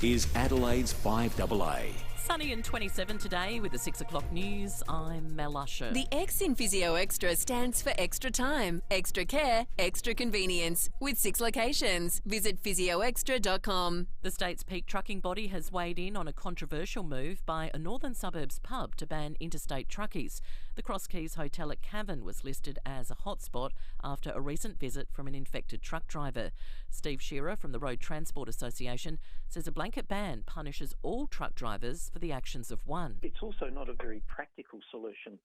is Adelaide's FIVEaa. Sunny and 27 today with the 6 o'clock news. I'm Mel Usher. The X in FIVEaa Extra stands for extra time, extra care, extra convenience, with 6 locations. Visit FIVEaAextra.com. The state's peak trucking body has weighed in on a controversial move by a northern suburbs pub to ban interstate truckies. The Cross Keys Hotel at Cavan was listed as a hotspot after a recent visit from an infected truck driver. Steve Shearer from the Road Transport Association says a blanket ban punishes all truck drivers for the actions of one. It's also not a very practical solution.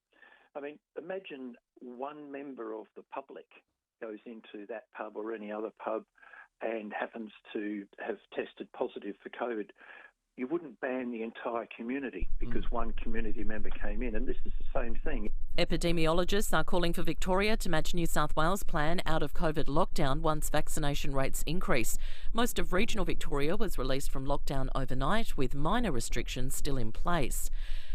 I mean, imagine one member of the public goes into that pub or any other pub and happens to have tested positive for COVID. You wouldn't ban the entire community because one community member came in, and this is the same thing. Epidemiologists are calling for Victoria to match New South Wales' plan out of COVID lockdown once vaccination rates increase. Most of regional Victoria was released from lockdown overnight, with minor restrictions still in place.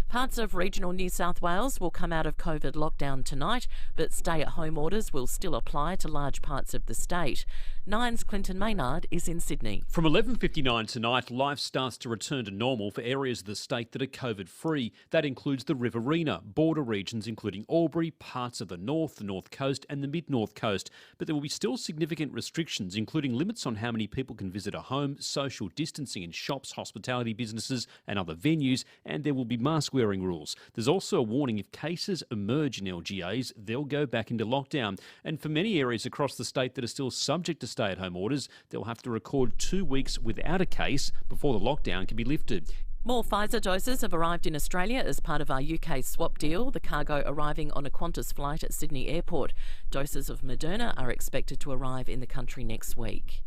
Parts of regional New South Wales will come out of COVID lockdown tonight, but stay-at-home orders will still apply to large parts of the state. Nine's Clinton Maynard is in Sydney. From 11:59 tonight, life starts to return to normal for areas of the state that are COVID-free. That includes the Riverina, border regions including Albury, parts of the North Coast and the Mid-North Coast. But there will be still significant restrictions, including limits on how many people can visit a home, social distancing in shops, hospitality businesses and other venues, and there will be mask-wearing rules. There's also a warning if cases emerge in LGAs, they'll go back into lockdown. And for many areas across the state that are still subject to stay-at-home orders, they'll have to record 2 weeks without a case before the lockdown can be lifted. More Pfizer doses have arrived in Australia as part of our UK swap deal, the cargo arriving on a Qantas flight at Sydney Airport. Doses of Moderna are expected to arrive in the country next week.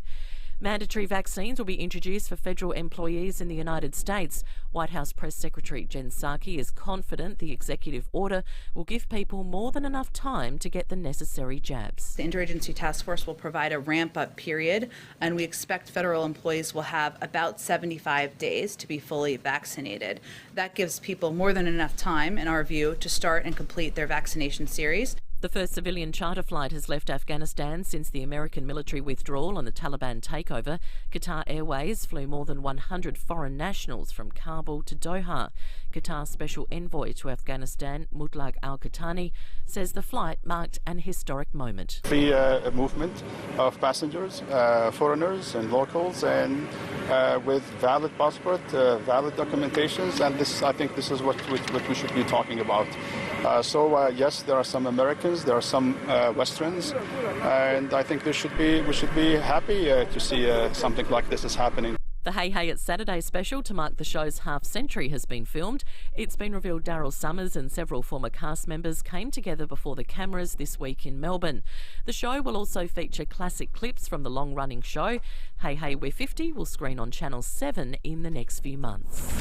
Mandatory vaccines will be introduced for federal employees in the United States. White House Press Secretary Jen Psaki is confident the executive order will give people more than enough time to get the necessary jabs. The Interagency Task Force will provide a ramp-up period, and we expect federal employees will have about 75 days to be fully vaccinated. That gives people more than enough time, in our view, to start and complete their vaccination series. The first civilian charter flight has left Afghanistan since the American military withdrawal and the Taliban takeover. Qatar Airways flew more than 100 foreign nationals from Kabul to Doha. Qatar's special envoy to Afghanistan, Mutlaq Al-Qahtani, says the flight marked an historic moment. Free movement of passengers, foreigners and locals, and with valid passport, valid documentations, and I think this is what we should be talking about. Yes, there are some Americans, there are some Westerns, and I think we should be happy to see something like this is happening. The Hey Hey It's Saturday special to mark the show's half-century has been filmed. It's been revealed Daryl Summers and several former cast members came together before the cameras this week in Melbourne. The show will also feature classic clips from the long-running show. Hey Hey We're 50 will screen on Channel 7 in the next few months.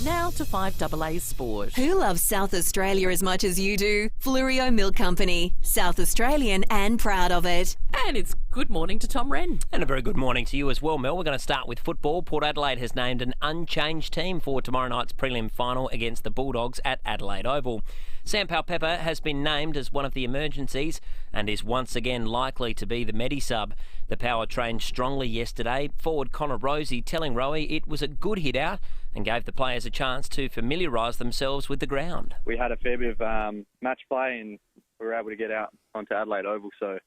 Now to FIVEaa Sport. Who loves South Australia as much as you do? Fleurieu Milk Company. South Australian and proud of it. And it's good morning to Tom Wren. And a very good morning to you as well, Mel. We're going to start with football. Port Adelaide has named an unchanged team for tomorrow night's prelim final against the Bulldogs at Adelaide Oval. Sam Powell-Pepper has been named as one of the emergencies and is once again likely to be the Medi-sub. The Power trained strongly yesterday. Forward Connor Rosie telling Rowie it was a good hit out and gave the players a chance to familiarise themselves with the ground. We had a fair bit of match play and we were able to get out onto Adelaide Oval, so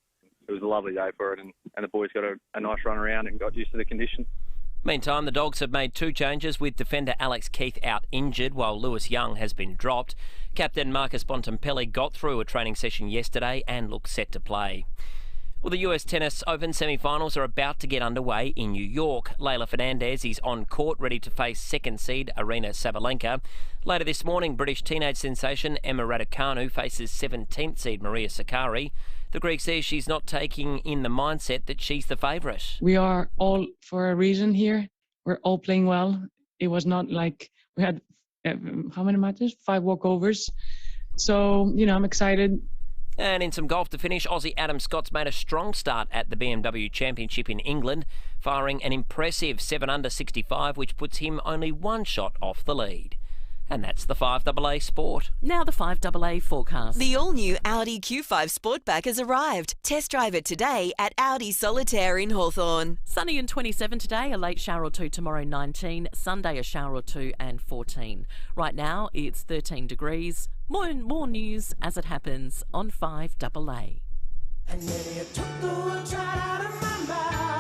it was a lovely day for it, and the boys got a nice run around and got used to the conditions. Meantime, the Dogs have made 2 changes, with defender Alex Keith out injured while Lewis Young has been dropped. Captain Marcus Bontempelli got through a training session yesterday and looks set to play. Well, the US Tennis Open semi-finals are about to get underway in New York. Leylah Fernandez is on court ready to face second seed Aryna Sabalenka. Later this morning, British teenage sensation Emma Raducanu faces 17th seed Maria Sakkari. The Greek says she's not taking in the mindset that she's the favourite. We are all for a reason here. We're all playing well. It was not like we had, how many matches? 5 walkovers. So, I'm excited. And in some golf to finish, Aussie Adam Scott's made a strong start at the BMW Championship in England, firing an impressive 7 under 65, which puts him only 1 shot off the lead. And that's the 5AA Sport. Now the 5AA forecast. The all-new Audi Q5 Sportback has arrived. Test drive it today at Audi Solitaire in Hawthorn. Sunny and 27 today, a late shower or two tomorrow 19, Sunday a shower or two and 14. Right now it's 13 degrees. More news as it happens on 5AA.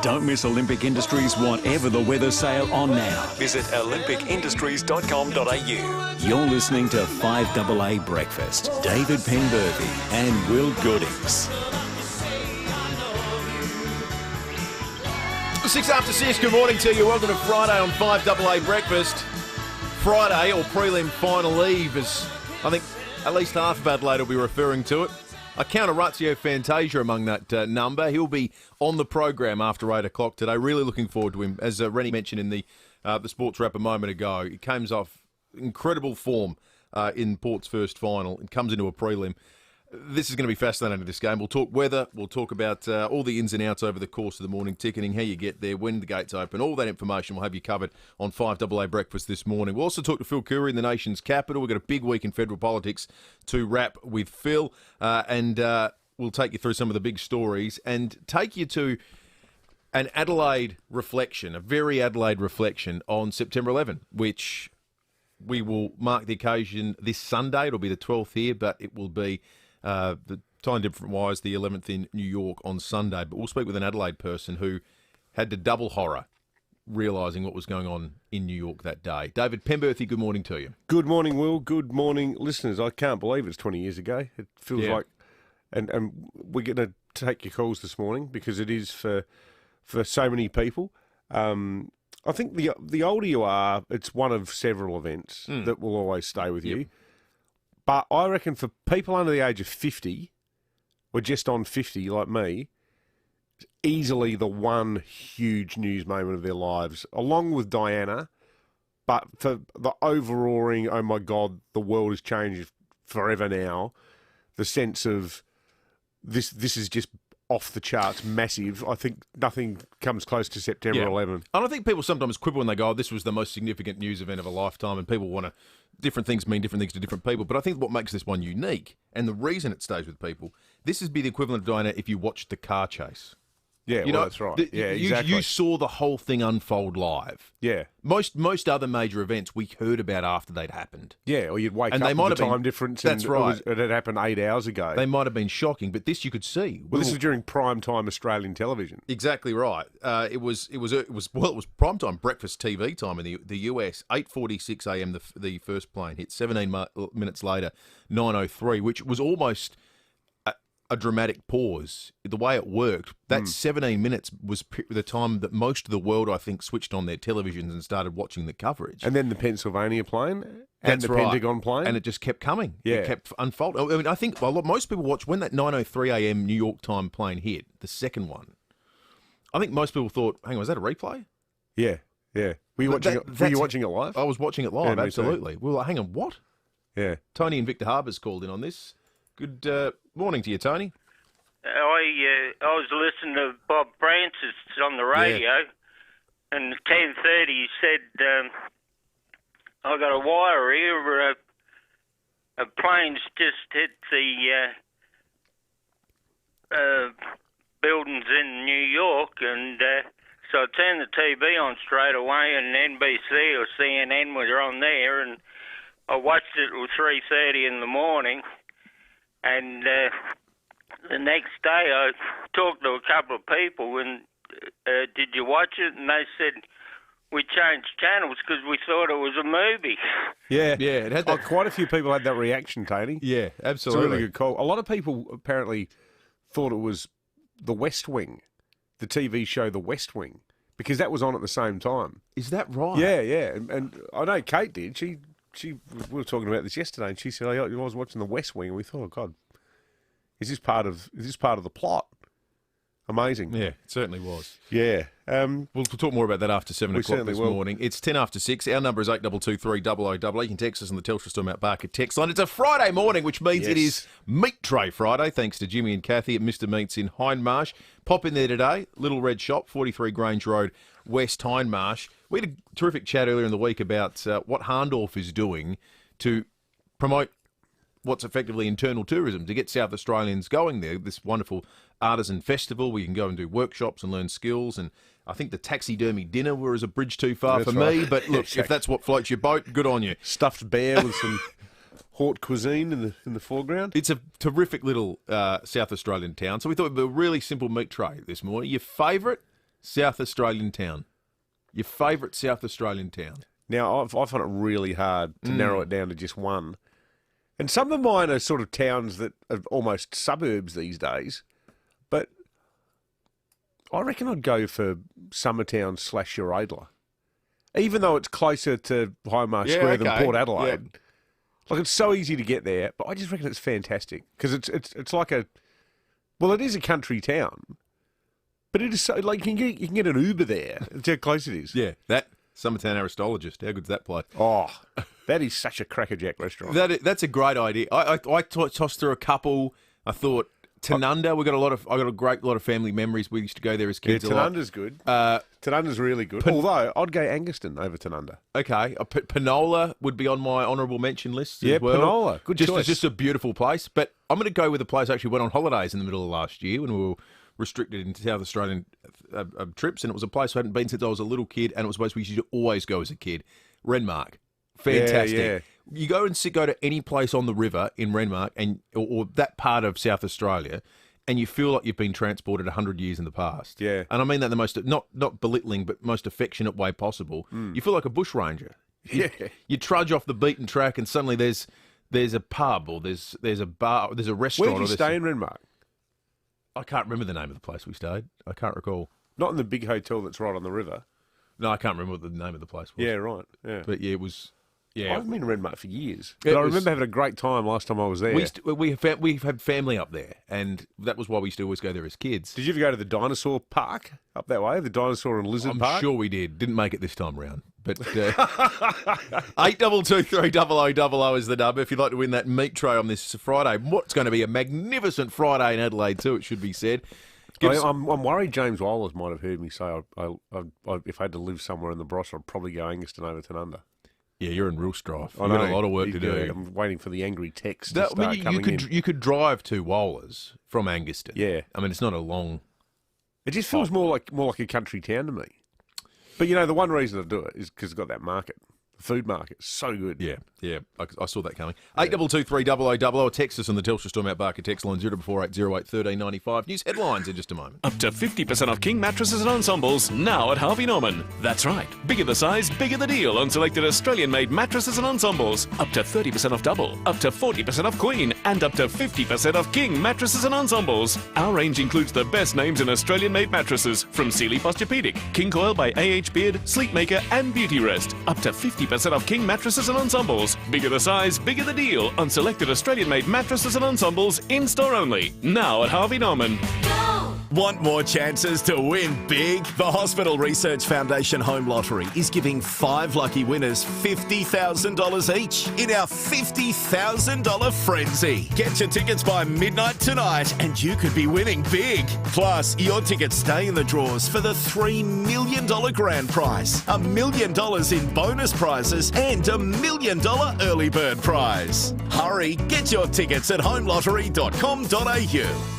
Don't miss Olympic Industries whatever the weather sale on now. Visit olympicindustries.com.au. You're listening to 5AA Breakfast. David Penberthy and Will Goodings. 6:06, good morning to you. Welcome to Friday on 5AA Breakfast. Friday, or prelim final eve, as I think at least half of Adelaide will be referring to it. I count Orazio Fantasia among that number. He'll be on the program after 8 o'clock today. Really looking forward to him. As Rennie mentioned in the sports wrap a moment ago, he comes off incredible form in Port's first final and comes into a prelim. This is going to be fascinating, this game. We'll talk weather. We'll talk about all the ins and outs over the course of the morning, ticketing, how you get there, when the gates open, all that information we'll have you covered on 5AA Breakfast this morning. We'll also talk to Phil Curry in the nation's capital. We've got a big week in federal politics to wrap with Phil, and we'll take you through some of the big stories and take you to an Adelaide reflection, a very Adelaide reflection on September 11, which we will mark the occasion this Sunday. It'll be the 12th here, but it will be the time different-wise, the 11th in New York on Sunday. But we'll speak with an Adelaide person who had the double horror realising what was going on in New York that day. David Penberthy, good morning to you. Good morning, Will. Good morning, listeners. I can't believe it's 20 years ago. It feels like... And we're going to take your calls this morning because it is for so many people. I think the older you are, it's one of several events that will always stay with you. But I reckon for people under the age of 50, or just on 50 like me, it's easily the one huge news moment of their lives, along with Diana. But for the overroaring, oh my God, the world has changed forever now, the sense of this is just off the charts, massive. I think nothing comes close to September 11. And I think people sometimes quibble when they go, oh, this was the most significant news event of a lifetime, and people want to... Different things mean different things to different people. But I think what makes this one unique, and the reason it stays with people, this would be the equivalent of Diana if you watched the car chase. Yeah, that's right. Exactly. You saw the whole thing unfold live. Yeah. Most other major events we heard about after they'd happened. Yeah, or you'd wake and up they might with the have time been, difference. That's right. It had happened 8 hours ago. They might have been shocking, but this you could see. Well, this is during prime time Australian television. Exactly right. It was prime time breakfast TV time in the US. 8:46 a.m. The first plane hit. 17 minutes later, 9:03, which was almost a dramatic pause. The way it worked, that 17 minutes was the time that most of the world, I think, switched on their televisions and started watching the coverage. And then the Pennsylvania plane and the Pentagon plane. And it just kept coming. Yeah. It kept unfolding. I mean, I think most people watched when that 9:03 a.m. New York time plane hit, the second one. I think most people thought, hang on, was that a replay? Yeah. Were you watching it live? I was watching it live, absolutely. We were like, hang on, what? Yeah. Tony in Victor Harbour's called in on this. Good morning to you, Tony. I was listening to Bob Francis on the radio, and at 10:30 he said, I got a wire here where a plane's just hit the buildings in New York, and so I turned the TV on straight away, and NBC or CNN were on there, and I watched it at 3:30 in the morning. And the next day I talked to a couple of people and did you watch it? And they said, we changed channels because we thought it was a movie. Yeah. It had that. Quite a few people had that reaction, Tony. Yeah, absolutely. It's a really good call. A lot of people apparently thought it was The West Wing, the TV show The West Wing, because that was on at the same time. Is that right? Yeah. And I know Kate did. We were talking about this yesterday, and she said, I was watching The West Wing, and we thought, oh, God, is this part of the plot? Amazing. Yeah, it certainly was. Yeah. We'll talk more about that after 7 o'clock this morning. It's 10 after 6. Our number is 8223 000. You can text us on the Telstra Store Mount Barker text line. It's a Friday morning, which means it is Meat Tray Friday, thanks to Jimmy and Kathy at Mr. Meats in Hindmarsh. Pop in there today, Little Red Shop, 43 Grange Road, West Hindmarsh. We had a terrific chat earlier in the week about what Harndorf is doing to promote what's effectively internal tourism, to get South Australians going there. This wonderful artisan festival where you can go and do workshops and learn skills. And I think the taxidermy dinner was a bridge too far for me. But look, if that's what floats your boat, good on you. Stuffed bear with some haute cuisine in the foreground. It's a terrific little South Australian town. So we thought it'd be a really simple meat tray this morning. Your favourite South Australian town? Your favourite South Australian town? Now, I find it really hard to narrow it down to just one. And some of mine are sort of towns that are almost suburbs these days. But I reckon I'd go for Summertown / Uradla. Even though it's closer to Highmarsh Square than Port Adelaide. Yeah. Like, it's so easy to get there, but I just reckon it's fantastic. Because it's like it is a country town. But it is so, like, you can get an Uber there. That's how close it is. Yeah, that Summertown Aristologist. How good's that place? Oh, that is such a crackerjack restaurant. That's a great idea. I tossed through a couple. I thought Tanunda. I got a great lot of family memories. We used to go there as kids. Yeah, Tanunda's good. Tanunda's really good. Although I'd go Anguston over Tanunda. Okay, Penola would be on my honourable mention list. Yeah, as well. Penola, good choice. Just a beautiful place. But I'm going to go with a place I actually went on holidays in the middle of last year when we were restricted into South Australian trips, and it was a place I hadn't been since I was a little kid, and it was a place we used to always go as a kid. Renmark. Fantastic. Yeah. You go to any place on the river in Renmark or that part of South Australia, and you feel like you've been transported 100 years in the past. Yeah. And I mean that in the most, not belittling, but most affectionate way possible. You feel like a bushranger. You trudge off the beaten track, and suddenly there's a pub, or there's a bar, there's a restaurant. Where did you stay in Renmark? I can't remember the name of the place we stayed. I can't recall. Not in the big hotel that's right on the river. No, I can't remember what the name of the place was. Yeah, right. Yeah. But yeah, it was. Yeah, I've been in Renmark for years. But I remember having a great time last time I was there. We've had family up there, and that was why we used to always go there as kids. Did you ever go to the dinosaur park up that way? The dinosaur and lizard park? I'm sure we did. Didn't make it this time round. But 82230000 is the number if you'd like to win that meat tray on this Friday. What's going to be a magnificent Friday in Adelaide too, it should be said. I'm worried James Wallace might have heard me say if I had to live somewhere in the Bross, I'd probably go Anguston over Tanunda. Yeah, you're in real strife. You've got a lot of work to do. I'm waiting for the angry text to start coming in. You could drive to Wallers from Anguston. Yeah. I mean, it's not a long... It just feels more like a country town to me. But, the one reason I do it is because it's got that market. The food market. So good. Yeah. I saw that coming. 82230000 or text us on the Telstra Storm Out Barker text line 044808 1395. News headlines in just a moment. Up to 50% off King mattresses and ensembles now at Harvey Norman. That's right. Bigger the size, bigger the deal on selected Australian-made mattresses and ensembles. Up to 30% off double, up to 40% off queen, and up to 50% off King mattresses and ensembles. Our range includes the best names in Australian-made mattresses from Sealy Posturepedic, King Coil by AH Beard, Sleepmaker, and Beauty Rest. Up to 50% off King mattresses and ensembles. Bigger the size, bigger the deal on selected Australian-made mattresses and ensembles in-store only. Now at Harvey Norman. Want more chances to win big? The Hospital Research Foundation Home Lottery is giving 5 lucky winners $50,000 each in our $50,000 frenzy. Get your tickets by midnight tonight and you could be winning big. Plus, your tickets stay in the draws for the $3 million grand prize, $1 million in bonus prizes and $1 million early bird prize. Hurry, get your tickets at homelottery.com.au.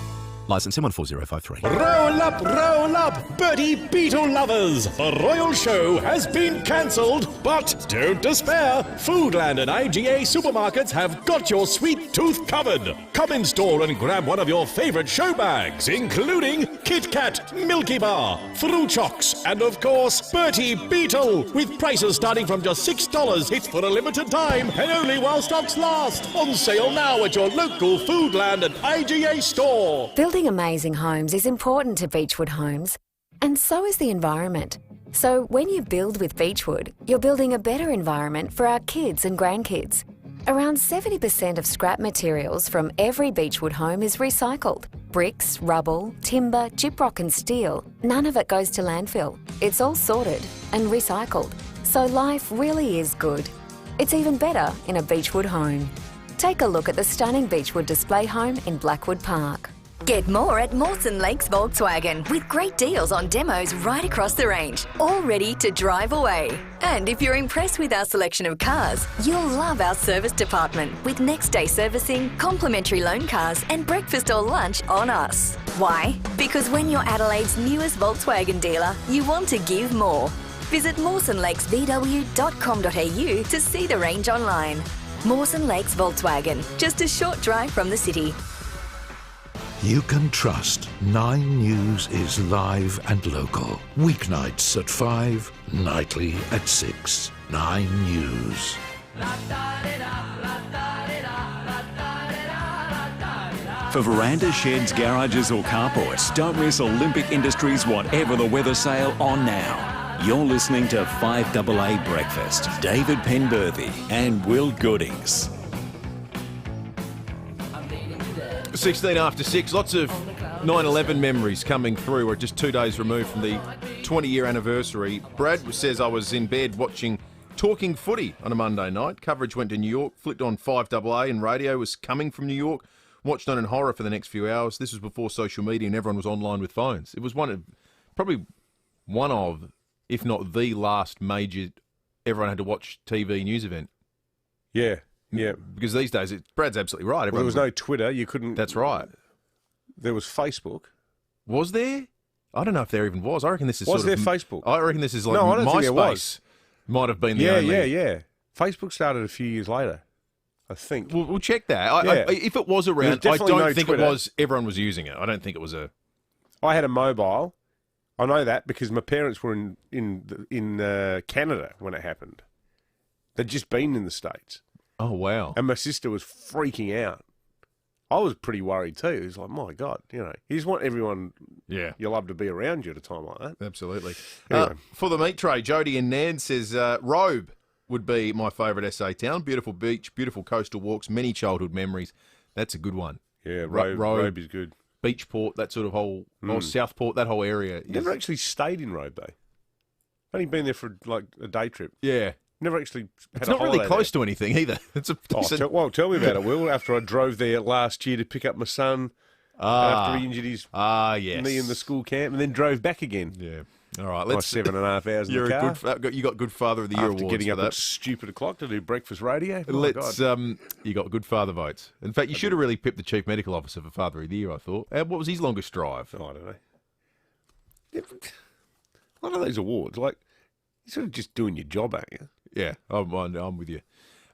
Licence M14053. Roll up, Bertie Beetle lovers! The Royal Show has been cancelled, but don't despair. Foodland and IGA supermarkets have got your sweet tooth covered. Come in store and grab one of your favourite show bags, including Kit Kat, Milky Bar, Fruit Chocks, and of course, Bertie Beetle, with prices starting from just $6. It's for a limited time and only while stocks last. On sale now at your local Foodland and IGA store. Building amazing homes is important to Beechwood Homes, and so is the environment. So when you build with Beechwood, you're building a better environment for our kids and grandkids. Around 70% of scrap materials from every Beechwood home is recycled. Bricks, rubble, timber, gyprock and steel, none of it goes to landfill. It's all sorted and recycled, so life really is good. It's even better in a Beechwood home. Take a look at the stunning Beechwood display home in Blackwood Park. Get more at Mawson Lakes Volkswagen with great deals on demos right across the range, all ready to drive away. And if you're impressed with our selection of cars, you'll love our service department with next day servicing, complimentary loan cars and breakfast or lunch on us. Why? Because when you're Adelaide's newest Volkswagen dealer, you want to give more. Visit mawsonlakesvw.com.au to see the range online. Mawson Lakes Volkswagen, just a short drive from the city. You can trust 9 News is live and local. Weeknights at 5, nightly at 6. 9 News. For verandas, sheds, garages or carports, don't miss Olympic Industries Whatever the Weather sale on now. You're listening to 5AA Breakfast. David Penberthy and Will Goodings. 16 after 6, lots of 9/11 memories coming through. We're just 2 days removed from the 20-year anniversary. Brad says, I was in bed watching Talking Footy on a Monday night. Coverage went to New York, flicked on 5AA and radio was coming from New York. Watched on in horror for the next few hours. This was before social media and everyone was online with phones. It was probably one of, if not the last major everyone had to watch TV news event. Yeah. Yeah, because these days, Brad's absolutely right. Well, there was no Twitter. You couldn't. That's right. There was Facebook. Was there? I don't know if there even was. I reckon this is. Was there Facebook? I reckon this is like no, I don't think there MySpace. Was. Might have been the only. Yeah. Facebook started a few years later, I think. We'll check that. If it was around, I don't think it was. Everyone was using it. I don't think it was a. I had a mobile. I know that because my parents were in Canada when it happened. They'd just been in the States. Oh, wow. And my sister was freaking out. I was pretty worried too. It was like, my God, you just want everyone you love to be around you at a time like that. Absolutely. Anyway. For the meat tray, Jody and Nan says, Robe would be my favourite SA town. Beautiful beach, beautiful coastal walks, many childhood memories. That's a good one. Yeah, Robe is good. Beachport, that sort of whole Southport, that whole area. Never actually stayed in Robe though. Only been there for like a day trip. Yeah. Never actually had It's not really close to anything either. It's tell me about it, Will. After I drove there last year to pick up my son after he injured his knee in the school camp and then drove back again. Yeah. All right. Let's 7.5 hours in the car. You got Good Father of the Year after awards getting for up that. at stupid o'clock to do breakfast radio. You got Good Father votes. In fact, you should have really pipped the Chief Medical Officer for Father of the Year, I thought. What was his longest drive? I don't know. A lot of those awards, like, you're sort of just doing your job, aren't you? Yeah, I'm with you.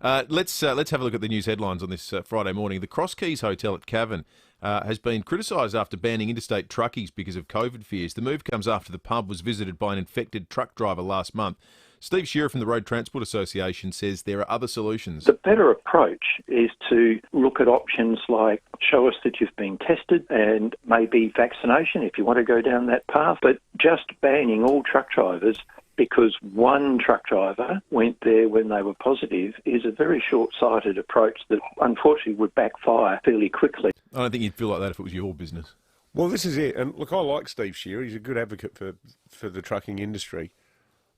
Let's have a look at the news headlines on this Friday morning. The Cross Keys Hotel at Cavan has been criticised after banning interstate truckies because of COVID fears. The move comes after the pub was visited by an infected truck driver last month. Steve Shearer from the Road Transport Association says there are other solutions. The better approach is to look at options like show us that you've been tested and maybe vaccination if you want to go down that path, but just banning all truck drivers because one truck driver went there when they were positive is a very short-sighted approach that unfortunately would backfire fairly quickly. I don't think you'd feel like that if it was your business. Well, this is it. And look, I like Steve Shearer. He's a good advocate for the trucking industry.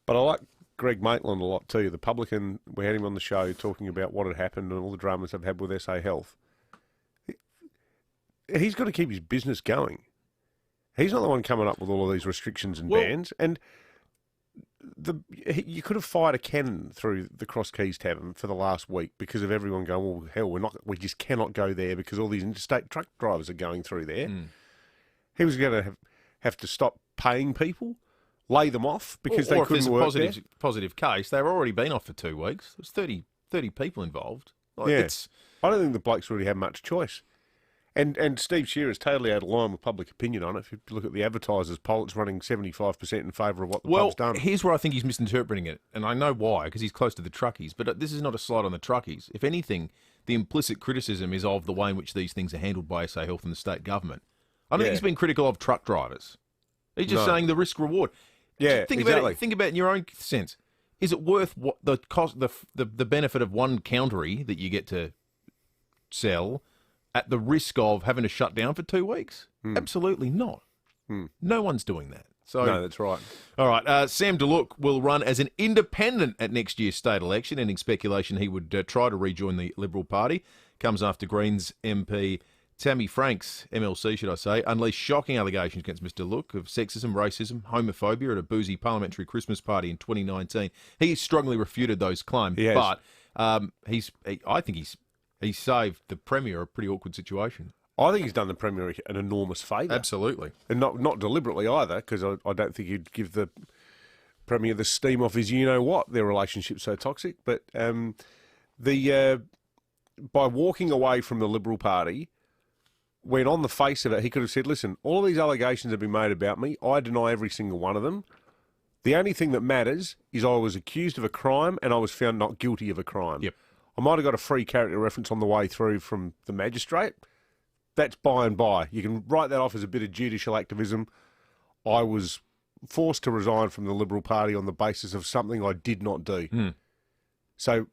But I like Greg Maitland a lot too. The publican, we had him on the show talking about what had happened and all the dramas they've had with SA Health. He's got to keep his business going. He's not the one coming up with all of these restrictions and bans. And you could have fired a cannon through the Cross Keys Tavern for the last week because of everyone going, well, hell, we just cannot go there because all these interstate truck drivers are going through there. He was going to have to stop paying people, lay them off because they couldn't work there. Or if there's a positive case, they've already been off for 2 weeks. There's 30 people involved. I don't think the blokes really have much choice. And Steve Shearer is totally out of line with public opinion on it. If you look at the advertisers' poll, it's running 75% in favour of what the pub's done. Here's where I think he's misinterpreting it, and I know why, because he's close to the truckies. But this is not a slight on the truckies. If anything, the implicit criticism is of the way in which these things are handled by SA Health and the state government. I don't think he's been critical of truck drivers. He's just saying the risk-reward. Yeah, think exactly. Think about it in your own sense. Is it worth what the cost, the benefit of one countery that you get to sell at the risk of having to shut down for 2 weeks? Absolutely not. No one's doing that. So, no, that's right. All right. Sam DeLuc will run as an independent at next year's state election, ending speculation he would try to rejoin the Liberal Party. Comes after Greens MP Tammy Franks, MLC should I say, unleashed shocking allegations against Mr. Look of sexism, racism, homophobia at a boozy parliamentary Christmas party in 2019. He strongly refuted those claims, but I think he's saved the Premier a pretty awkward situation. I think he's done the Premier an enormous favour. Absolutely. And not deliberately either, because I don't think he'd give the Premier the steam off his you-know-what, their relationship's so toxic. But by walking away from the Liberal Party, when on the face of it, he could have said, listen, all of these allegations have been made about me. I deny every single one of them. The only thing that matters is I was accused of a crime and I was found not guilty of a crime. Yep. I might have got a free character reference on the way through from the magistrate. That's by and by. You can write that off as a bit of judicial activism. I was forced to resign from the Liberal Party on the basis of something I did not do. So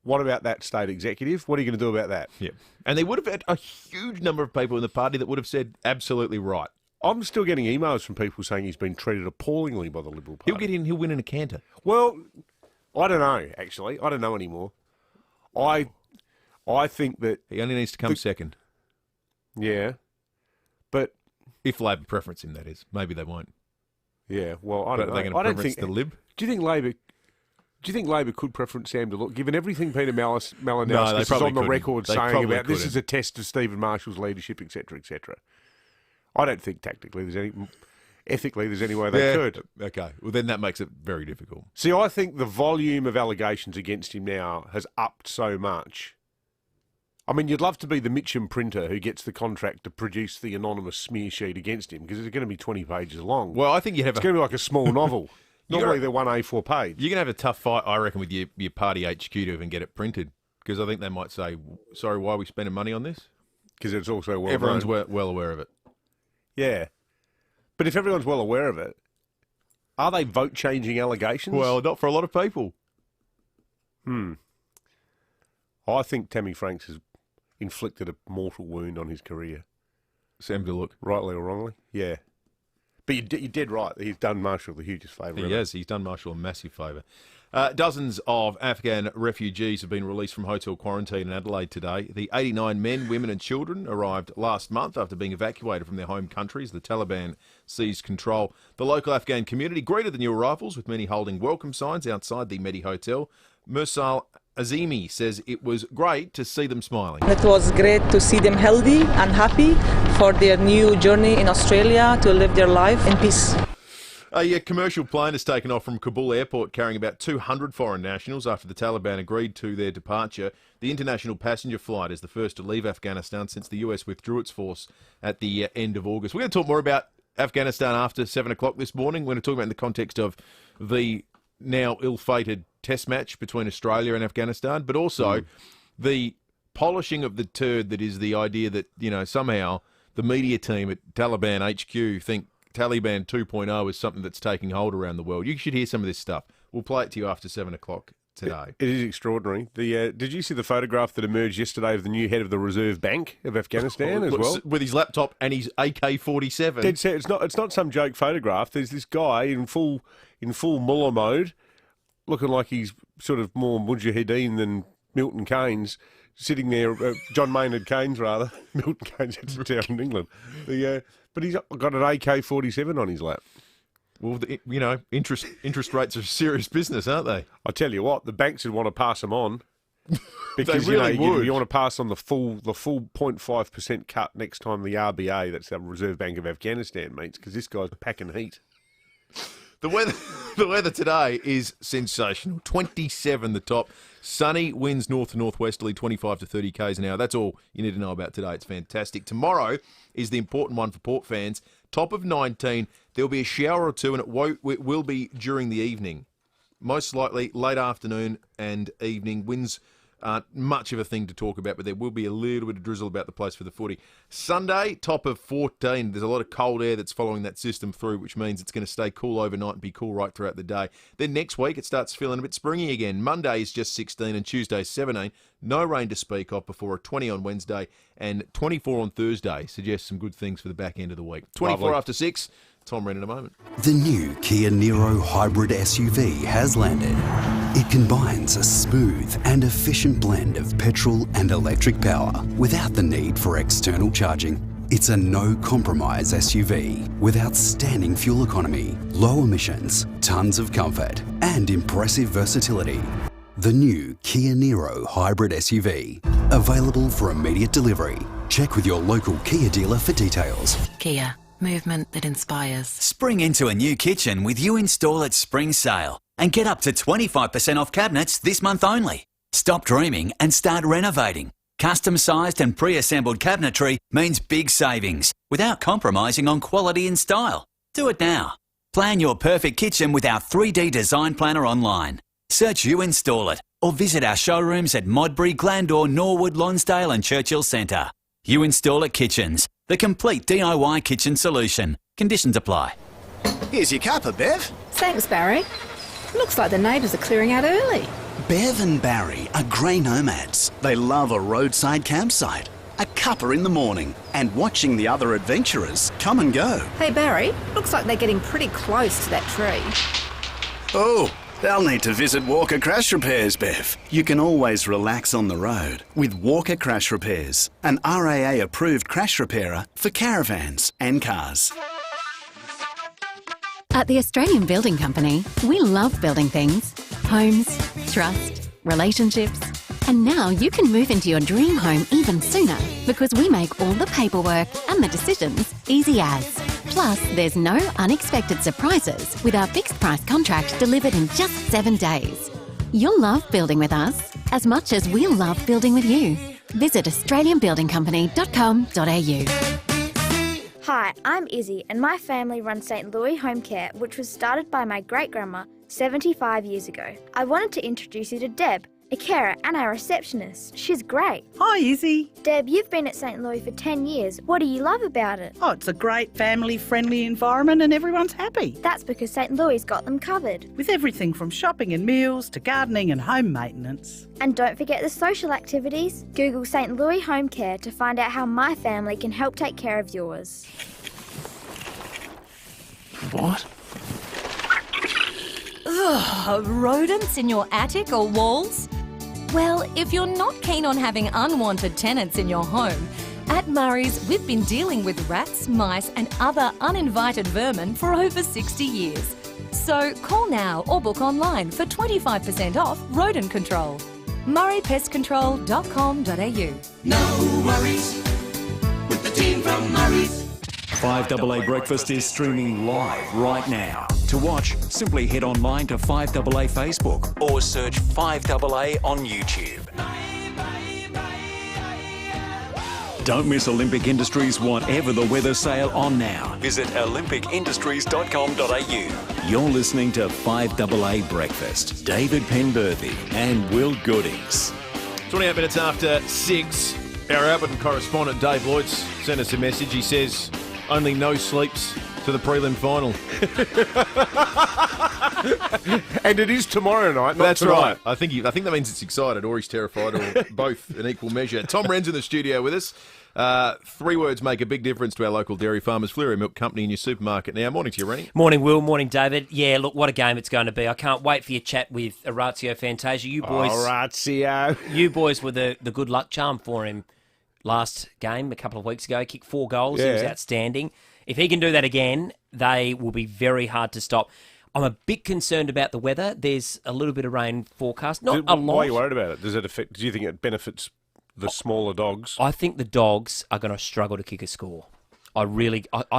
what about that state executive? What are you going to do about that? Yeah. And they would have had a huge number of people in the party that would have said absolutely right. I'm still getting emails from people saying he's been treated appallingly by the Liberal Party. He'll win in a canter. Well, I don't know, actually. I don't know anymore. I think that... He only needs to come second. Yeah. But... If Labor preference him, that is. Maybe they won't. Yeah, well, I don't know. Are they going to preference the Lib? Do you think Labor could preference Sam to look, given everything Peter Malinowski No, is on the record They saying probably about this couldn't. is a test of Stephen Marshall's leadership, etc., etc. I don't think tactically ethically there's any way they could. Okay, well then that makes it very difficult. See, I think the volume of allegations against him now has upped so much. I mean, you'd love to be the Mitchum printer who gets the contract to produce the anonymous smear sheet against him because it's going to be 20 pages long. Well, I think you have it's going to be like a small novel. Normally they're one A4 page. You're going to have a tough fight, I reckon, with your party HQ to even get it printed because I think they might say, sorry, why are we spending money on this? Because it's also well Everyone's known. well aware of it. Yeah. But if everyone's well aware of it, are they vote-changing allegations? Well, not for a lot of people. I think Tammy Franks has inflicted a mortal wound on his career. Sam to look. Rightly or wrongly, yeah. But you're dead right. He's done Marshall the hugest favour. He has. He's done Marshall a massive favour. Dozens of Afghan refugees have been released from hotel quarantine in Adelaide today. The 89 men, women and children arrived last month after being evacuated from their home countries. The Taliban seized control. The local Afghan community greeted the new arrivals with many holding welcome signs outside the Medi Hotel. Mursal Azimi says it was great to see them smiling. It was great to see them healthy and happy for their new journey in Australia to live their life in peace. A commercial plane has taken off from Kabul airport carrying about 200 foreign nationals after the Taliban agreed to their departure. The international passenger flight is the first to leave Afghanistan since the US withdrew its force at the end of August. We're going to talk more about Afghanistan after 7 o'clock this morning. We're going to talk about it in the context of the now ill-fated test match between Australia and Afghanistan, but also the polishing of the turd that is the idea that, you know, somehow the media team at Taliban HQ think Taliban 2.0 is something that's taking hold around the world. You should hear some of this stuff. We'll play it to you after 7 o'clock today. It is extraordinary. Did you see the photograph that emerged yesterday of the new head of the Reserve Bank of Afghanistan as well? With his laptop and his AK-47. Dead set. It's not some joke photograph. There's this guy in full mullah mode, looking like he's sort of more Mujahideen than Milton Keynes, sitting there, John Maynard Keynes rather. Milton Keynes, it's a town in England. But he's got an AK-47 on his lap. Well, you know, interest rates are serious business, aren't they? I tell you what, the banks would want to pass them on. Because they really would. You want to pass on the full 0.5% cut next time the RBA, that's the Reserve Bank of Afghanistan, meets, because this guy's packing heat. The weather today is sensational. 27 the top. Sunny, winds north to northwesterly, 25 to 30 k's an hour. That's all you need to know about today. It's fantastic. Tomorrow is the important one for Port fans. Top of 19. There'll be a shower or two, and it will be during the evening. Most likely late afternoon and evening. Winds aren't much of a thing to talk about, but there will be a little bit of drizzle about the place for the footy. Sunday, top of 14. There's a lot of cold air that's following that system through, which means it's going to stay cool overnight and be cool right throughout the day. Then next week, it starts feeling a bit springy again. Monday is just 16 and Tuesday 17. No rain to speak of before a 20 on Wednesday and 24 on Thursday. Suggests some good things for the back end of the week. 24 Lovely. after 6. Tom Wren in a moment. The new Kia Niro hybrid SUV has landed. It combines a smooth and efficient blend of petrol and electric power without the need for external charging. It's a no-compromise SUV with outstanding fuel economy, low emissions, tons of comfort, and impressive versatility. The new Kia Niro hybrid SUV, available for immediate delivery. Check with your local Kia dealer for details. Kia, movement that inspires. Spring into a new kitchen with You Install It Spring Sale and get up to 25% off cabinets this month only. Stop dreaming and start renovating. Custom-sized and pre-assembled cabinetry means big savings without compromising on quality and style. Do it now. Plan your perfect kitchen with our 3D design planner online. Search You Install It or visit our showrooms at Modbury, Glandore, Norwood, Lonsdale and Churchill Centre. You Install It Kitchens, the complete DIY kitchen solution. Conditions apply. Here's your cuppa, Bev. Thanks, Barry. Looks like the neighbours are clearing out early. Bev and Barry are grey nomads. They love a roadside campsite, a cuppa in the morning, and watching the other adventurers come and go. Hey, Barry, looks like they're getting pretty close to that tree. Oh, they'll need to visit Walker Crash Repairs, Bev. You can always relax on the road with Walker Crash Repairs, an RAA-approved crash repairer for caravans and cars. At the Australian Building Company, we love building things. Homes, trust, relationships. And now you can move into your dream home even sooner because we make all the paperwork and the decisions easy as. Plus, there's no unexpected surprises with our fixed price contract delivered in just 7 days. You'll love building with us as much as we'll love building with you. Visit australianbuildingcompany.com.au. Hi, I'm Izzy and my family runs St. Louis Home Care, which was started by my great-grandma 75 years ago. I wanted to introduce you to Deb, a carer and our receptionist. She's great. Hi, Izzy. Deb, you've been at St. Louis for 10 years. What do you love about it? Oh, it's a great family-friendly environment and everyone's happy. That's because St. Louis got them covered. With everything from shopping and meals to gardening and home maintenance. And don't forget the social activities. Google St. Louis Home Care to find out how my family can help take care of yours. What? Ugh, rodents in your attic or walls? Well, if you're not keen on having unwanted tenants in your home, at Murray's we've been dealing with rats, mice and other uninvited vermin for over 60 years. So call now or book online for 25% off rodent control. murraypestcontrol.com.au. No worries with the team from Murray's. 5AA Breakfast is streaming live right now. To watch, simply head online to 5AA Facebook or search 5AA on YouTube. Don't miss Olympic Industries Whatever the Weather sale on now. Visit olympicindustries.com.au. You're listening to 5AA Breakfast. David Penberthy and Will Goodings. 28 minutes after 6, our Alberton correspondent Dave Lloyd sent us a message. He says, only no sleeps to the prelim final. And it is tomorrow night, not That's tonight. right. I think that means it's excited or he's terrified or both in equal measure. Tom Wren's in the studio with us. 3 words make a big difference to our local dairy farmers. Fleury Milk Company in your supermarket now. Morning to you, Rennie. Morning, Will. Morning, David. Yeah, look, what a game it's going to be. I can't wait for your chat with Orazio Fantasia. You boys, Orazio. You boys were the good luck charm for him last game a couple of weeks ago. Kicked 4 goals. Yeah. He was outstanding. If he can do that again, they will be very hard to stop. I'm a bit concerned about the weather. There's a little bit of rain forecast. Not a lot. Why are you worried about it? Does it affect? Do you think it benefits the smaller dogs? I think the dogs are going to struggle to kick a score. I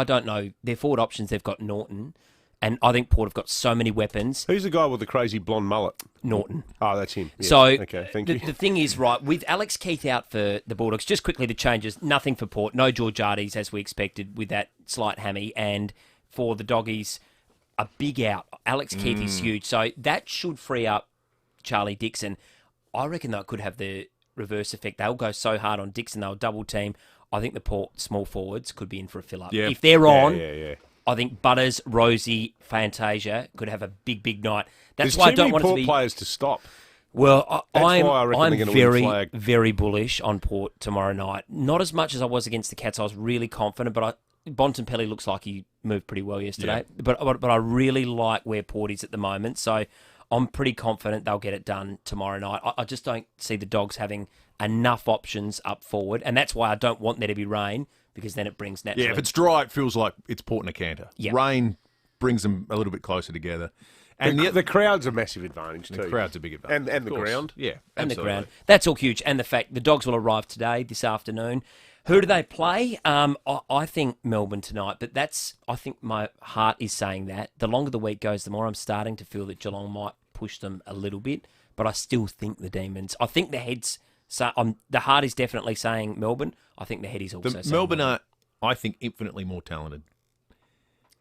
don't know. Their forward options, they've got Norton, and I think Port have got so many weapons. Who's the guy with the crazy blonde mullet? Norton. Oh, that's him. Yeah. So, okay, thank you. The thing is, right, with Alex Keith out for the Bulldogs, just quickly to changes, nothing for Port. No Georgiades, as we expected, with that slight hammy. And for the Doggies, a big out. Alex Keith is huge. So that should free up Charlie Dixon. I reckon that could have the reverse effect. They'll go so hard on Dixon, they'll double team. I think the Port small forwards could be in for a fill-up. Yeah. If they're on, yeah. I think Butters, Rosie, Fantasia could have a big night. That's There's why I too don't many want it to Port be players to stop. Well, That's why I reckon I'm they're gonna win the flag. very bullish on Port tomorrow night. Not as much as I was against the Cats. I was really confident, but Bontempelli looks like he moved pretty well yesterday, but I really like where Port is at the moment, so I'm pretty confident they'll get it done tomorrow night. I just don't see the Dogs having enough options up forward, and that's why I don't want there to be rain, because then it brings naturally... Yeah, if it's dry, it feels like it's Port and a canter. Yep. Rain brings them a little bit closer together. And the crowd's a massive advantage too. The crowd's a big advantage. And the ground. Yeah, and absolutely. the ground. That's all huge. And the fact the Dogs will arrive today, this afternoon. Who do they play? I think Melbourne tonight, but I think my heart is saying that. The longer the week goes, the more I'm starting to feel that Geelong might push them a little bit, but I still think the Demons. I think the head's... the heart is definitely saying Melbourne. I think the head is also saying Melbourne are, I think, infinitely more talented.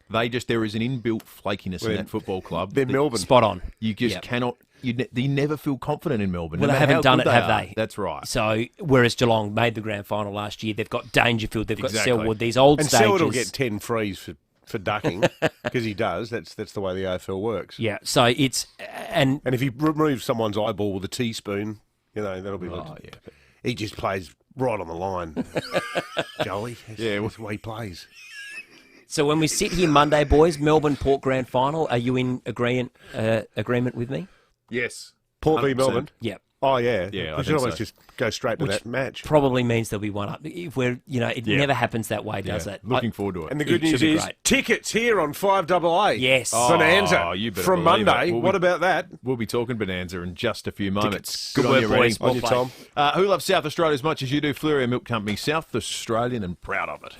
There is an inbuilt flakiness in that football club. They're Melbourne. Spot on. You just cannot... You never feel confident in Melbourne. Well, no they haven't done it, have are. they? That's right. So, whereas Geelong made the grand final last year, they've got Dangerfield, they've got Selwood, these old stages. And Selwood will get 10 frees for ducking, because he does. That's the way the AFL works. Yeah, so it's... And if he removes someone's eyeball with a teaspoon, that'll be... He just plays right on the line. Joey. That's the way he plays. So when we sit here Monday, boys, Melbourne Port Grand Final, are you in agreement with me? Yes. Port v 100%. Melbourne? Yep. Oh, yeah. Yeah, we should almost just go straight to that match. Probably means there'll be one up. If we're, it never happens that way, does it? Looking forward to it. And the good news is tickets here on 5AA. Yes. Bonanza from Monday. What about that? We'll be talking Bonanza in just a few moments. Good work, boys. On you, Tom. Who loves South Australia as much as you do? Fleurier Milk Company, South Australian and proud of it.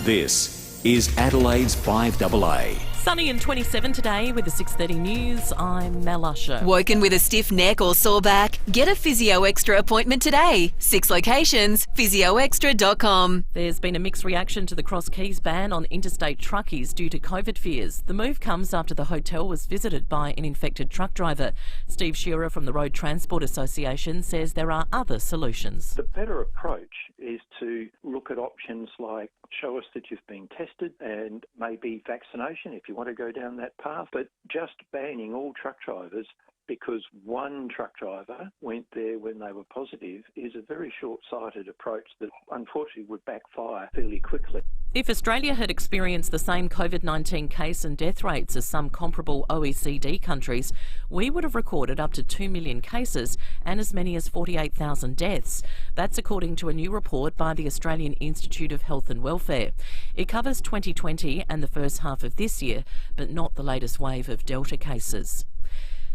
This is Adelaide's 5AA. Sunny and 27 today with the 6:30 news. I'm Mel Usher. Woken with a stiff neck or sore back? Get a Physio Extra appointment today. 6 locations, physioextra.com. There's been a mixed reaction to the Cross Keys ban on interstate truckies due to COVID fears. The move comes after the hotel was visited by an infected truck driver. Steve Shearer from the Road Transport Association says there are other solutions. The better approach is to look at options like show us that you've been tested and maybe vaccination if you want to go down that path, but just banning all truck drivers because one truck driver went there when they were positive is a very short-sighted approach that unfortunately would backfire fairly quickly. If Australia had experienced the same COVID-19 case and death rates as some comparable OECD countries, we would have recorded up to 2 million cases and as many as 48,000 deaths. That's according to a new report by the Australian Institute of Health and Welfare. It covers 2020 and the first half of this year, but not the latest wave of Delta cases.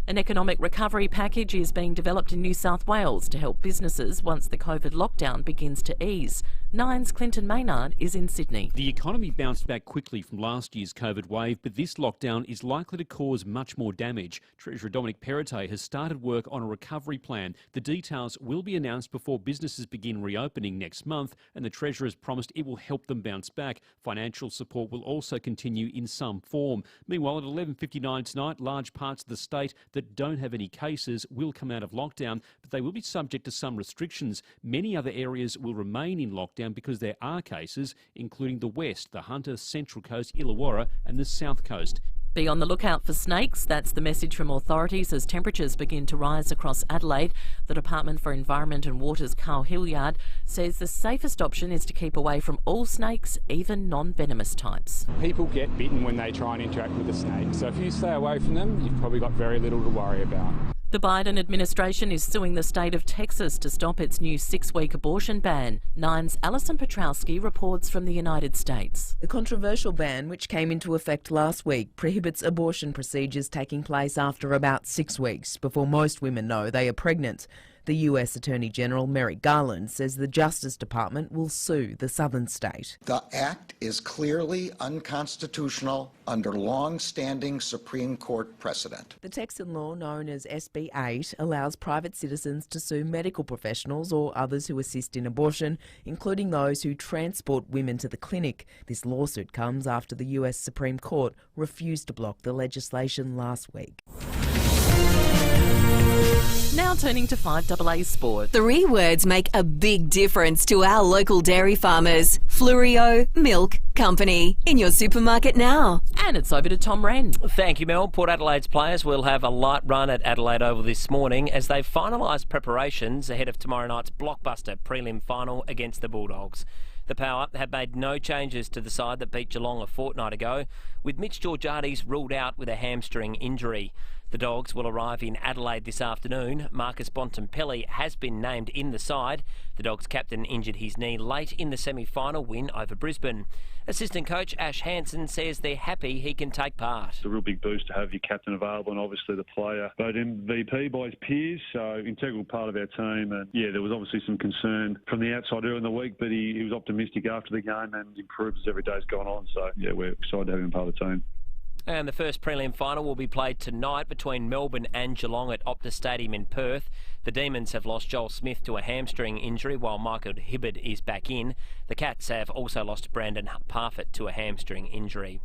An economic recovery package is being developed in New South Wales to help businesses once the COVID lockdown begins to ease. Nine's Clinton Maynard is in Sydney. The economy bounced back quickly from last year's COVID wave, but this lockdown is likely to cause much more damage. Treasurer Dominic Perrottet has started work on a recovery plan. The details will be announced before businesses begin reopening next month, and the Treasurer has promised it will help them bounce back. Financial support will also continue in some form. Meanwhile, at 11:59 tonight, large parts of the state that don't have any cases will come out of lockdown, but they will be subject to some restrictions. Many other areas will remain in lockdown because there are cases, including the West, the Hunter, Central Coast, Illawarra and the South Coast. Be on the lookout for snakes. That's the message from authorities as temperatures begin to rise across Adelaide. The Department for Environment and Water's Carl Hilliard says the safest option is to keep away from all snakes, even non-venomous types. People get bitten when they try and interact with a snake, so if you stay away from them, you've probably got very little to worry about. The Biden administration is suing the state of Texas to stop its new 6-week abortion ban. Nine's Alison Petrowski reports from the United States. The controversial ban, which came into effect last week, prohibits abortion procedures taking place after about 6 weeks before most women know they are pregnant. The US Attorney General Merrick Garland says the Justice Department will sue the southern state. The act is clearly unconstitutional under long-standing Supreme Court precedent. The Texan law known as SB 8 allows private citizens to sue medical professionals or others who assist in abortion, including those who transport women to the clinic. This lawsuit comes after the US Supreme Court refused to block the legislation last week. Now turning to 5AA Sport. 3 words make a big difference to our local dairy farmers. Flurio Milk Company. In your supermarket now. And it's over to Tom Wren. Thank you, Mel. Port Adelaide's players will have a light run at Adelaide Oval this morning as they finalise preparations ahead of tomorrow night's blockbuster prelim final against the Bulldogs. The Power have made no changes to the side that beat Geelong a fortnight ago, with Mitch Georgiades ruled out with a hamstring injury. The Dogs will arrive in Adelaide this afternoon. Marcus Bontempelli has been named in the side. The Dogs captain injured his knee late in the semi-final win over Brisbane. Assistant coach Ash Hansen says they're happy he can take part. It's a real big boost to have your captain available and obviously the player voted MVP by his peers, so integral part of our team. And yeah, there was obviously some concern from the outside earlier in the week, but he was optimistic after the game and improves as every day's gone on. So yeah, we're excited to have him part of the team. And the first prelim final will be played tonight between Melbourne and Geelong at Optus Stadium in Perth. The Demons have lost Joel Smith to a hamstring injury while Michael Hibbard is back in. The Cats have also lost Brandon Parfitt to a hamstring injury.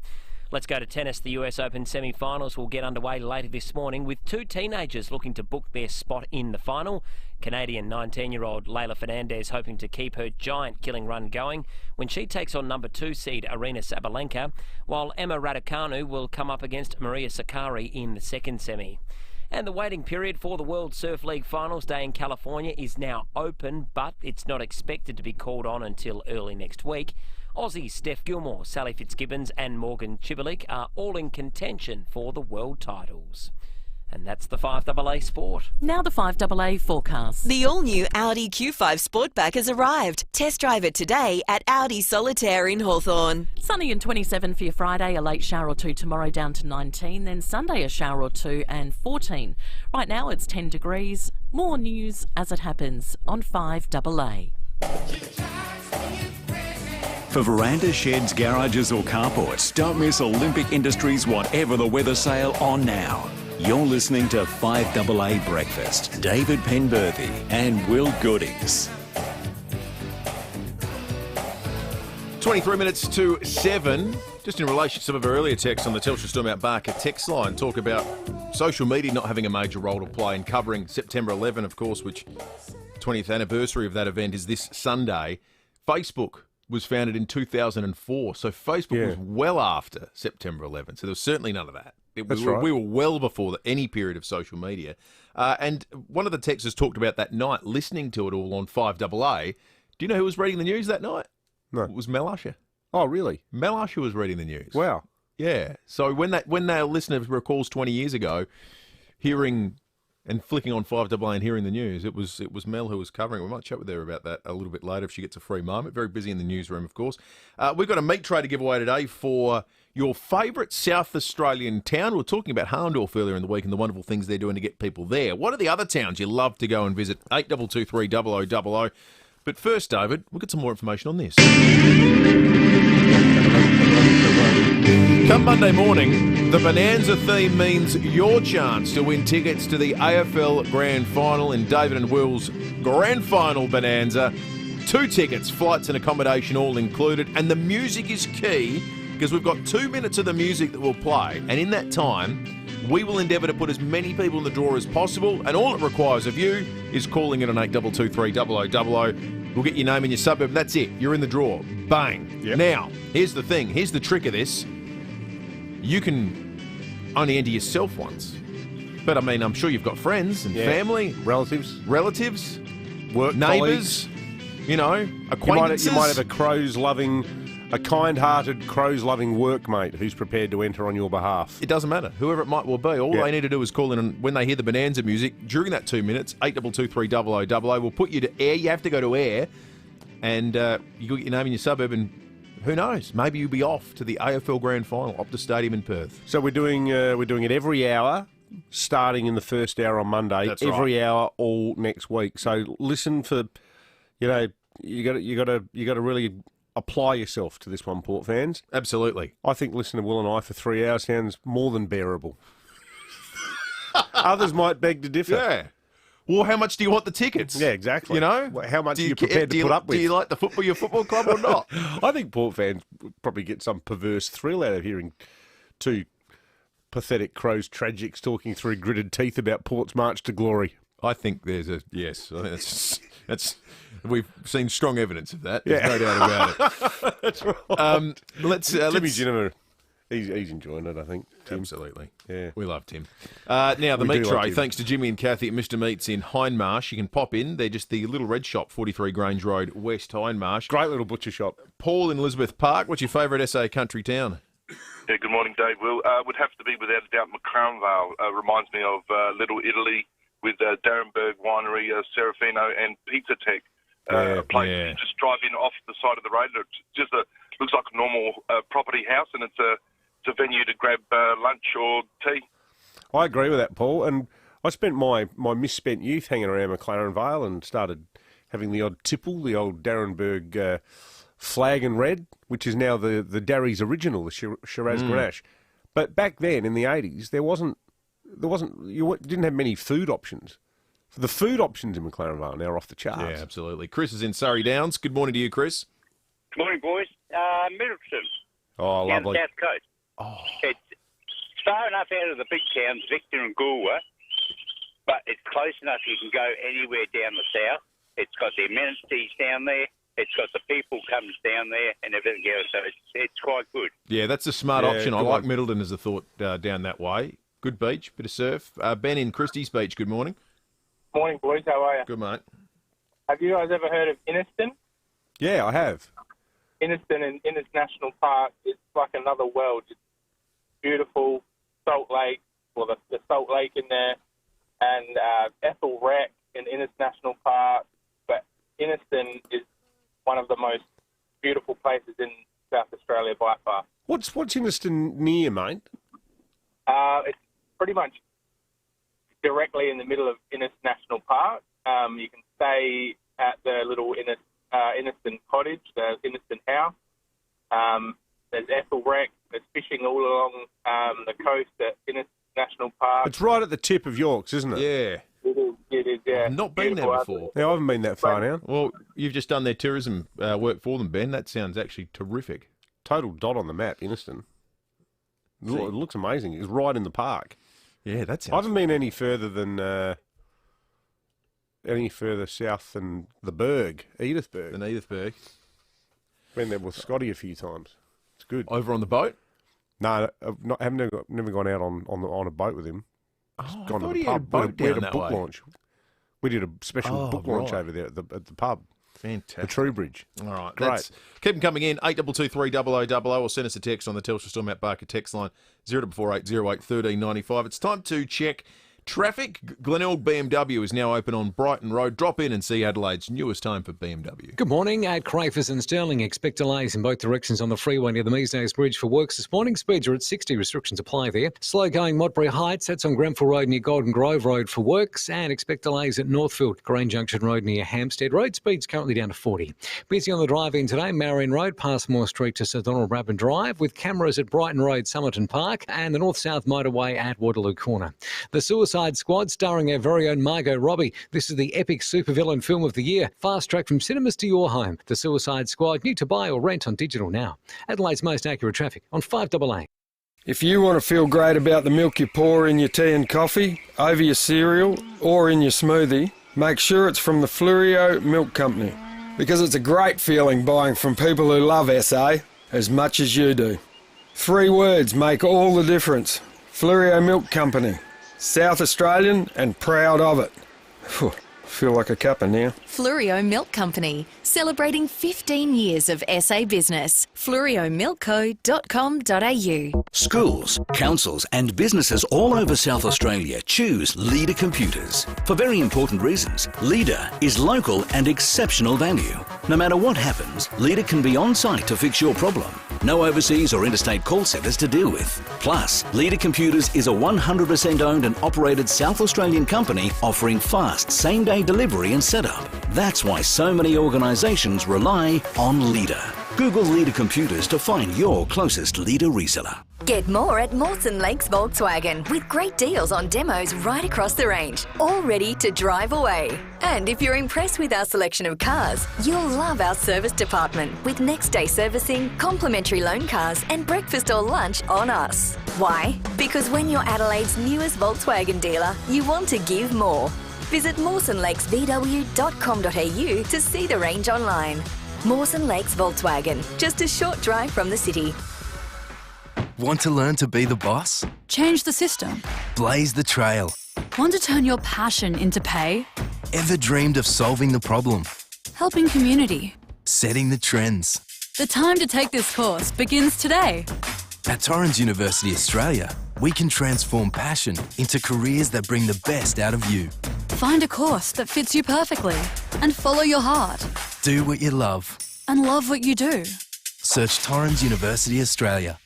Let's go to tennis. The US Open semi-finals will get underway later this morning with 2 teenagers looking to book their spot in the final. Canadian 19-year-old Leylah Fernandez hoping to keep her giant killing run going when she takes on number 2 seed Arina Sabalenka, while Emma Raducanu will come up against Maria Sakkari in the second semi. And the waiting period for the World Surf League Finals Day in California is now open, but it's not expected to be called on until early next week. Aussies Steph Gilmore, Sally Fitzgibbons and Morgan Chibulik are all in contention for the world titles. And that's the 5AA Sport. Now the 5AA forecast. The all-new Audi Q5 Sportback has arrived. Test drive it today at Audi Solitaire in Hawthorn. Sunny and 27 for your Friday, a late shower or 2 tomorrow down to 19, then Sunday a shower or 2 and 14. Right now it's 10 degrees. More news as it happens on 5AA. For verandas, sheds, garages or carports, don't miss Olympic Industries Whatever the Weather sale on now. You're listening to 5AA Breakfast. David Penberthy and Will Goodings. 23 minutes to 7. Just in relation to some of our earlier texts on the Telstra Stormont Barker text line, talk about social media not having a major role to play in covering September 11, of course, which 20th anniversary of that event is this Sunday. Facebook was founded in 2004, so Facebook was well after September 11, so there was certainly none of that. We were well before any period of social media. And one of the texters talked about that night, listening to it all on 5AA. Do you know who was reading the news that night? No. It was Mel Usher. Oh, really? Mel Usher was reading the news. Wow. Yeah. So when our listener recalls 20 years ago, hearing and flicking on 5AA and hearing the news, it was Mel who was covering it. We might chat with her about that a little bit later if she gets a free moment. Very busy in the newsroom, of course. We've got a meat tray to give away today for your favourite South Australian town. We were talking about Harndorf earlier in the week and the wonderful things they're doing to get people there. What are the other towns you love to go and visit? 8223 0000. But first, David, we'll get some more information on this. Come Monday morning, the Bonanza theme means your chance to win tickets to the AFL Grand Final in David and Will's Grand Final Bonanza. 2 tickets, flights and accommodation all included. And the music is key because we've got 2 minutes of the music that we'll play. And in that time, we will endeavour to put as many people in the draw as possible. And all it requires of you is calling in on 8223 0000. We'll get your name and your suburb. That's it. You're in the draw. Bang. Yep. Now, here's the thing. Here's the trick of this. You can only enter yourself once. But, I mean, I'm sure you've got friends and family. Relatives, work neighbours, colleagues. Acquaintances. You might have a kind-hearted, crows-loving workmate who's prepared to enter on your behalf. It doesn't matter. Whoever it might well be. All they need to do is call in when they hear the Bonanza music during that 2 minutes, 8223 0000. We'll put you to air. You have to go to air. And you get your name and your suburb and who knows? Maybe you'll be off to the AFL Grand Final, Optus Stadium in Perth. So we're doing it every hour, starting in the first hour on Monday. That's every hour all next week. So listen for, you got to really apply yourself to this one, Port fans. Absolutely. I think listening to Will and I for 3 hours sounds more than bearable. Others might beg to differ. Yeah. Well, how much do you want the tickets? Yeah, exactly. How much are you prepared to put up with? Do you like your football club or not? I think Port fans would probably get some perverse thrill out of hearing 2 pathetic Crows tragics talking through gritted teeth about Port's march to glory. I think there's a yes. I think that's we've seen strong evidence of that. There's no doubt about it. That's right. Let's Jimmy he's enjoying it, I think. Tim. Absolutely. Yeah. We love Tim. Now, the We meat do tray, like Tim. thanks to Jimmy and Kathy at Mr. Meats in Hindmarsh. You can pop in. They're just the Little Red Shop, 43 Grange Road, West Hindmarsh. Great little butcher shop. Paul in Elizabeth Park. What's your favourite SA country town? Yeah, good morning, Dave. Will would have to be, without a doubt, McLaren Vale. Reminds me of Little Italy with Darrenberg Winery, Serafino and Pizza Tech. A place you just drive in off the side of the road. It's just looks like a normal property house, and it's a venue to grab lunch or tea. I agree with that, Paul. And I spent my misspent youth hanging around McLaren Vale and started having the odd tipple, the old Darrenberg Flag and Red, which is now the Darry's original, the Shiraz Grenache. But back then in the 80s, you didn't have many food options. The food options in McLaren Vale now are off the charts. Yeah, absolutely. Chris is in Surrey Downs. Good morning to you, Chris. Good morning, boys. Middleton. Oh, down lovely. the south coast. It's far enough out of the big towns, Victor and Goolwa, but it's close enough you can go anywhere down the south. It's got the amenities down there. It's got the people comes down there and everything else, so it's quite good. Yeah, that's a smart option. I like Middleton as a thought down that way. Good beach, bit of surf. Ben in Christie's Beach, good morning. Morning, boys. How are you? Good, mate. Have you guys ever heard of Inniston? Yeah, I have. Inniston and Innis National Park, it's like another world. It's beautiful. Salt Lake, the Salt Lake in there, and Ethel Wreck in Innis National Park. But Inniston is one of the most beautiful places in South Australia by far. What's Inniston near, mate? It's pretty much directly in the middle of Innis National Park. You can stay at the little Inniston Cottage, the Inniston House. There's Ethel Wreck. There's fishing all along the coast at Innis National Park. It's right at the tip of Yorks, isn't it? Yeah. It is, yeah. I've not been there before. Yeah, I haven't been that far now. Well, you've just done their tourism work for them, Ben. That sounds actually terrific. Total dot on the map, Inniston. It looks amazing. It's right in the park. Yeah, that sounds... I haven't been any further south than the Berg, Edithburg. Than Edithburg. Been there with Scotty a few times. It's good. Over on the boat? No, I've never gone out on a boat with him. Oh, gone I thought to he the had a pub. boat We had down a that book way. launch. We did a special book launch right. over there at the pub. Fantastic. The True Bridge. All right. Great. Keep them coming in, 8223 0000, or send us a text on the Telstra Store Matt Barker text line, 0448 08 1395. It's time to check traffic. Glenelg BMW is now open on Brighton Road. Drop in and see Adelaide's newest home for BMW. Good morning. At Crafers and Stirling, expect delays in both directions on the freeway near the Measdays Bridge for works this morning. Speeds are at 60. Restrictions apply there. Slow going Modbury Heights. That's on Grenfell Road near Golden Grove Road for works. And expect delays at Northfield, Green Junction Road near Hampstead Road. Speeds currently down to 40. Busy on the drive-in today. Marion Road, Passmore Street to Sir Donald Brabham Drive, with cameras at Brighton Road, Somerton Park, and the North-South Motorway at Waterloo Corner. The Suicide Squad, starring our very own Margot Robbie. This is the epic supervillain film of the year. Fast track from cinemas to your home. The Suicide Squad, new to buy or rent on digital now. Adelaide's most accurate traffic on 5AA. If you want to feel great about the milk you pour in your tea and coffee, over your cereal, or in your smoothie, make sure it's from the FIVEaa Milk Company. Because it's a great feeling buying from people who love SA as much as you do. 3 words make all the difference. FIVEaa Milk Company. South Australian and proud of it. Phew, feel like a cuppa now. FIVEaa Milk Company, celebrating 15 years of SA business. FluorioMilkco.com.au. Schools, councils and businesses all over South Australia choose Leader Computers. For very important reasons. Leader is local and exceptional value. No matter what happens, Leader can be on site to fix your problem. No overseas or interstate call centres to deal with. Plus, Leader Computers is a 100% owned and operated South Australian company offering fast same-day delivery and setup. That's why so many organisations rely on Leader. Google Leader Computers to find your closest Leader reseller. Get more at Mawson Lakes Volkswagen with great deals on demos right across the range, all ready to drive away. And if you're impressed with our selection of cars, you'll love our service department with next day servicing, complimentary loan cars and breakfast or lunch on us. Why? Because when you're Adelaide's newest Volkswagen dealer, you want to give more. Visit mawsonlakesvw.com.au to see the range online. Mawson Lakes Volkswagen, just a short drive from the city. Want to learn to be the boss? Change the system. Blaze the trail. Want to turn your passion into pay? Ever dreamed of solving the problem? Helping community. Setting the trends. The time to take this course begins today. At Torrens University Australia, we can transform passion into careers that bring the best out of you. Find a course that fits you perfectly and follow your heart. Do what you love. And love what you do. Search Torrens University Australia.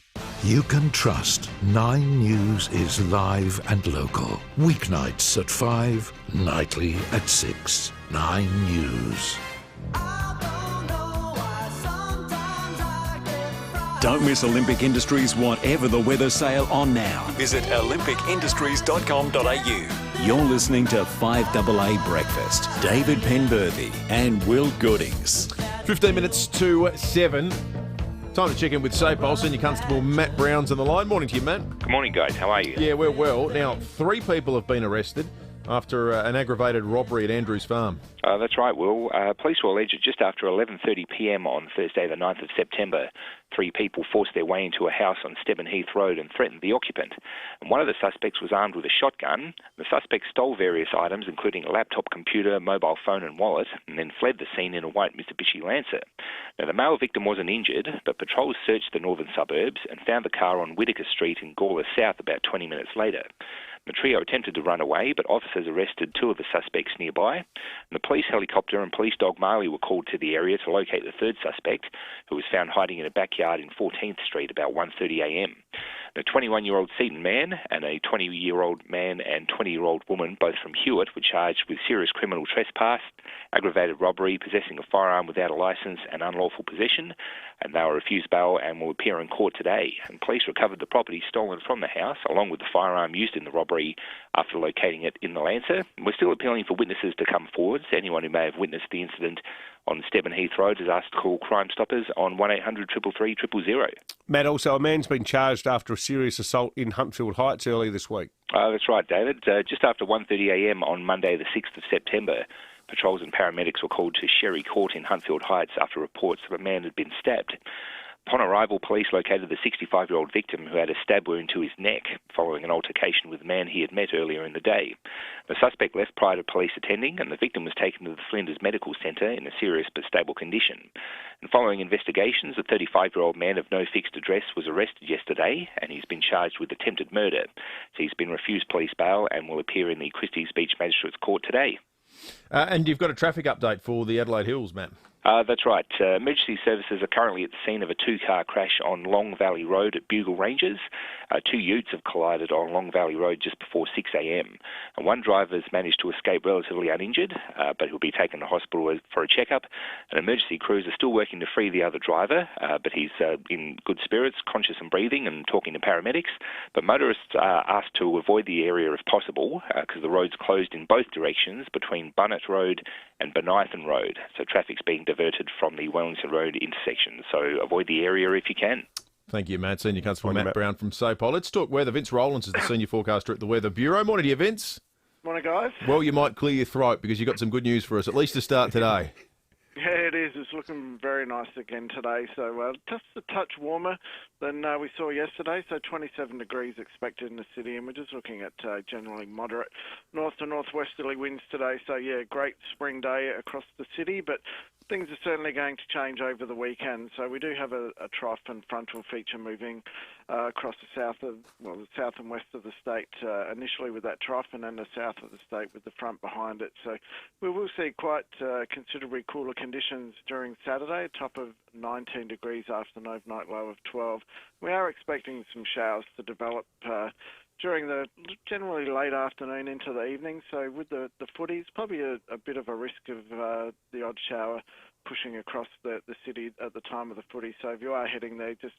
You can trust 9 News is live and local. Weeknights at 5, nightly at 6. 9 News. Don't miss Olympic Industries Whatever the Weather sale on now. Visit olympicindustries.com.au. You're listening to 5AA Breakfast. David Penberthy and Will Goodings. 15 minutes to 7. Time to check in with SAPOL. Senior Constable Matt Brown's on the line. Morning to you, Matt. Good morning, guys. How are you? Yeah, we're well. Now, 3 people have been arrested after an aggravated robbery at Andrews Farm. That's right, Will. Police were alleged just after 11:30 p.m. on Thursday, the 9th of September. 3 people forced their way into a house on Stebben Heath Road and threatened the occupant. And one of the suspects was armed with a shotgun. The suspect stole various items, including a laptop, computer, mobile phone and wallet, and then fled the scene in a white Mitsubishi Lancer. Now, the male victim wasn't injured, but patrols searched the northern suburbs and found the car on Whitaker Street in Gawler South about 20 minutes later. The trio attempted to run away, but officers arrested 2 of the suspects nearby. And the police helicopter and police dog Marley were called to the area to locate the 3rd suspect, who was found hiding in a backyard in 14th Street about 1:30 a.m. A 21-year-old Seaton man and a 20-year-old man and 20-year-old woman, both from Hewitt, were charged with serious criminal trespass, aggravated robbery, possessing a firearm without a licence and unlawful possession, and they were refused bail and will appear in court today. And police recovered the property stolen from the house, along with the firearm used in the robbery, after locating it in the Lancer. We're still appealing for witnesses to come forward. Anyone who may have witnessed the incident on Stebben Heath Road is asked to call Crime Stoppers on 1800 333 000. Matt, also a man's been charged after a serious assault in Huntfield Heights earlier this week. That's right, David. Just after 1:30 a.m. on Monday, the 6th of September, patrols and paramedics were called to Sherry Court in Huntfield Heights after reports that a man had been stabbed. Upon arrival, police located the 65-year-old victim who had a stab wound to his neck following an altercation with a man he had met earlier in the day. The suspect left prior to police attending, and the victim was taken to the Flinders Medical Centre in a serious but stable condition. And following investigations, a 35-year-old man of no fixed address was arrested yesterday, and he's been charged with attempted murder. So he's been refused police bail and will appear in the Christie's Beach Magistrates Court today. And you've got a traffic update for the Adelaide Hills, Matt. That's right. Emergency services are currently at the scene of a 2-car crash on Long Valley Road at Bugle Ranges. 2 utes have collided on Long Valley Road just before 6 a.m. And one driver has managed to escape relatively uninjured, but he'll be taken to hospital for a checkup. And emergency crews are still working to free the other driver, but he's in good spirits, conscious and breathing, and talking to paramedics. But motorists are asked to avoid the area if possible, because the road's closed in both directions between Bunnett Road and Benithan Road. So traffic's being diverted from the Wellington Road intersection. So avoid the area if you can. Thank you, Matt. Senior Constable Matt Brown from SAPOL. Let's talk weather. Vince Rowlands is the senior forecaster at the Weather Bureau. Morning to you, Vince. Morning, guys. Well, you might clear your throat because you've got some good news for us, at least to start today. Yeah, it is. It's looking very nice again today. So just a touch warmer than we saw yesterday. So 27 degrees expected in the city. And we're just looking at generally moderate north to northwesterly winds today. So, yeah, great spring day across the city. But things are certainly going to change over the weekend. So we do have a trough and frontal feature moving across the south and west of the state initially with that trough, and then the south of the state with the front behind it. So we will see quite considerably cooler conditions during Saturday, a top of 19 degrees after an overnight low of 12. We are expecting some showers to develop during the generally late afternoon into the evening. So with the footies, probably a bit of a risk of the odd shower pushing across the city at the time of the footy. So if you are heading there, just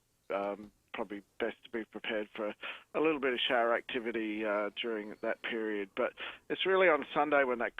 probably best to be prepared for a little bit of shower activity during that period. But it's really on Sunday when that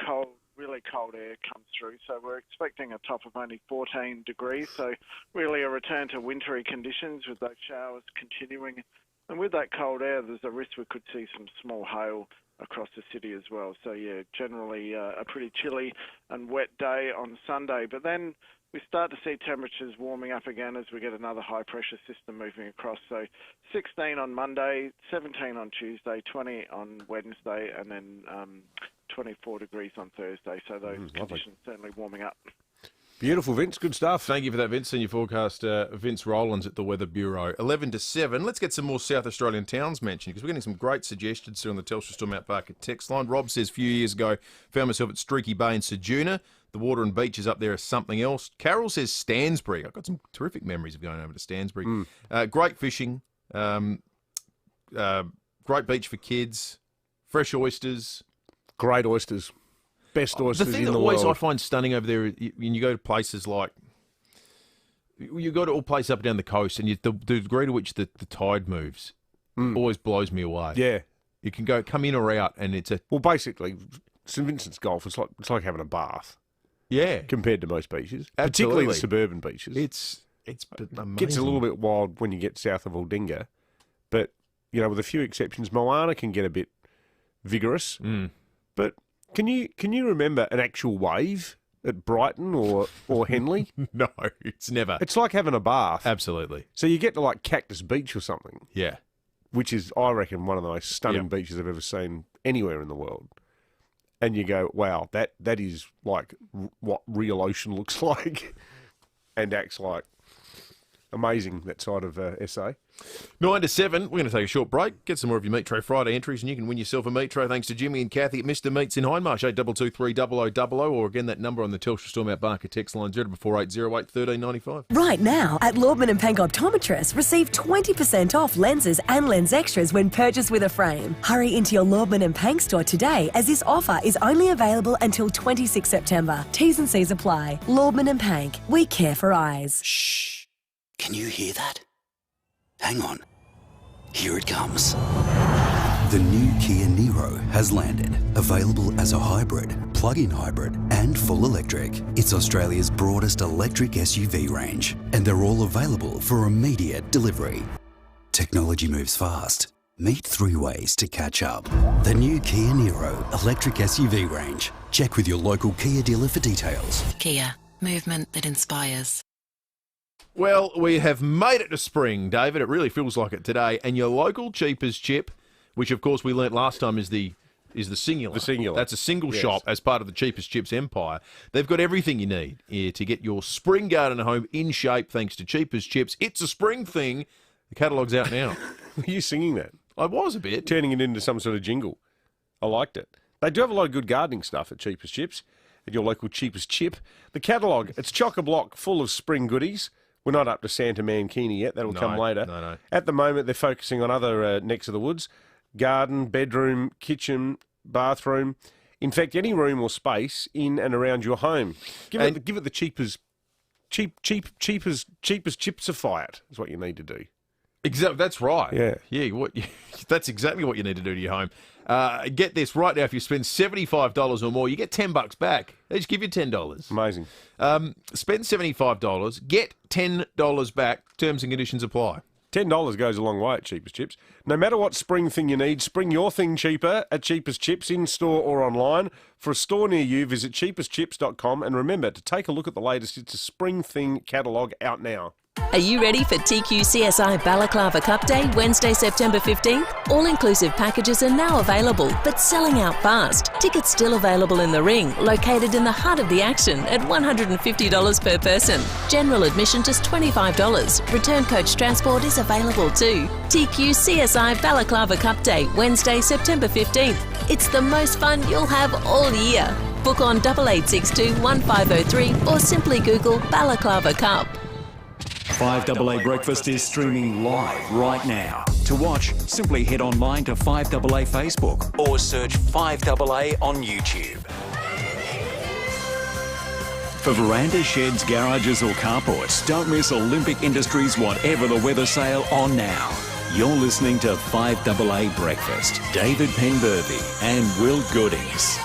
really cold air comes through. So we're expecting a top of only 14 degrees. So really a return to wintry conditions with those showers continuing. And with that cold air, there's a risk we could see some small hail across the city as well. So, yeah, generally a pretty chilly and wet day on Sunday. But then we start to see temperatures warming up again as we get another high-pressure system moving across. So 16 on Monday, 17 on Tuesday, 20 on Wednesday, and then 24 degrees on Thursday. So those conditions certainly warming up. Beautiful, Vince. Good stuff. Thank you for that, Vince. Senior forecaster Vince Rowlands at the Weather Bureau. 11 to 7. Let's get some more South Australian towns mentioned because we're getting some great suggestions here on the Telstra Storm Out Barker text line. Rob says, a few years ago, found myself at Streaky Bay in Ceduna. The water and beaches up there are something else. Carol says Stansbury. I've got some terrific memories of going over to Stansbury. Great fishing. Great beach for kids. Fresh oysters. Great oysters. Best oysters in the world. The thing that always I find stunning over there, when you go to places like, you go to all places up and down the coast, and the degree to which the tide moves always blows me away. Yeah. You can come in or out, and it's a... Well, basically, St Vincent's Gulf, it's like having a bath. Yeah. Compared to most beaches. Absolutely. Particularly the suburban beaches. It's amazing. It gets a little bit wild when you get south of Aldinga. But, you know, with a few exceptions, Moana can get a bit vigorous. But... Can you remember an actual wave at Brighton or Henley? No, it's never. It's like having a bath. Absolutely. So you get to like Cactus Beach or something. Yeah. Which is, I reckon, one of the most stunning beaches I've ever seen anywhere in the world. And you go, wow, that is like what real ocean looks like and acts like. Amazing, that side of SA. 9 to 7, we're going to take a short break, get some more of your Meat Tray Friday entries, and you can win yourself a Meat Tray thanks to Jimmy and Kathy at Mr. Meats in Hindmarsh, 8223 0000, or again that number on the Telstra Storm Out Barker text line 0480 1395. Right now, at Lordman & Pank Optometrists, receive 20% off lenses and lens extras when purchased with a frame. Hurry into your Lordman & Pank store today, as this offer is only available until 26 September. T's and C's apply. Lordman & Pank, we care for eyes. Shh. Can you hear that? Hang on. Here it comes. The new Kia Niro has landed. Available as a hybrid, plug-in hybrid and full electric. It's Australia's broadest electric SUV range, and they're all available for immediate delivery. Technology moves fast. Meet 3 ways to catch up. The new Kia Niro electric SUV range. Check with your local Kia dealer for details. Kia, movement that inspires. Well, we have made it to spring, David. It really feels like it today. And your local Cheapers Chip, which of course we learnt last time is the singular. The singular. That's a single shop as part of the Cheapers Chips empire. They've got everything you need here to get your spring garden home in shape thanks to Cheapers Chips. It's a spring thing. The catalogue's out now. Were you singing that? I was a bit. Turning it into some sort of jingle. I liked it. They do have a lot of good gardening stuff at Cheapers Chips, at your local Cheapers Chip. The catalogue, it's chock-a-block full of spring goodies. We're not up to Santa Mankini yet. That'll come later. No. At the moment, they're focusing on other necks of the woods. Garden, bedroom, kitchen, bathroom. In fact, any room or space in and around your home. Give it the cheapest chipsify it is what you need to do. Exactly. That's right. Yeah. That's exactly what you need to do to your home. Get this right now. If you spend $75 or more, you get $10 back. They just give you $10. Amazing. Spend $75, get $10 back. Terms and conditions apply. $10 goes a long way at Cheapers Chips. No matter what spring thing you need, spring your thing cheaper at Cheapers Chips, in-store or online. For a store near you, visit cheaperschips.com. And remember to take a look at the latest It's a Spring Thing catalogue out now. Are you ready for TQ CSI Balaclava Cup Day, Wednesday, September 15th? All-inclusive packages are now available, but selling out fast. Tickets still available in the ring, located in the heart of the action at $150 per person. General admission just $25. Return coach transport is available too. TQ CSI Balaclava Cup Day, Wednesday, September 15th. It's the most fun you'll have all year. Book on 8862 1503 or simply Google Balaclava Cup. 5AA Breakfast is streaming live right now. To watch, simply head online to 5AA Facebook or search 5AA on YouTube. For verandas, sheds, garages or carports, don't miss Olympic Industries Whatever the Weather sale on now. You're listening to 5AA Breakfast. David Penberthy and Will Goodings.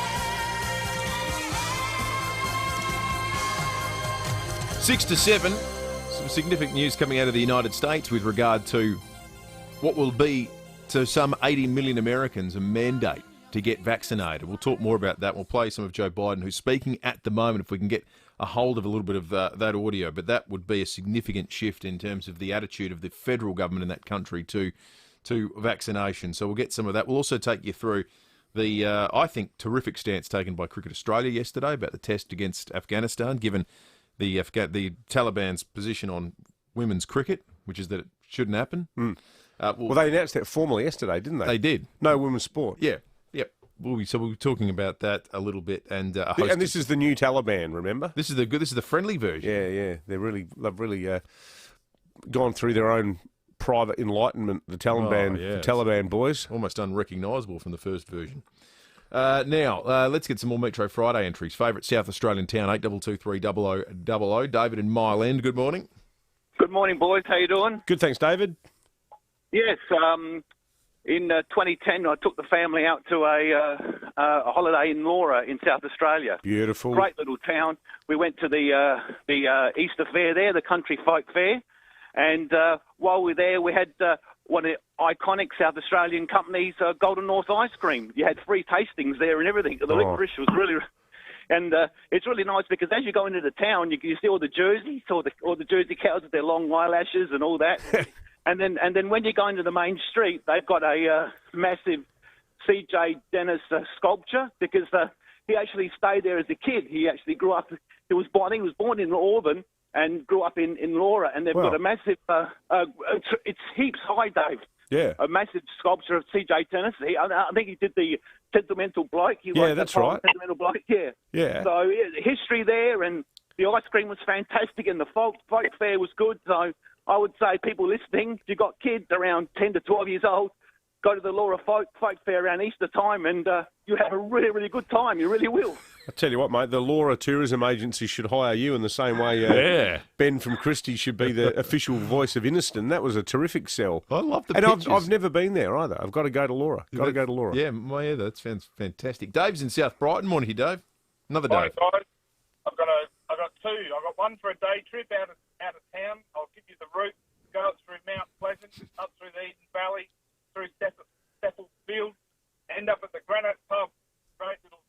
6 to 7, some significant news coming out of the United States with regard to what will be to some 80 million Americans a mandate to get vaccinated. We'll talk more about that. We'll play some of Joe Biden, who's speaking at the moment, if we can get a hold of a little bit of that audio. But that would be a significant shift in terms of the attitude of the federal government in that country to vaccination. So we'll get some of that. We'll also take you through the, I think, terrific stance taken by Cricket Australia yesterday about the test against Afghanistan, given the Taliban's position on women's cricket, which is that it shouldn't happen. Well, they announced that formally yesterday, didn't they? They did. No women's sport. Yeah. Yep. We'll be talking about that a little bit, and this is the new Taliban. Remember, this is the friendly version. Yeah. They've really gone through their own private enlightenment. The Taliban boys, almost unrecognisable from the first version. Now, let's get some more Metro Friday entries. Favourite South Australian town, 82230000. David in Mile End, good morning. Good morning, boys. How you doing? Good, thanks, David. Yes, in 2010, I took the family out to a holiday in Laura in South Australia. Beautiful. Great little town. We went to the Easter Fair there, the Country Folk Fair. And while we were there, we had one of the iconic South Australian companies, Golden North Ice Cream. You had free tastings there and everything. The licorice was really... And it's really nice because as you go into the town, you see all the jerseys, all the Jersey cows with their long eyelashes and all that. And then when you go into the main street, they've got a massive C.J. Dennis sculpture because he actually stayed there as a kid. He actually grew up. He was born in Auburn and grew up in Laura. And they've got a massive. It's heaps high, Dave. Yeah. A massive sculpture of C.J. Dennis. I think he did the Sentimental Bloke. That's right. Sentimental Bloke. Yeah. Yeah. So the history there, and the ice cream was fantastic, and the folk fair was good. So I would say, people listening, if you've got kids around 10 to 12 years old, go to the Laura Folk Fair around Easter time, and you have a really, really good time. You really will. I tell you what, mate, the Laura Tourism Agency should hire you in the same way Ben from Christie should be the official voice of Inniston. That was a terrific sell. I love the pictures. And I've never been there either. I've got to go to Laura. Yeah, that sounds fantastic. Dave's in South Brighton. Morning, Dave. Another Dave. Hi, guys. I've got two. I've got one for a day trip out of town. I'll give you the route. Go up through Mount Pleasant, up through the Eden Valley, through Staffel Field, end up at the Granite Pub. Great little,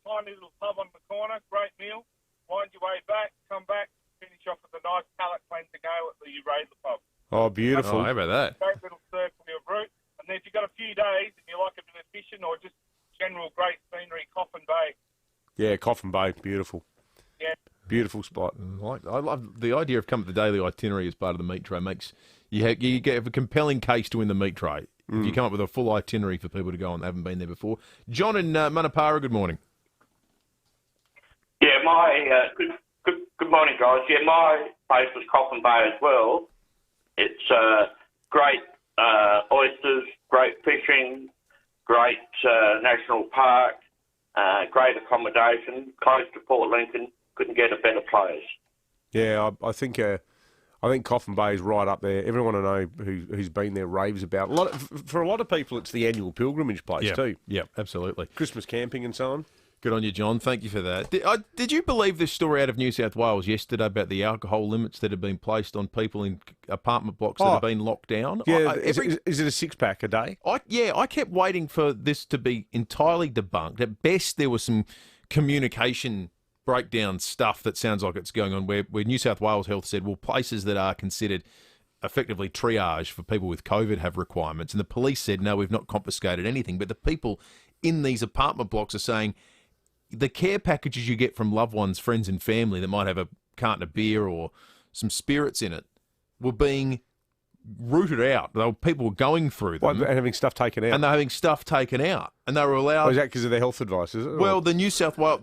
tiny little pub on the corner. Great meal. Wind your way back, come back, finish off with a nice pallet cleanse to go at the Urayla Pub. Oh, beautiful. How about that? Great little circle of route. And then if you've got a few days and you like a bit of fishing or just general great scenery, Coffin Bay. Yeah, Coffin Bay, beautiful. Yeah. Beautiful spot. I love the idea of coming to the daily itinerary as part of the meat tray. Makes you get a compelling case to win the meat tray. If you come up with a full itinerary for people to go on that haven't been there before. John in Manapara, good morning. Yeah, good morning, guys. Yeah, my place was Coffin Bay as well. It's great oysters, great fishing, great national park, great accommodation, close to Port Lincoln. Couldn't get a better place. Yeah, I think Coffin Bay is right up there. Everyone I know who's been there raves about it. For a lot of people, it's the annual pilgrimage place too. Yeah, absolutely. Christmas camping and so on. Good on you, John. Thank you for that. Did you believe this story out of New South Wales yesterday about the alcohol limits that have been placed on people in apartment blocks that have been locked down? Yeah, is it a 6-pack a day? I kept waiting for this to be entirely debunked. At best, there was some communication breakdown stuff that sounds like it's going on where New South Wales Health said, well, places that are considered effectively triage for people with COVID have requirements. And the police said, no, we've not confiscated anything. But the people in these apartment blocks are saying the care packages you get from loved ones, friends and family that might have a carton of beer or some spirits in it were being rooted out. People were going through them. And having stuff taken out. And they're having stuff taken out. And they were allowed... Oh, is that because of their health advice, is it? Well, the New South Wales...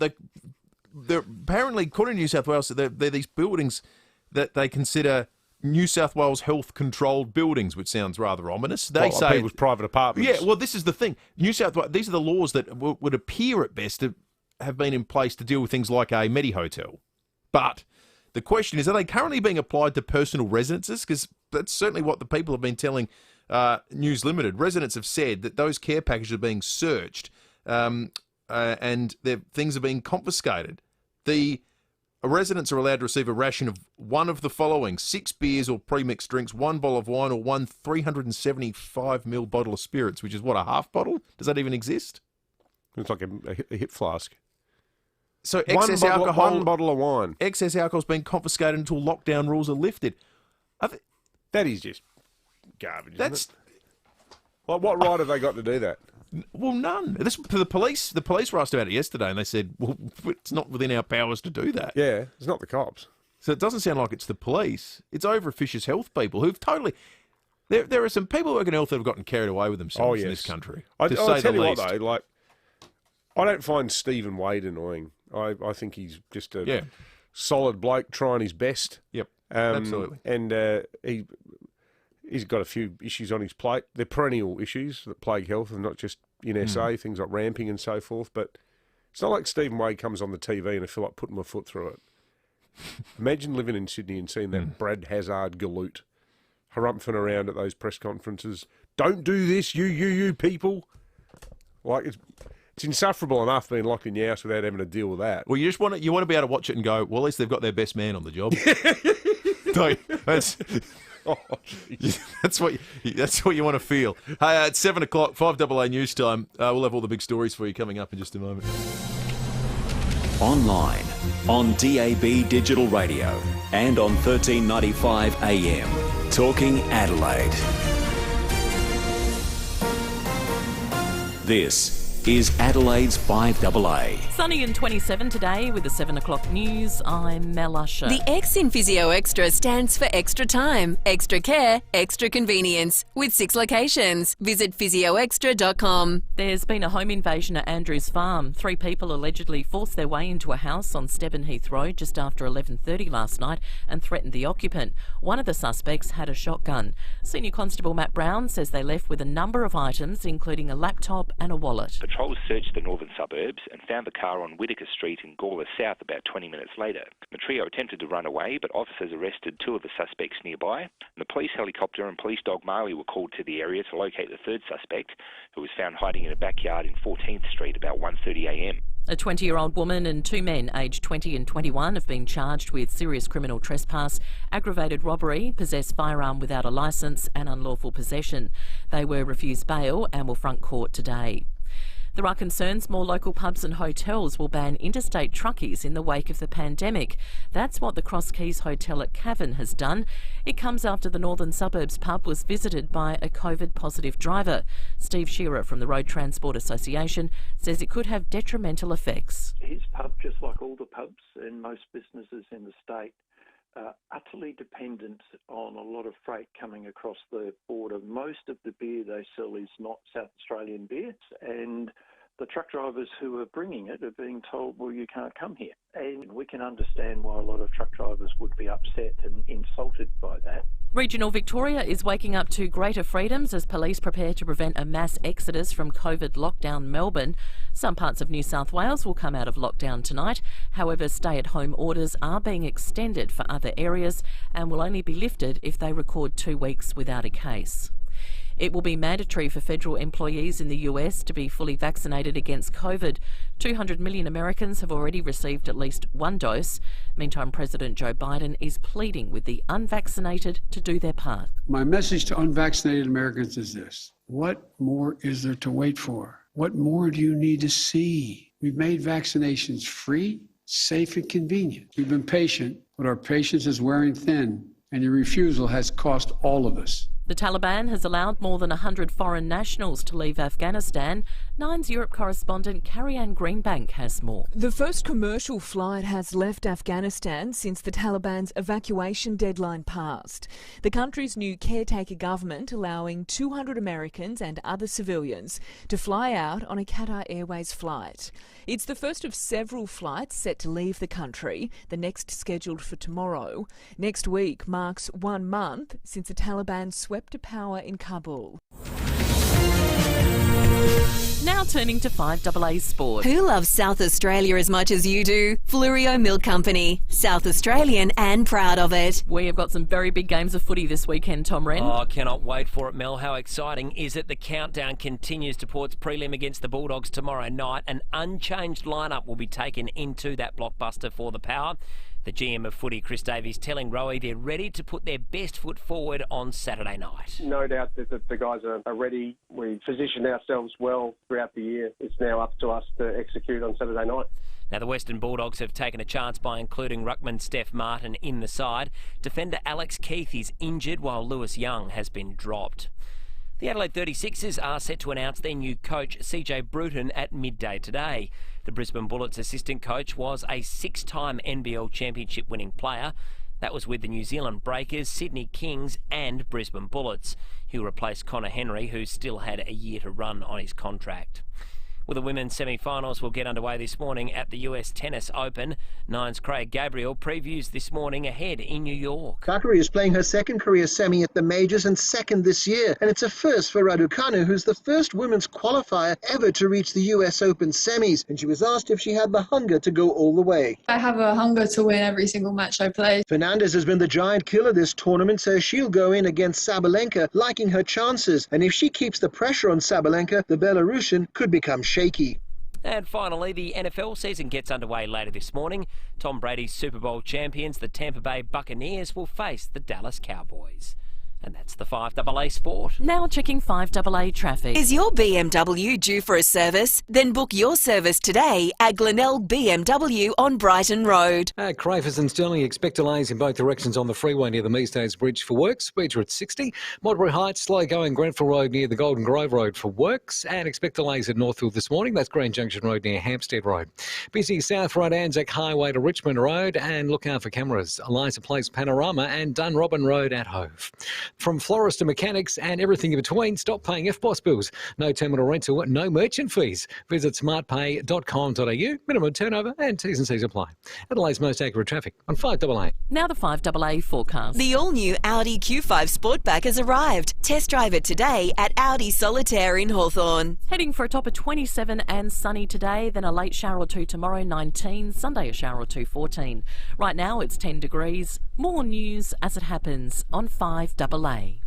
They're apparently, according to New South Wales, they're these buildings that they consider New South Wales health-controlled buildings, which sounds rather ominous. They say people's private apartments. Yeah, well, this is the thing. New South Wales. These are the laws that would appear at best to have been in place to deal with things like a Medi hotel. But the question is, are they currently being applied to personal residences? Because that's certainly what the people have been telling News Limited. Residents have said that those care packages are being searched and their things are being confiscated. The residents are allowed to receive a ration of one of the following: 6 beers or pre-mixed drinks, 1 bottle of wine, or 1 375ml bottle of spirits, which is what, a half bottle? Does that even exist? It's like a hip flask. So excess alcohol, one bottle of wine. Excess alcohol's been confiscated until lockdown rules are lifted. That is just garbage. That's like, what right have they got to do that? Well, none. The police were asked about it yesterday, and they said, "Well, it's not within our powers to do that." Yeah, it's not the cops. So it doesn't sound like it's the police. It's over officious health people who've totally. There are some people working health that have gotten carried away with themselves in this country. I'll tell you what, though, like, I don't find Stephen Wade annoying. I think he's just a solid bloke trying his best. Yep, absolutely. And he's got a few issues on his plate. They're perennial issues that plague health, and not just in SA, things like ramping and so forth. But it's not like Stephen Wade comes on the TV and I feel like putting my foot through it. Imagine living in Sydney and seeing that Brad Hazard galoot harumphing around at those press conferences. Don't do this, you people. Like, it's insufferable enough being locked in your house without having to deal with that. Well, you want to be able to watch it and go, well, at least they've got their best man on the job. That's what you want to feel. Hey, at 7 o'clock, 5AA news time. We'll have all the big stories for you coming up in just a moment. Online, on DAB Digital Radio, and on 1395 AM. Talking Adelaide. This is Adelaide's 5AA. Sunny and 27 today with the 7 o'clock news. I'm Mel Usher. The X in Physio Extra stands for extra time, extra care, extra convenience, with 6 locations. Visit physioextra.com. There's been a home invasion at Andrews Farm. 3 people allegedly forced their way into a house on Stebenheath Road just after 11:30 last night and threatened the occupant. One of the suspects had a shotgun. Senior Constable Matt Brown says they left with a number of items, including a laptop and a wallet. Patrols searched the northern suburbs and found the car on Whitaker Street in Gawler South about 20 minutes later. The trio attempted to run away, but officers arrested 2 of the suspects nearby. And the police helicopter and police dog Marley were called to the area to locate the 3rd suspect, who was found hiding in a backyard in 14th Street about 1:30 a.m. A 20-year-old woman and 2 men aged 20 and 21 have been charged with serious criminal trespass, aggravated robbery, possessed firearm without a licence and unlawful possession. They were refused bail and will front court today. There are concerns more local pubs and hotels will ban interstate truckies in the wake of the pandemic. That's what the Cross Keys Hotel at Cavan has done. It comes after the Northern Suburbs pub was visited by a COVID-positive driver. Steve Shearer from the Road Transport Association says it could have detrimental effects. His pub, just like all the pubs and most businesses in the state, utterly dependent on a lot of freight coming across the border. Most of the beer they sell is not South Australian beer, and the truck drivers who are bringing it are being told, well, you can't come here. And we can understand why a lot of truck drivers would be upset and insulted by that. Regional Victoria is waking up to greater freedoms as police prepare to prevent a mass exodus from COVID lockdown Melbourne. Some parts of New South Wales will come out of lockdown tonight. However, stay-at-home orders are being extended for other areas and will only be lifted if they record 2 weeks without a case. It will be mandatory for federal employees in the US to be fully vaccinated against COVID. 200 million Americans have already received at least 1 dose. Meantime, President Joe Biden is pleading with the unvaccinated to do their part. My message to unvaccinated Americans is this: what more is there to wait for? What more do you need to see? We've made vaccinations free, safe, and convenient. We've been patient, but our patience is wearing thin, and your refusal has cost all of us. The Taliban has allowed more than 100 foreign nationals to leave Afghanistan. Nine's Europe correspondent Carrie-Anne Greenbank has more. The first commercial flight has left Afghanistan since the Taliban's evacuation deadline passed. The country's new caretaker government allowing 200 Americans and other civilians to fly out on a Qatar Airways flight. It's the first of several flights set to leave the country, the next scheduled for tomorrow. Next week marks 1 month since the Taliban swept to power in Kabul. Now Now turning to 5AA Sport. Who loves South Australia as much as you do? FIVEaa Milk Company. South Australian and proud of it. We have got some very big games of footy this weekend, Tom Wren. Oh, I cannot wait for it, Mel. How exciting is it? The countdown continues to Port's prelim against the Bulldogs tomorrow night. An unchanged lineup will be taken into that blockbuster for the Power. The GM of footy, Chris Davies, telling Rowie they're ready to put their best foot forward on Saturday night. No doubt that the guys are ready. We positioned ourselves well throughout the year. It's now up to us to execute on Saturday night. Now, the Western Bulldogs have taken a chance by including ruckman Steph Martin in the side. Defender Alex Keith is injured while Lewis Young has been dropped. The Adelaide 36ers are set to announce their new coach, CJ Bruton, at midday today. The Brisbane Bullets assistant coach was a 6-time NBL championship winning player. That was with the New Zealand Breakers, Sydney Kings and Brisbane Bullets. He'll replace Connor Henry, who still had a year to run on his contract. Well, the women's semi-finals will get underway this morning at the US Tennis Open. Nine's Craig Gabriel previews this morning ahead in New York. Kakari is playing her second career semi at the majors and second this year. And it's a first for Raducanu, who's the first women's qualifier ever to reach the US Open semis. And she was asked if she had the hunger to go all the way. I have a hunger to win every single match I play. Fernandez has been the giant killer this tournament, so she'll go in against Sabalenka, liking her chances. And if she keeps the pressure on Sabalenka, the Belarusian could become shaky. And finally, the NFL season gets underway later this morning. Tom Brady's Super Bowl champions, the Tampa Bay Buccaneers, will face the Dallas Cowboys. And that's the 5AA Sport. Now checking 5AA traffic. Is your BMW due for a service? Then book your service today at Glenelg BMW on Brighton Road. Crafers and Stirling expect delays in both directions on the freeway near the Meastays Bridge for works. Speeds are at 60. Modbury Heights, slow going Grenfell Road near the Golden Grove Road for works. And expect delays at Northfield this morning. That's Grand Junction Road near Hampstead Road. Busy South Road, Anzac Highway to Richmond Road. And look out for cameras. Eliza Place Panorama and Dunrobin Road at Hove. From florists to mechanics and everything in between, stop paying FBOS bills. No terminal rental, no merchant fees. Visit smartpay.com.au. Minimum turnover and T's and C's apply. Adelaide's most accurate traffic on 5AA. Now the 5AA forecast. The all-new Audi Q5 Sportback has arrived. Test drive it today at Audi Solitaire in Hawthorn. Heading for a top of 27 and sunny today, then a late shower or two tomorrow, 19. Sunday a shower or two, 14. Right now it's 10 degrees. More news as it happens on 5AA.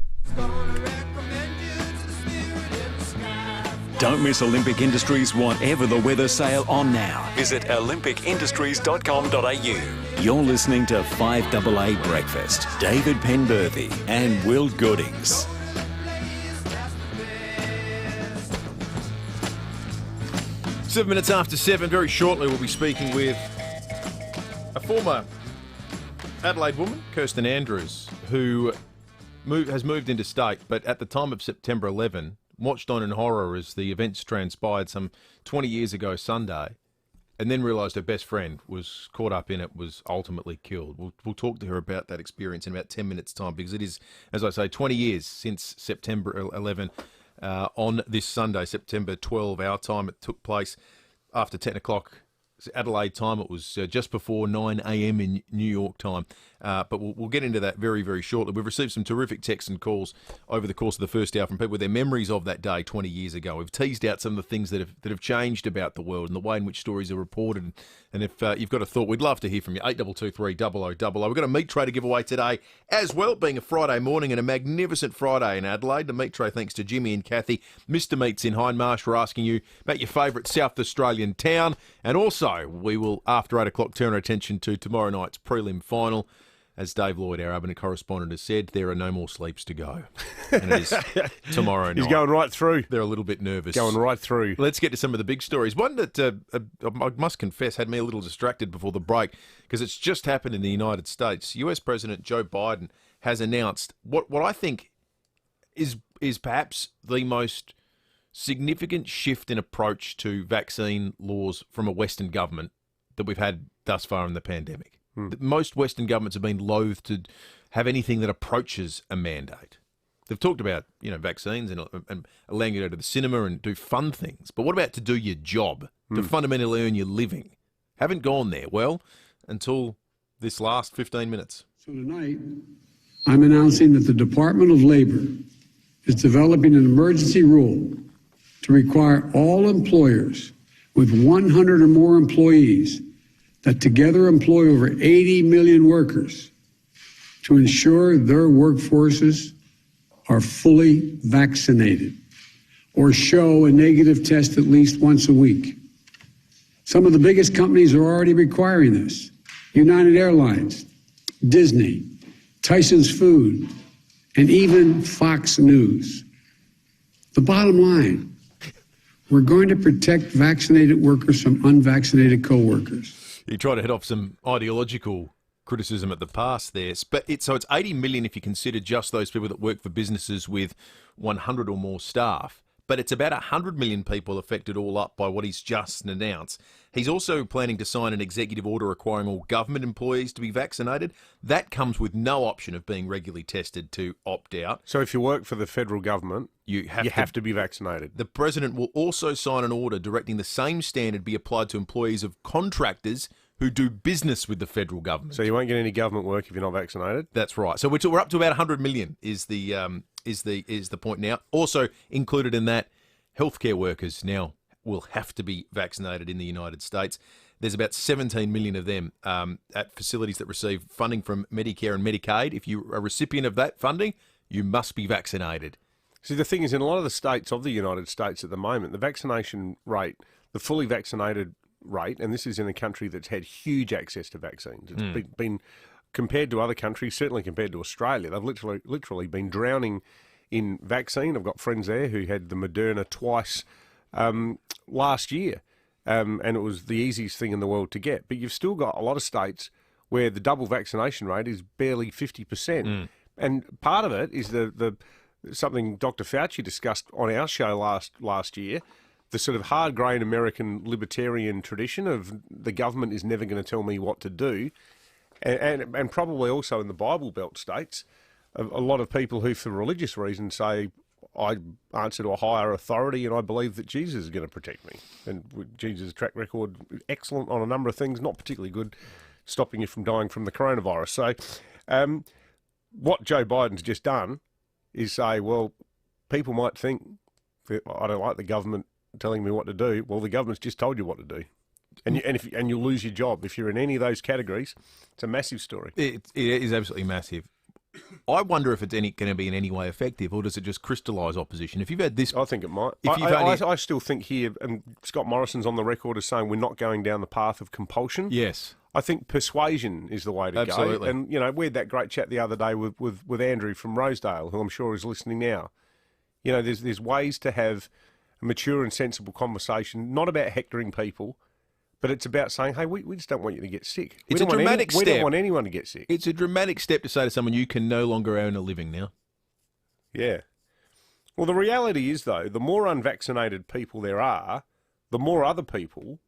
Don't miss Olympic Industries Whatever the Weather sale on now. Visit olympicindustries.com.au. You're listening to 5AA Breakfast. David Penberthy and Will Goodings. Seven minutes after 7, very shortly we'll be speaking with a former Adelaide woman, Kirsten Andrews, who has moved interstate, but at the time of September 11, watched on in horror as the events transpired some 20 years ago Sunday, and then realised her best friend was caught up in it, was ultimately killed. We'll talk to her about that experience in about 10 minutes' time, because it is, as I say, 20 years since September 11. On this Sunday, September 12, our time, it took place after 10 o'clock Adelaide time. It was just before 9 a.m. in New York time. But we'll get into that very, very shortly. We've received some terrific texts and calls over the course of the first hour from people with their memories of that day 20 years ago. We've teased out some of the things that have changed about the world and the way in which stories are reported. And if you've got a thought, we'd love to hear from you. 8223 0000. We've got a meat tray to give away today as well, being a Friday morning and a magnificent Friday in Adelaide. The meat tray, thanks to Jimmy and Kathy. Mr. Meats in Hindmarsh for asking you about your favourite South Australian town. And also, we will, after 8 o'clock, turn our attention to tomorrow night's prelim final. As Dave Lloyd, our Aberdeen correspondent, has said, there are no more sleeps to go. And it is tomorrow night. He's going right through. They're a little bit nervous. Going right through. Let's get to some of the big stories. One that I must confess had me a little distracted before the break, because it's just happened in the United States. US President Joe Biden has announced what I think is perhaps the most significant shift in approach to vaccine laws from a Western government that we've had thus far in the pandemic. Most Western governments have been loath to have anything that approaches a mandate. They've talked about, vaccines and allowing you to go to the cinema and do fun things. But what about to do your job, to fundamentally earn your living? Haven't gone there, well, until this last 15 minutes. So tonight, I'm announcing that the Department of Labor is developing an emergency rule to require all employers with 100 or more employees that together employ over 80 million workers to ensure their workforces are fully vaccinated or show a negative test at least once a week. Some of the biggest companies are already requiring this. United Airlines, Disney, Tyson's Food, and even Fox News. The bottom line, we're going to protect vaccinated workers from unvaccinated co-workers. You try to head off some ideological criticism at the past there. But it's 80 million if you consider just those people that work for businesses with 100 or more staff. But it's about 100 million people affected all up by what he's just announced. He's also planning to sign an executive order requiring all government employees to be vaccinated. That comes with no option of being regularly tested to opt out. So if you work for the federal government, you have to be vaccinated. The President will also sign an order directing the same standard be applied to employees of contractors who do business with the federal government. So you won't get any government work if you're not vaccinated? That's right. So we're up to about 100 million is the point now. Also included in that, healthcare workers now will have to be vaccinated in the United States. There's about 17 million of them at facilities that receive funding from Medicare and Medicaid. If you're a recipient of that funding, you must be vaccinated. See, the thing is, in a lot of the states of the United States at the moment, the vaccination rate, the fully vaccinated rate, and this is in a country that's had huge access to vaccines. It's been compared to other countries, certainly compared to Australia, they've literally been drowning in vaccine. I've got friends there who had the Moderna twice last year, and it was the easiest thing in the world to get. But you've still got a lot of states where the double vaccination rate is barely 50%. And part of it is the something Dr. Fauci discussed on our show last year, the sort of hard-grained American libertarian tradition of the government is never going to tell me what to do, and probably also in the Bible Belt states, a lot of people who, for religious reasons, say, I answer to a higher authority and I believe that Jesus is going to protect me. And Jesus' track record, excellent on a number of things, not particularly good, stopping you from dying from the coronavirus. So what Joe Biden's just done is say, well, people might think that I don't like the government telling me what to do. Well, the government's just told you what to do. And you'll lose your job. If you're in any of those categories, it's a massive story. It is absolutely massive. I wonder if it's going to be in any way effective, or does it just crystallise opposition? If you've had this... I think it might. I still think here, and Scott Morrison's on the record as saying we're not going down the path of compulsion. Yes. I think persuasion is the way to Absolutely. go. And, you know, we had that great chat the other day with Andrew from Rosedale, who I'm sure is listening now. You know, there's ways to have a mature and sensible conversation, not about hectoring people, but it's about saying, hey, we just don't want you to get sick. It's a dramatic step. We don't want anyone to get sick. It's a dramatic step to say to someone, you can no longer earn a living now. Yeah. Well, the reality is, though, the more unvaccinated people there are, the more other people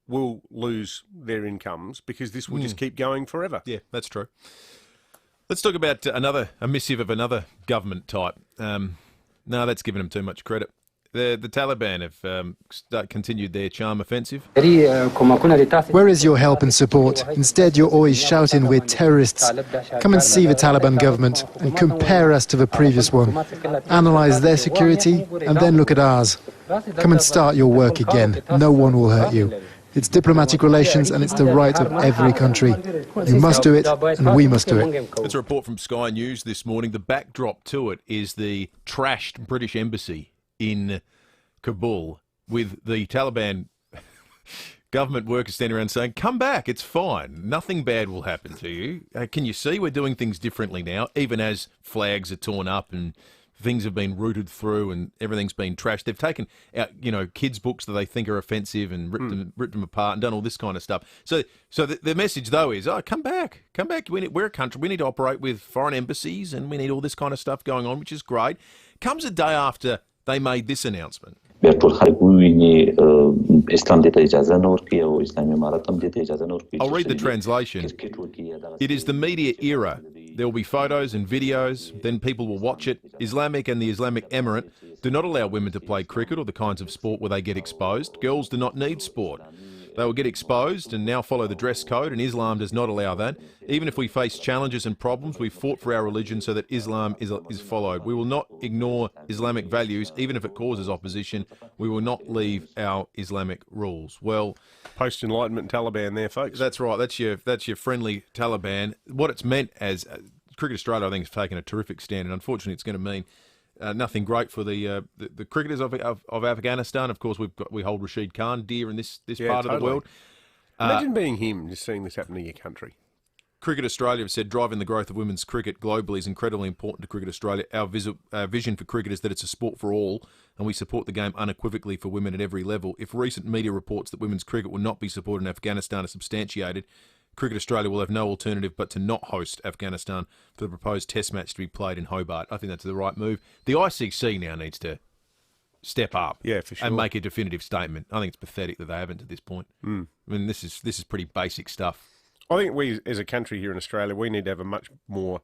will lose their incomes because this will just keep going forever. Yeah, that's true. Let's talk about a missive of another government type. No, that's giving them too much credit. The Taliban have continued their charm offensive. Where is your help and support? Instead, you're always shouting we're terrorists. Come and see the Taliban government and compare us to the previous one. Analyse their security and then look at ours. Come and start your work again. No one will hurt you. It's diplomatic relations and it's the right of every country. You must do it and we must do it. It's a report from Sky News this morning. The backdrop to it is the trashed British embassy in Kabul with the Taliban government workers standing around saying, come back, it's fine. Nothing bad will happen to you. Can you see we're doing things differently now, even as flags are torn up and things have been rooted through and everything's been trashed. They've taken out, kids' books that they think are offensive and ripped them apart and done all this kind of stuff. So the message, though, is, come back. We're a country. We need to operate with foreign embassies and we need all this kind of stuff going on, which is great. Comes a day after they made this announcement. I'll read the translation. It is the media era. There will be photos and videos, then people will watch it. Islamic and the Islamic Emirate do not allow women to play cricket or the kinds of sport where they get exposed. Girls do not need sport. They will get exposed and now follow the dress code, and Islam does not allow that. Even if we face challenges and problems, we fought for our religion so that Islam is followed. We will not ignore Islamic values, even if it causes opposition. We will not leave our Islamic rules. Well, post-Enlightenment Taliban there, folks. That's right. That's your friendly Taliban. What it's meant as Cricket Australia, I think, has taken a terrific stand, and unfortunately, it's going to mean nothing great for the cricketers of Afghanistan. Of course, we hold Rashid Khan dear in this part of the world. Imagine being him, just seeing this happen in your country. Cricket Australia have said driving the growth of women's cricket globally is incredibly important to Cricket Australia. Our vision for cricket is that it's a sport for all, and we support the game unequivocally for women at every level. If recent media reports that women's cricket will not be supported in Afghanistan are substantiated, Cricket Australia will have no alternative but to not host Afghanistan for the proposed test match to be played in Hobart. I think that's the right move. The ICC now needs to step up for sure. and make a definitive statement. I think it's pathetic that they haven't at this point. I mean, this is pretty basic stuff. I think we, as a country here in Australia, we need to have a much more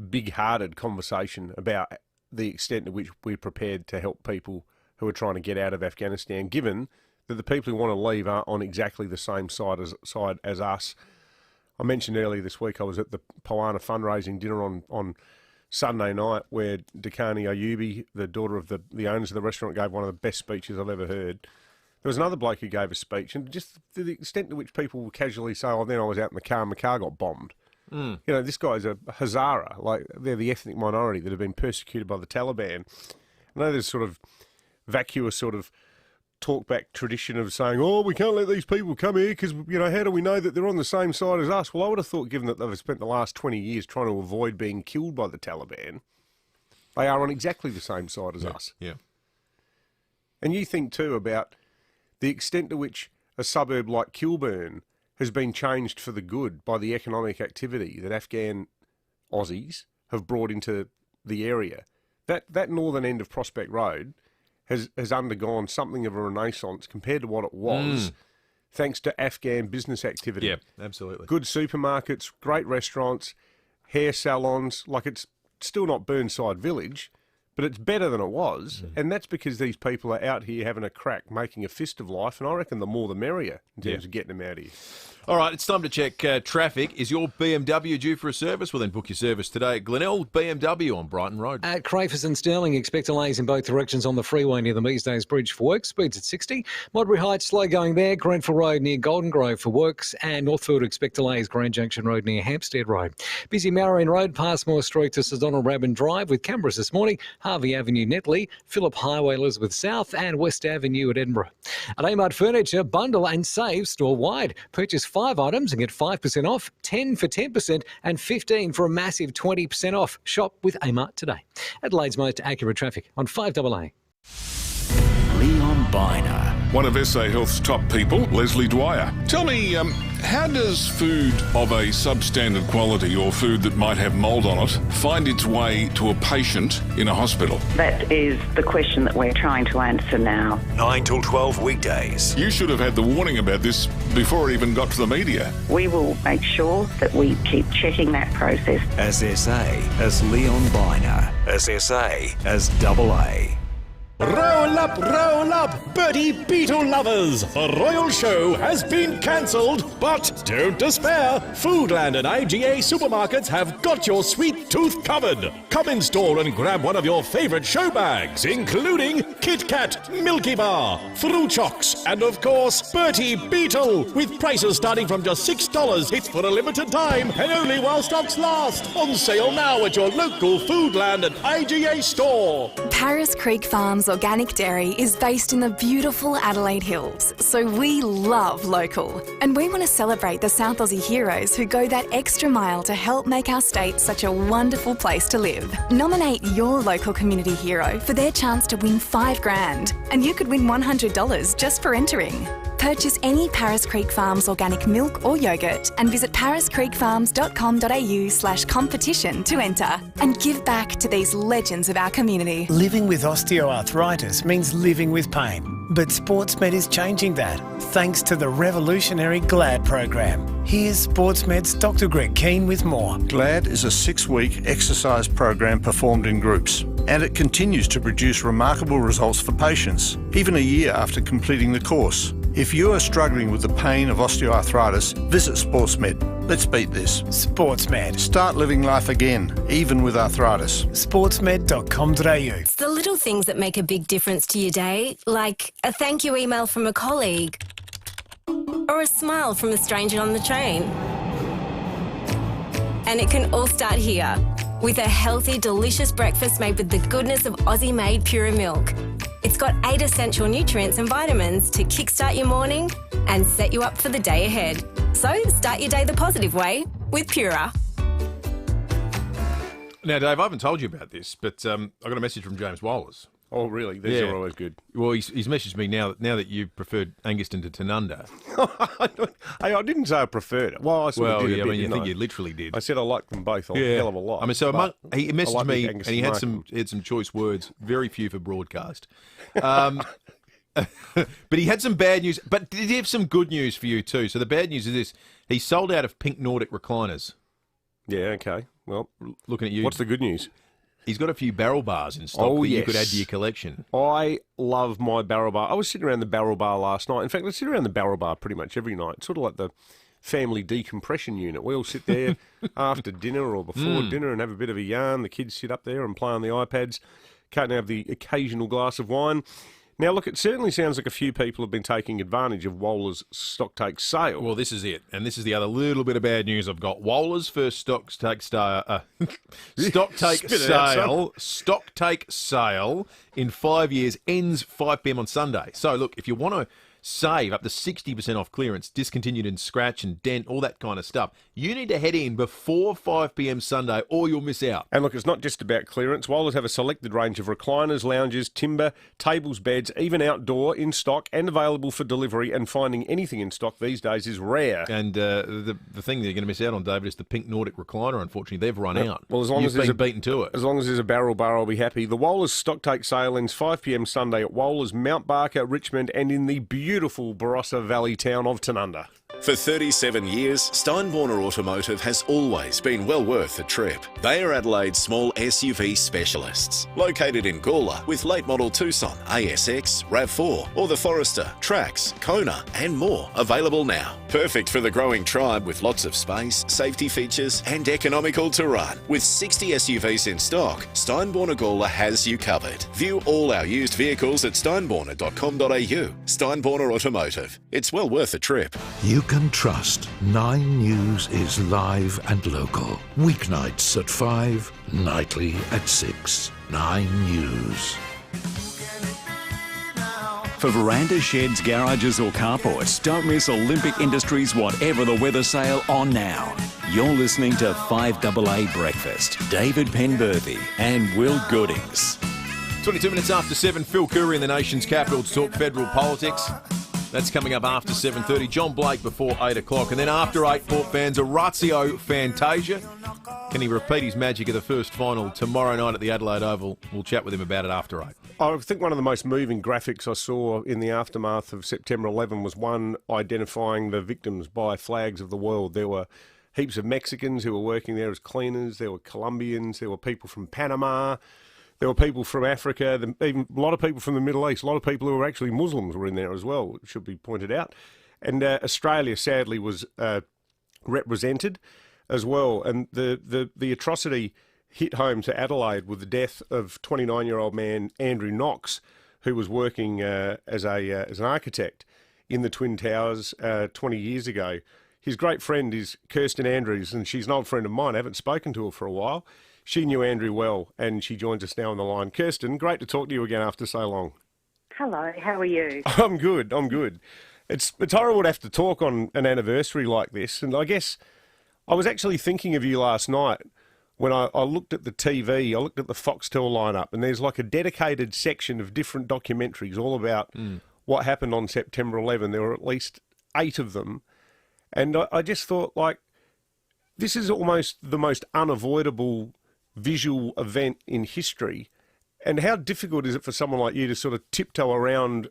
big-hearted conversation about the extent to which we're prepared to help people who are trying to get out of Afghanistan, given that the people who want to leave are on exactly the same side as us. I mentioned earlier this week I was at the Poana fundraising dinner on Sunday night where Dakani Ayubi, the daughter of the owners of the restaurant, gave one of the best speeches I've ever heard. There was another bloke who gave a speech, and just to the extent to which people will casually say, oh, then I was out in the car and my car got bombed. You know, this guy's a Hazara, like they're the ethnic minority that have been persecuted by the Taliban. I know there's sort of vacuous sort of talkback tradition of saying, oh, we can't let these people come here because, you know, how do we know that they're on the same side as us? Well, I would have thought, given that they've spent the last 20 years trying to avoid being killed by the Taliban, they are on exactly the same side as us. Yeah. And you think, too, about the extent to which a suburb like Kilburn has been changed for the good by the economic activity that Afghan Aussies have brought into the area. That northern end of Prospect Road has undergone something of a renaissance compared to what it was, thanks to Afghan business activity. Yeah, absolutely. Good supermarkets, great restaurants, hair salons. Like, it's still not Burnside Village, but it's better than it was. And that's because these people are out here having a crack, making a fist of life, and I reckon the more the merrier in terms of getting them out of here. All right, it's time to check traffic. Is your BMW due for a service? Well, then book your service today at Glenelg BMW on Brighton Road. At Crafers and Stirling, expect delays in both directions on the freeway near the Measdays Bridge for work. Speeds at 60. Modbury Heights, slow going there. Grenfell Road near Golden Grove for works. And Northfield, expect delays. Grand Junction Road near Hampstead Road. Busy Marion Road, Passmore Street to Sir Donald Rabin Drive with Canberras this morning. Harvey Avenue, Netley. Phillip Highway, Elizabeth South. And West Avenue at Edinburgh. At Amart Furniture, bundle and save store-wide. Purchase 5 items and get 5% off, 10 for 10% and 15 for a massive 20% off. Shop with Amart today. Adelaide's most accurate traffic on 5AA. Leon Biner. One of SA Health's top people, Leslie Dwyer. Tell me, how does food of a substandard quality or food that might have mould on it find its way to a patient in a hospital? That is the question that we're trying to answer now. 9 till 12 weekdays. You should have had the warning about this before it even got to the media. We will make sure that we keep checking that process. As SA as Leon Biner. As SA as AA. Roll up, Bertie Beetle lovers! A royal show has been cancelled, but don't despair. Foodland and IGA supermarkets have got your sweet tooth covered. Come in store and grab one of your favourite show bags, including Kit Kat, Milky Bar, Fruit Chocks, and of course, Bertie Beetle, with prices starting from just $6. It's for a limited time and only while stocks last. On sale now at your local Foodland and IGA store. Paris Creek Farms Organic Dairy is based in the beautiful Adelaide Hills, so we love local. And we want to celebrate the South Aussie heroes who go that extra mile to help make our state such a wonderful place to live. Nominate your local community hero for their chance to win $5,000, and you could win $100 just for entering. Purchase any Paris Creek Farms organic milk or yogurt and visit pariscreekfarms.com.au/competition to enter and give back to these legends of our community. Living with osteoarthritis means living with pain, but SportsMed is changing that thanks to the revolutionary GLAD program. Here's SportsMed's Dr. Greg Keane with more. GLAD is a 6-week exercise program performed in groups, and it continues to produce remarkable results for patients, even a year after completing the course. If you are struggling with the pain of osteoarthritis, visit SportsMed. Let's beat this. SportsMed. Start living life again, even with arthritis. Sportsmed.com.au. It's the little things that make a big difference to your day, like a thank you email from a colleague or a smile from a stranger on the train. And it can all start here with a healthy, delicious breakfast made with the goodness of Aussie-made Pura milk. It's got 8 essential nutrients and vitamins to kickstart your morning and set you up for the day ahead. So start your day the positive way with Pura. Now, Dave, I haven't told you about this, but I got a message from James Wallace. Oh, really? These are always good. Well, he's messaged me now that you preferred Anguston to Tanunda. Hey, I didn't say I preferred it. Well, I sort of did a bit, I think you literally did. I said I liked them both a hell of a lot. I mean, so he messaged like me Angus and he had some choice words, very few for broadcast. But he had some bad news. But did he have some good news for you too? So the bad news is this: he sold out of pink Nordic recliners. Yeah. Okay. Well, looking at you. What's the good news? He's got a few barrel bars in stock that you could add to your collection. I love my barrel bar. I was sitting around the barrel bar last night. In fact, I sit around the barrel bar pretty much every night. It's sort of like the family decompression unit. We all sit there after dinner or before dinner and have a bit of a yarn. The kids sit up there and play on the iPads. Can't have the occasional glass of wine. Now, look, it certainly sounds like a few people have been taking advantage of Woller's stocktake sale. Well, this is it. And this is the other little bit of bad news I've got. Woller's first stocktake sale in 5 years ends 5 p.m. on Sunday. So, look, if you want to save up to 60% off clearance, discontinued and scratch and dent, all that kind of stuff, you need to head in before 5 p.m. Sunday or you'll miss out. And look, it's not just about clearance. Wollers have a selected range of recliners, lounges, timber, tables, beds, even outdoor, in stock and available for delivery, and finding anything in stock these days is rare. And the thing that you're going to miss out on, David, is the pink Nordic recliner. Unfortunately, they've run out. Well, as long You've been beaten to it. As long as there's a barrel bar, I'll be happy. The Wollers stocktake sale ends 5 p.m. Sunday at Wollers, Mount Barker, Richmond, and in the beautiful Barossa Valley town of Tanunda. For 37 years, Steinborner Automotive has always been well worth a trip. They are Adelaide's small SUV specialists. Located in Gawler with late model Tucson, ASX, RAV4 or the Forester, Trax, Kona and more available now. Perfect for the growing tribe with lots of space, safety features and economical to run. With 60 SUVs in stock, Steinborner Gawler has you covered. View all our used vehicles at steinborner.com.au. Steinborner Automotive. It's well worth a trip. You can trust 9 News is live and local. Weeknights at 5, nightly at 6. 9 News. For verandas, sheds, garages or carports, don't miss Olympic Industries Whatever the Weather sale on now. You're listening to 5AA Breakfast. David Penberthy and Will Goodings. 22 minutes after 7, Phil Curry in the nation's capital to talk federal politics. That's coming up after 7:30. John Blake before 8 o'clock. And then after 8, Port fans, Orazio Fantasia. Can he repeat his magic of the first final tomorrow night at the Adelaide Oval? We'll chat with him about it after 8. I think one of the most moving graphics I saw in the aftermath of September 11 was one identifying the victims by flags of the world. There were heaps of Mexicans who were working there as cleaners. There were Colombians. There were people from Panama. There were people from Africa, even a lot of people from the Middle East. A lot of people who were actually Muslims were in there as well, it should be pointed out. And Australia, sadly, was represented as well. And the atrocity hit home to Adelaide with the death of 29-year-old man Andrew Knox, who was working as an architect in the Twin Towers 20 years ago. His great friend is Kirsten Andrews, and she's an old friend of mine. I haven't spoken to her for a while. She knew Andrew well, and she joins us now on the line. Kirsten, great to talk to you again after so long. Hello, how are you? I'm good. It's horrible to have to talk on an anniversary like this, and I guess I was actually thinking of you last night when I looked at the TV, I looked at the Foxtel lineup, and there's like a dedicated section of different documentaries all about what happened on September 11. There were at least 8 of them, and I just thought, like, this is almost the most unavoidable visual event in history, and how difficult is it for someone like you to sort of tiptoe around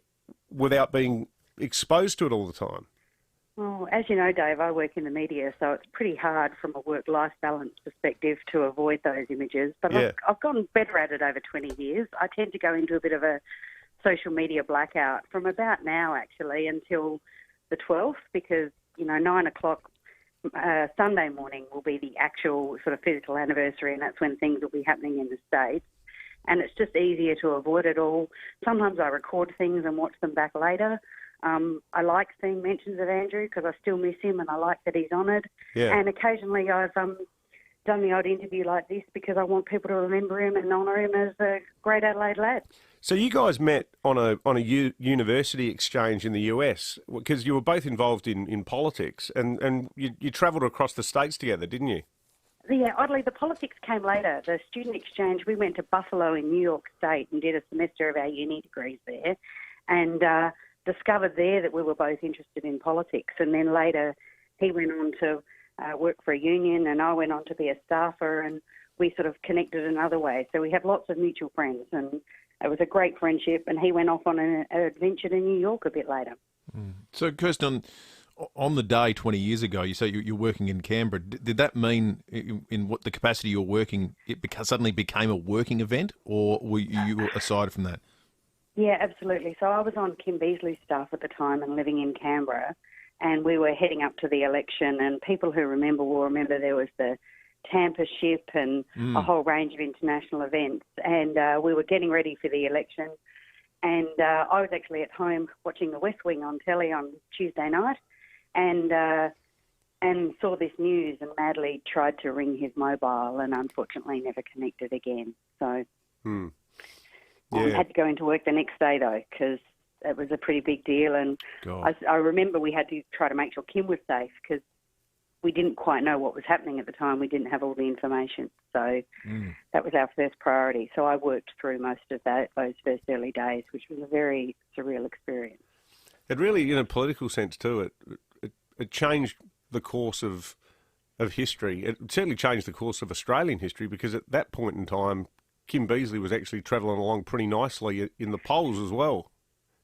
without being exposed to it all the time? Well, as you know, Dave, I work in the media, so it's pretty hard from a work-life balance perspective to avoid those images. But Yeah. I've gotten better at it over 20 years. I tend to go into a bit of a social media blackout from about now, actually, until the 12th, because, 9 o'clock Sunday morning will be the actual sort of physical anniversary, and that's when things will be happening in the States. And it's just easier to avoid it all. Sometimes I record things and watch them back later. I like seeing mentions of Andrew because I still miss him and I like that he's honoured. Yeah. And occasionally I've done the odd interview like this because I want people to remember him and honour him as a great Adelaide lad. So you guys met on a university exchange in the US because you were both involved in politics and you travelled across the states together, didn't you? Yeah, oddly, the politics came later. The student exchange, we went to Buffalo in New York State and did a semester of our uni degrees there and discovered there that we were both interested in politics. And then later he went on to work for a union and I went on to be a staffer, and we sort of connected another way. So we have lots of mutual friends, and it was a great friendship, and he went off on an adventure to New York a bit later. So, Kirsten, on the day 20 years ago, you say you're working in Canberra. Did that mean, in what the capacity you're working, it suddenly became a working event, or were you aside from that? Yeah, absolutely. So I was on Kim Beazley's staff at the time and living in Canberra, and we were heading up to the election, and people who remember will remember there was the Tampa ship and a whole range of international events, and we were getting ready for the election, and I was actually at home watching The West Wing on telly on Tuesday night, and saw this news and madly tried to ring his mobile and unfortunately never connected again. So I had to go into work the next day though, because it was a pretty big deal, and I remember we had to try to make sure Kim was safe because we didn't quite know what was happening at the time. We didn't have all the information. So that was our first priority. So I worked through most of those first early days, which was a very surreal experience. It really, in a political sense too, it changed the course of history. It certainly changed the course of Australian history because at that point in time, Kim Beazley was actually travelling along pretty nicely in the polls as well.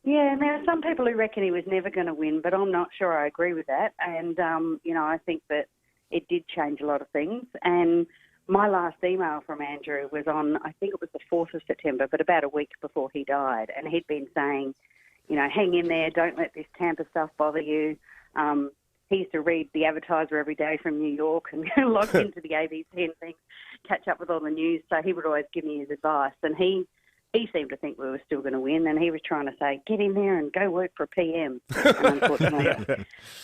Yeah, and there are some people who reckon he was never going to win, but I'm not sure I agree with that. And, I think that it did change a lot of things. And my last email from Andrew was on, I think it was the 4th of September, but about a week before he died. And he'd been saying, hang in there, don't let this Tampa stuff bother you. He used to read The Advertiser every day from New York and log into the ABC and things, catch up with all the news. So he would always give me his advice. And he seemed to think we were still going to win, and he was trying to say, get in there and go work for PM. And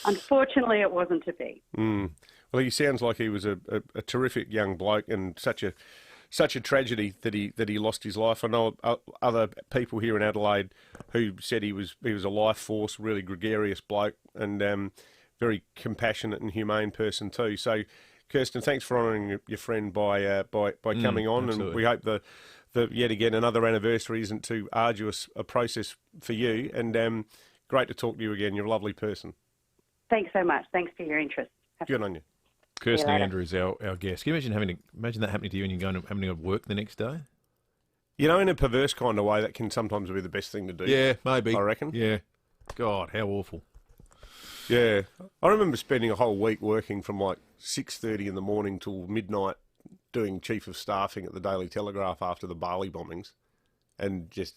unfortunately, it wasn't to be. Well, he sounds like he was a terrific young bloke, and such a tragedy that he lost his life. I know other people here in Adelaide who said he was a life force, really gregarious bloke, and very compassionate and humane person too. So, Kirsten, thanks for honouring your friend by coming on, absolutely. And we hope that yet again another anniversary isn't too arduous a process for you. And great to talk to you again. You're a lovely person. Thanks so much. Thanks for your interest. Good on you. Kirsten Andrews, our guest. Can you imagine that happening to you and you're having to work the next day? In a perverse kind of way, that can sometimes be the best thing to do. Yeah, maybe. I reckon. Yeah. God, how awful. Yeah. I remember spending a whole week working from like 6:30 in the morning till midnight doing chief of staffing at the Daily Telegraph after the Bali bombings, and just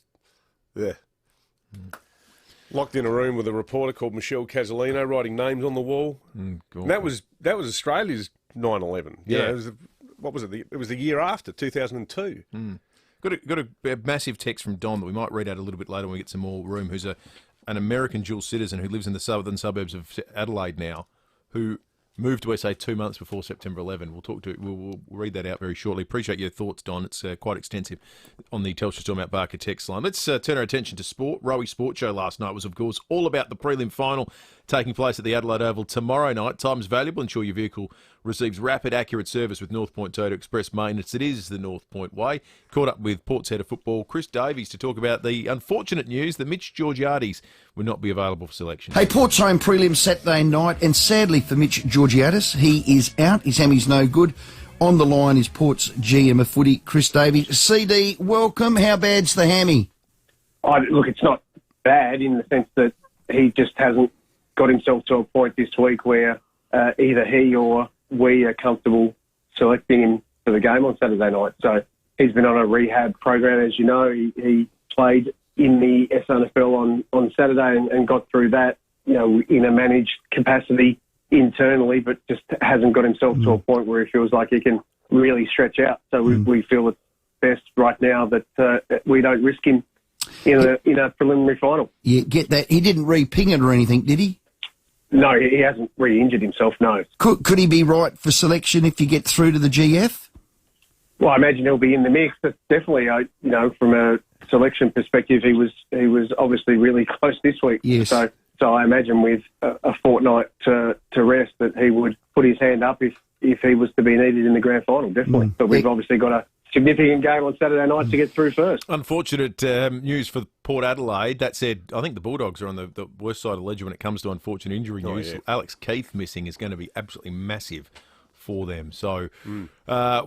locked in a room with a reporter called Michelle Casalino writing names on the wall. And that was Australia's 9/11. Yeah. What was it? It was the year after, 2002. Got a massive text from Don that we might read out a little bit later when we get some more room, who's an American dual citizen who lives in the southern suburbs of Adelaide now, who moved to SA 2 months before September 11. We'll read that out very shortly. Appreciate your thoughts, Don. It's quite extensive on the Telstra Storm Out Barker text line. Let's turn our attention to sport. Rowie Sport Show last night was, of course, all about the prelim final taking place at the Adelaide Oval tomorrow night. Time's valuable. Ensure your vehicle receives rapid, accurate service with North Point Toyota Express maintenance. It is the North Point way. Caught up with Port's head of football, Chris Davies, to talk about the unfortunate news that Mitch Georgiades will not be available for selection. Hey, Port's home prelim Saturday night, and sadly for Mitch Georgiades, he is out. His hammy's no good. On the line is Port's GM of footy, Chris Davies. CD, welcome. How bad's the hammy? Look, it's not bad in the sense that he just hasn't got himself to a point this week where either he or we are comfortable selecting him for the game on Saturday night. So he's been on a rehab program, as you know. He played in the SNFL on Saturday and got through that, in a managed capacity internally, but just hasn't got himself to a point where he feels like he can really stretch out. So we feel it's best right now that we don't risk him in a preliminary final. Yeah, get that. He didn't re-ping it or anything, did he? No, he hasn't re-injured himself, no. Could he be right for selection if you get through to the GF? Well, I imagine he'll be in the mix. But definitely, from a selection perspective, he was obviously really close this week. Yes. So I imagine with a fortnight to rest that he would put his hand up if he was to be needed in the grand final, definitely. But we've obviously got a significant game on Saturday night to get through first. Unfortunate news for Port Adelaide. That said, I think the Bulldogs are on the worst side of the ledger when it comes to unfortunate injury news. Yeah. Alex Keith missing is going to be absolutely massive for them. So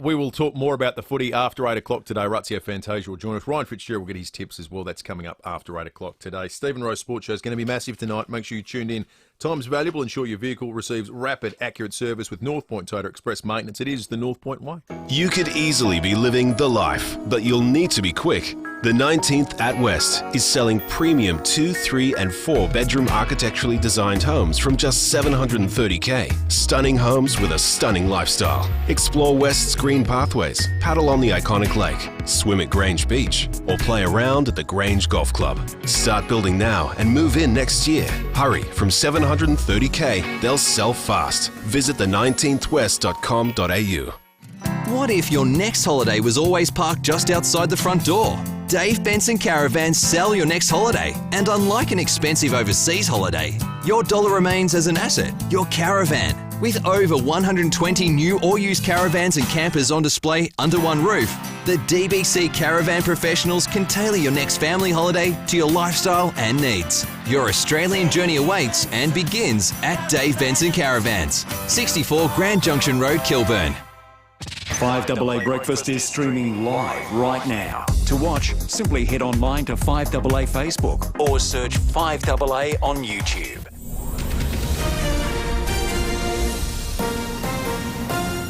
we will talk more about the footy after 8 o'clock today. Razzia Fantasia will join us. Ryan Fitzgerald will get his tips as well. That's coming up after 8 o'clock today. Stephen Rowe Sports Show is going to be massive tonight. Make sure you tune in. Time's valuable. Ensure your vehicle receives rapid, accurate service with North Point Toyota Express Maintenance. It is the North Point way. You could easily be living the life, but you'll need to be quick. The 19th at West is selling premium 2, 3 and 4 bedroom architecturally designed homes from just $730K. Stunning homes with a stunning lifestyle. Explore West's green pathways, paddle on the iconic lake, swim at Grange Beach, or play around at the Grange Golf Club. Start building now and move in next year. Hurry, from $730K, they'll sell fast. Visit the19thwest.com.au. What if your next holiday was always parked just outside the front door? Dave Benson Caravans sell your next holiday. And unlike an expensive overseas holiday, your dollar remains as an asset, your caravan. With over 120 new or used caravans and campers on display under one roof, the DBC Caravan Professionals can tailor your next family holiday to your lifestyle and needs. Your Australian journey awaits and begins at Dave Benson Caravans, 64 Grand Junction Road, Kilburn. 5AA Breakfast is streaming live right now. To watch, simply head online to 5AA Facebook or search 5AA on YouTube.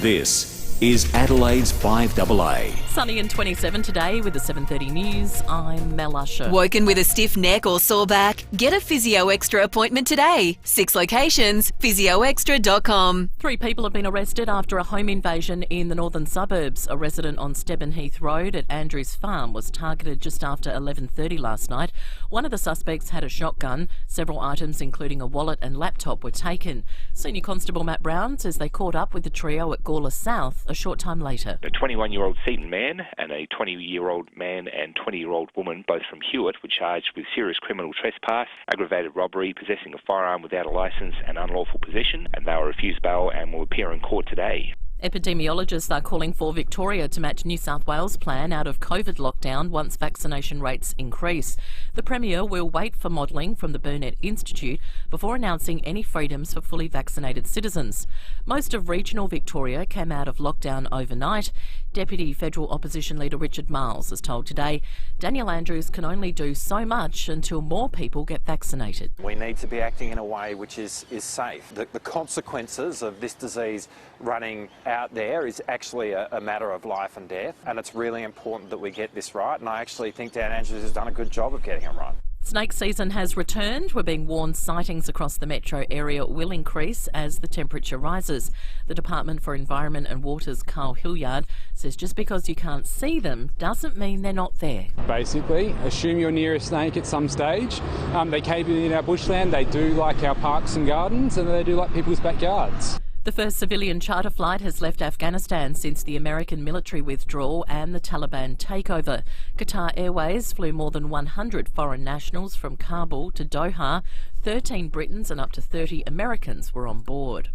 This is Adelaide's 5AA. Sunny and 27 today with the 7:30 news. I'm Mel Usher. Woken with a stiff neck or sore back? Get a Physio Extra appointment today. 6 locations, physioextra.com. 3 people have been arrested after a home invasion in the northern suburbs. A resident on Stebben Heath Road at Andrews Farm was targeted just after 11:30 last night. One of the suspects had a shotgun. Several items, including a wallet and laptop, were taken. Senior Constable Matt Brown says they caught up with the trio at Gawler South a short time later. A 21-year-old Seaton man and a 20-year-old man and 20-year-old woman, both from Hewitt, were charged with serious criminal trespass, aggravated robbery, possessing a firearm without a licence and unlawful possession, and they were refused bail and will appear in court today. Epidemiologists are calling for Victoria to match New South Wales' plan out of COVID lockdown once vaccination rates increase. The Premier will wait for modelling from the Burnett Institute before announcing any freedoms for fully vaccinated citizens. Most of regional Victoria came out of lockdown overnight. Deputy Federal Opposition Leader Richard Marles has told Today Daniel Andrews can only do so much until more people get vaccinated. We need to be acting in a way which is safe. The consequences of this disease running out there is actually a matter of life and death, and it's really important that we get this right, and I actually think Dan Andrews has done a good job of getting it right. Snake season has returned. We're being warned sightings across the metro area will increase as the temperature rises. The Department for Environment and Water's Carl Hilliard says just because you can't see them doesn't mean they're not there. Basically, assume you're near a snake at some stage. They cave in our bushland, they do like our parks and gardens, and they do like people's backyards. The first civilian charter flight has left Afghanistan since the American military withdrawal and the Taliban takeover. Qatar Airways flew more than 100 foreign nationals from Kabul to Doha. 13 Britons and up to 30 Americans were on board.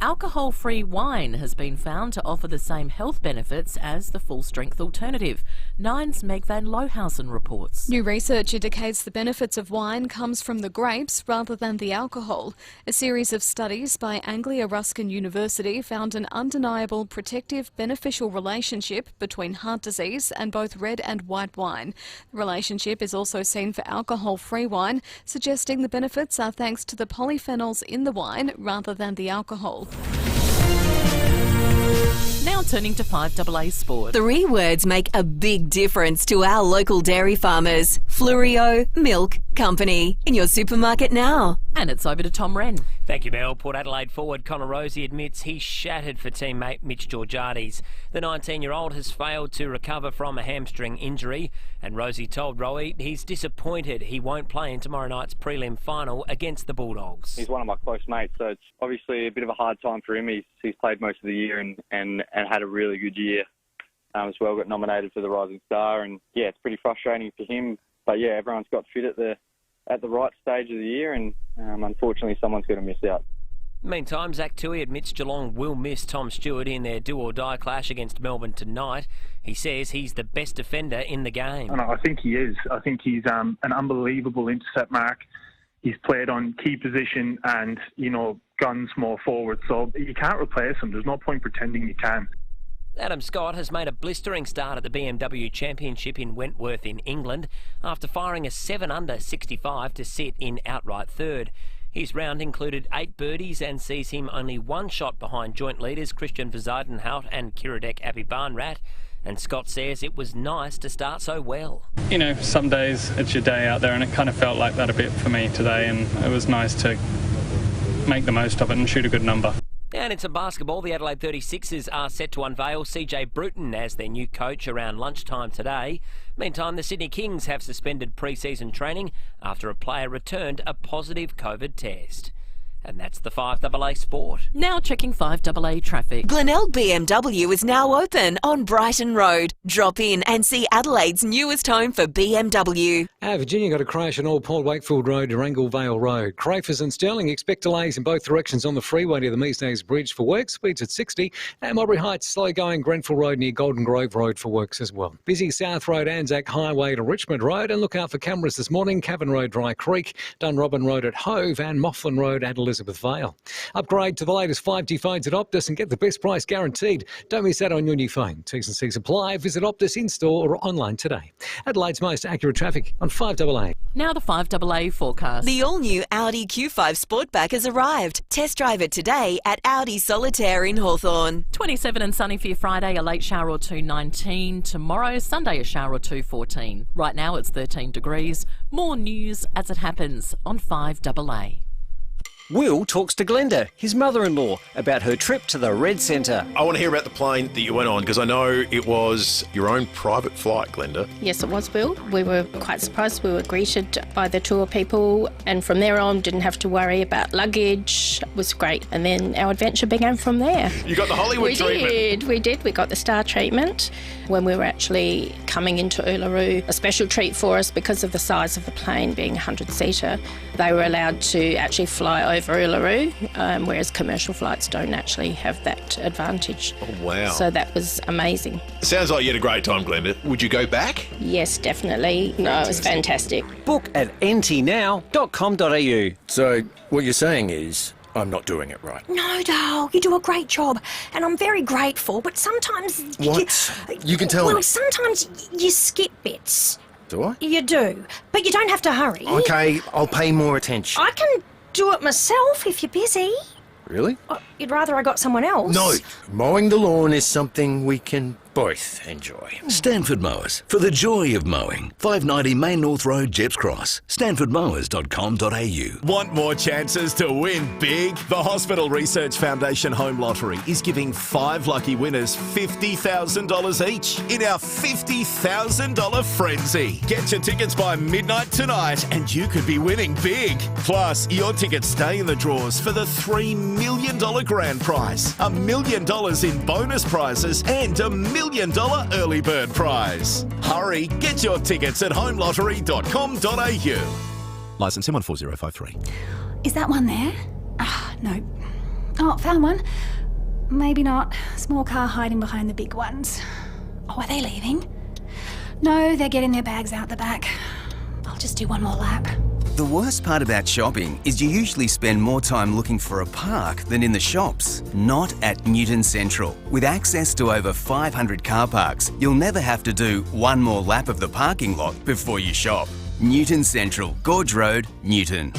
Alcohol-free wine has been found to offer the same health benefits as the full-strength alternative. Nine's Meg van Lohausen reports. New research indicates the benefits of wine comes from the grapes rather than the alcohol. A series of studies by Anglia Ruskin University found an undeniable protective beneficial relationship between heart disease and both red and white wine. The relationship is also seen for alcohol-free wine, suggesting the benefits are thanks to the polyphenols in the wine rather than the alcohol. Now turning to 5AA Sport. 3 words make a big difference to our local dairy farmers. Flurio Milk Company. In your supermarket now. And it's over to Tom Wren. Thank you, Mel. Port Adelaide forward Connor Rosie admits he's shattered for teammate Mitch Georgiades. The 19-year-old has failed to recover from a hamstring injury, and Rosie told Rowie he's disappointed he won't play in tomorrow night's prelim final against the Bulldogs. He's one of my close mates, so it's obviously a bit of a hard time for him. He's played most of the year and had a really good year as well. Got nominated for the Rising Star, and yeah, it's pretty frustrating for him. But yeah, everyone's got fit at the right stage of the year, and unfortunately someone's going to miss out. Meantime, Zach Tui admits Geelong will miss Tom Stewart in their do-or-die clash against Melbourne tonight. He says he's the best defender in the game. And I think he is. I think he's an unbelievable intercept mark. He's played on key position and, guns more forward. So you can't replace him. There's no point pretending you can. Adam Scott has made a blistering start at the BMW Championship in Wentworth in England after firing a 7-under 65 to sit in outright third. His round included 8 birdies and sees him only 1 shot behind joint leaders Christian Verzuidenhout and Kiradek Abibarnrat. And Scott says it was nice to start so well. Some days it's your day out there, and it kind of felt like that a bit for me today, and it was nice to make the most of it and shoot a good number. And into basketball, the Adelaide 36ers are set to unveil CJ Bruton as their new coach around lunchtime today. Meantime, the Sydney Kings have suspended pre-season training after a player returned a positive COVID test. And that's the 5AA Sport. Now checking 5AA traffic. Glenelg BMW is now open on Brighton Road. Drop in and see Adelaide's newest home for BMW. Virginia got a crash on Old Port Wakefield Road to Wrangle Vale Road. Crafers and Stirling expect delays in both directions on the freeway to the Measdays Bridge for work. Speeds at 60. And Mulberry Heights slow going Grenfell Road near Golden Grove Road for works as well. Busy South Road Anzac Highway to Richmond Road. And look out for cameras this morning. Cavan Road Dry Creek, Dunrobin Road at Hove and Mofflin Road at Elizabeth Vale. Upgrade to the latest 5G phones at Optus and get the best price guaranteed. Don't miss out on your new phone. T's and C's apply. Visit Optus in-store or online today. Adelaide's most accurate traffic on 5AA. Now the 5AA forecast. The all-new Audi Q5 Sportback has arrived. Test drive it today at Audi Solitaire in Hawthorn. 27 and sunny for your Friday, a late shower or 2, 19. Tomorrow, Sunday, a shower or 2, 14. Right now it's 13 degrees. More news as it happens on 5AA. Will talks to Glenda, his mother-in-law, about her trip to the Red Centre. I want to hear about the plane that you went on, because I know it was your own private flight, Glenda. Yes, it was, Bill. We were quite surprised. We were greeted by the tour people, and from there on didn't have to worry about luggage. It was great. And then our adventure began from there. You got the Hollywood treatment. We did. We got the star treatment. When we were actually coming into Uluru, a special treat for us because of the size of the plane being 100-seater. They were allowed to actually fly over Uluru, whereas commercial flights don't actually have that advantage. Oh, wow. So that was amazing. Sounds like you had a great time, Glenda. Would you go back? Yes, definitely. No, it was fantastic. Book at ntnow.com.au. So what you're saying is I'm not doing it right. No, doll, you do a great job, and I'm very grateful, but sometimes... What? You can tell me. Well, sometimes you skip bits. Do I? You do, but you don't have to hurry. Okay, I'll pay more attention. I can do it myself if you're busy. Really? You'd rather I got someone else? No, mowing the lawn is something we can both enjoy. Stanford Mowers, for the joy of mowing. 590 Main North Road, Jeps Cross. stanfordmowers.com.au. Want more chances to win big? The Hospital Research Foundation Home Lottery is giving 5 lucky winners $50,000 each in our $50,000 frenzy. Get your tickets by midnight tonight and you could be winning big. Plus, your tickets stay in the draws for the $3 million grand prize, $1 million in bonus prizes and $1 million early bird prize. Hurry, get your tickets at homelottery.com.au. Licence M14053. Is that one there? No. Oh, found one. Maybe not. Small car hiding behind the big ones. Oh, are they leaving? No, they're getting their bags out the back. I'll just do one more lap. The worst part about shopping is you usually spend more time looking for a park than in the shops. Not at Newton Central. With access to over 500 car parks, you'll never have to do one more lap of the parking lot before you shop. Newton Central, Gorge Road, Newton.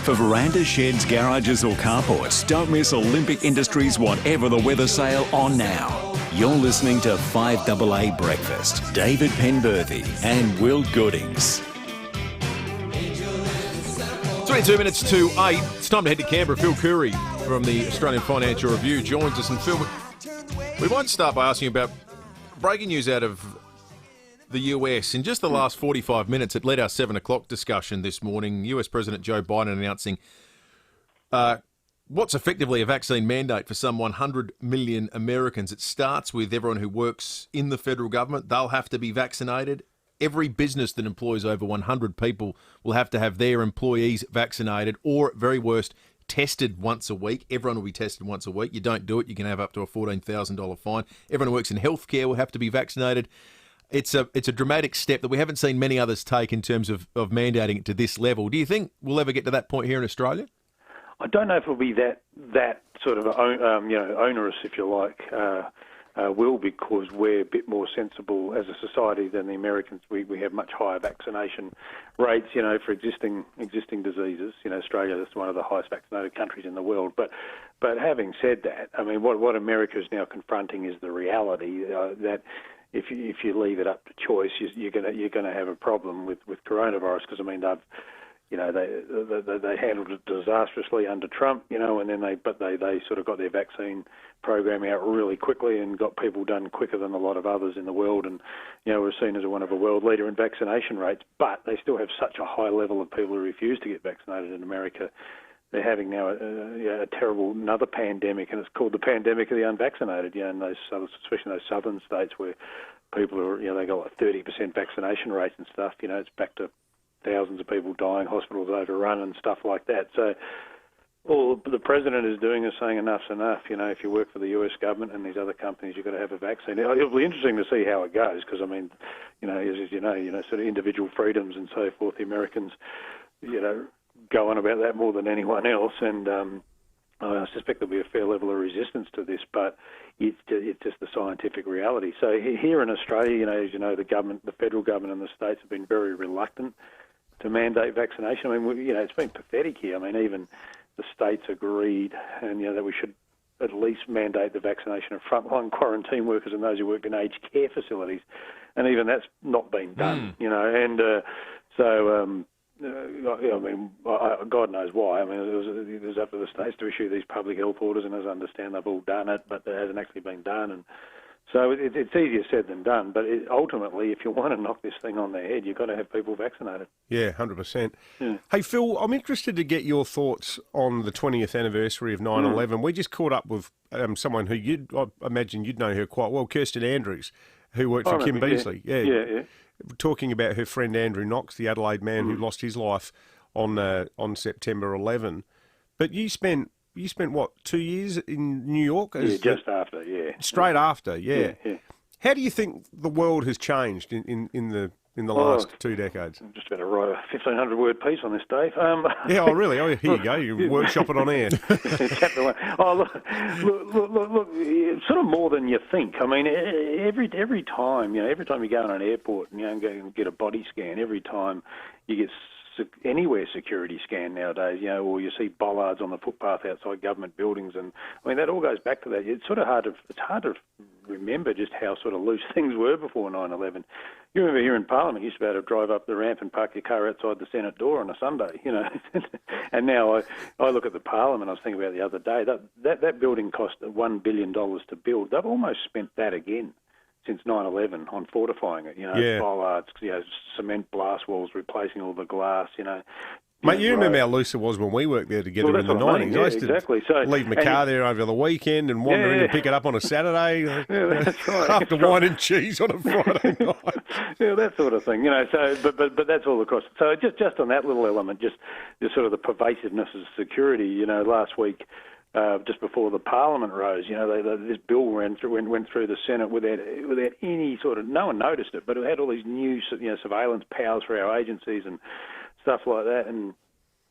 For verandas, sheds, garages or carports, don't miss Olympic Industries Whatever the Weather sale on now. You're listening to 5AA Breakfast. David Penberthy and Will Goodings. 22 minutes to 8. It's time to head to Canberra. Phil Curry from the Australian Financial Review joins us. And Phil, we might start by asking about breaking news out of the US. In just the last 45 minutes, it led our 7 o'clock discussion this morning. US President Joe Biden announcing what's effectively a vaccine mandate for some 100 million Americans. It starts with everyone who works in the federal government. They'll have to be vaccinated. Every business that employs over 100 people will have to have their employees vaccinated or, at very worst, tested once a week. Everyone will be tested once a week. You don't do it, you can have up to a $14,000 fine. Everyone who works in healthcare will have to be vaccinated. It's a dramatic step that we haven't seen many others take in terms of mandating it to this level. Do you think we'll ever get to that point here in Australia? I don't know if it'll be that sort of onerous, if you like, Will, because we're a bit more sensible as a society than the Americans. We have much higher vaccination rates, for existing diseases. Australia is one of the highest vaccinated countries in the world. But having said that, I mean, what America is now confronting is the reality that if you leave it up to choice, you're going to have a problem with coronavirus, because I mean they handled it disastrously under Trump, and then they sort of got their vaccine program out really quickly and got people done quicker than a lot of others in the world, and were seen as one of a world leader in vaccination rates. But they still have such a high level of people who refuse to get vaccinated in America. They're having now a terrible another pandemic, and it's called the pandemic of the unvaccinated. In those, especially in those southern states where people are, they got like 30% vaccination rates and stuff. It's back to thousands of people dying, hospitals overrun, and stuff like that. So all the president is doing is saying enough's enough. If you work for the US government and these other companies, you've got to have a vaccine. It'll be interesting to see how it goes, because I mean, as you know, sort of individual freedoms and so forth. The Americans, go on about that more than anyone else, and I suspect there'll be a fair level of resistance to this, but it's just the scientific reality. So here in Australia, as you know, the government, the federal government and the states have been very reluctant to mandate vaccination. I mean, it's been pathetic here. I mean, even the states agreed, and that we should at least mandate the vaccination of frontline quarantine workers and those who work in aged care facilities, and even that's not been done. I mean, God knows why. I mean, it was up to the states to issue these public health orders, and as I understand, they've all done it, but it hasn't actually been done. And so it's easier said than done. But ultimately, if you want to knock this thing on the head, you've got to have people vaccinated. Yeah, 100%. Yeah. Hey, Phil, I'm interested to get your thoughts on the 20th anniversary of 9/11. We just caught up with someone who I imagine you'd know her quite well, Kirsten Andrews, who worked for Kim Beazley. Yeah. Talking about her friend Andrew Knox, the Adelaide man who lost his life on September 11. But you spent what, 2 years in New York? Just after, yeah. Straight after, yeah. How do you think the world has changed in the last 2 decades? I'm just about to write a 1,500-word piece on this, Dave. Really? Oh, here you go. You workshop it on air. Chapter 1. Oh, look, it's sort of more than you think. I mean, every time, every time you go in an airport and go and get a body scan, every time you get anywhere security scan nowadays, or you see bollards on the footpath outside government buildings, and I mean that all goes back to that. It's hard to remember just how sort of loose things were before 9/11. You remember here in Parliament, you used to be able to drive up the ramp and park your car outside the Senate door on a Sunday, And now I look at the Parliament. I was thinking about it the other day. That building cost $1 billion to build. They've almost spent that again since 9/11 on fortifying it, bollards, cement blast walls, replacing all the glass, Mate, you remember how loose it was when we worked there together in the 90s. I used to leave my car there over the weekend and wander in to pick it up on a Saturday. That's right. After wine and cheese on a Friday night. That sort of thing, So, but that's all across. So just on that little element, just sort of the pervasiveness of security. Last week, just before the Parliament rose, this bill went through the Senate without any sort of, no one noticed it, but it had all these new surveillance powers for our agencies and stuff like that. And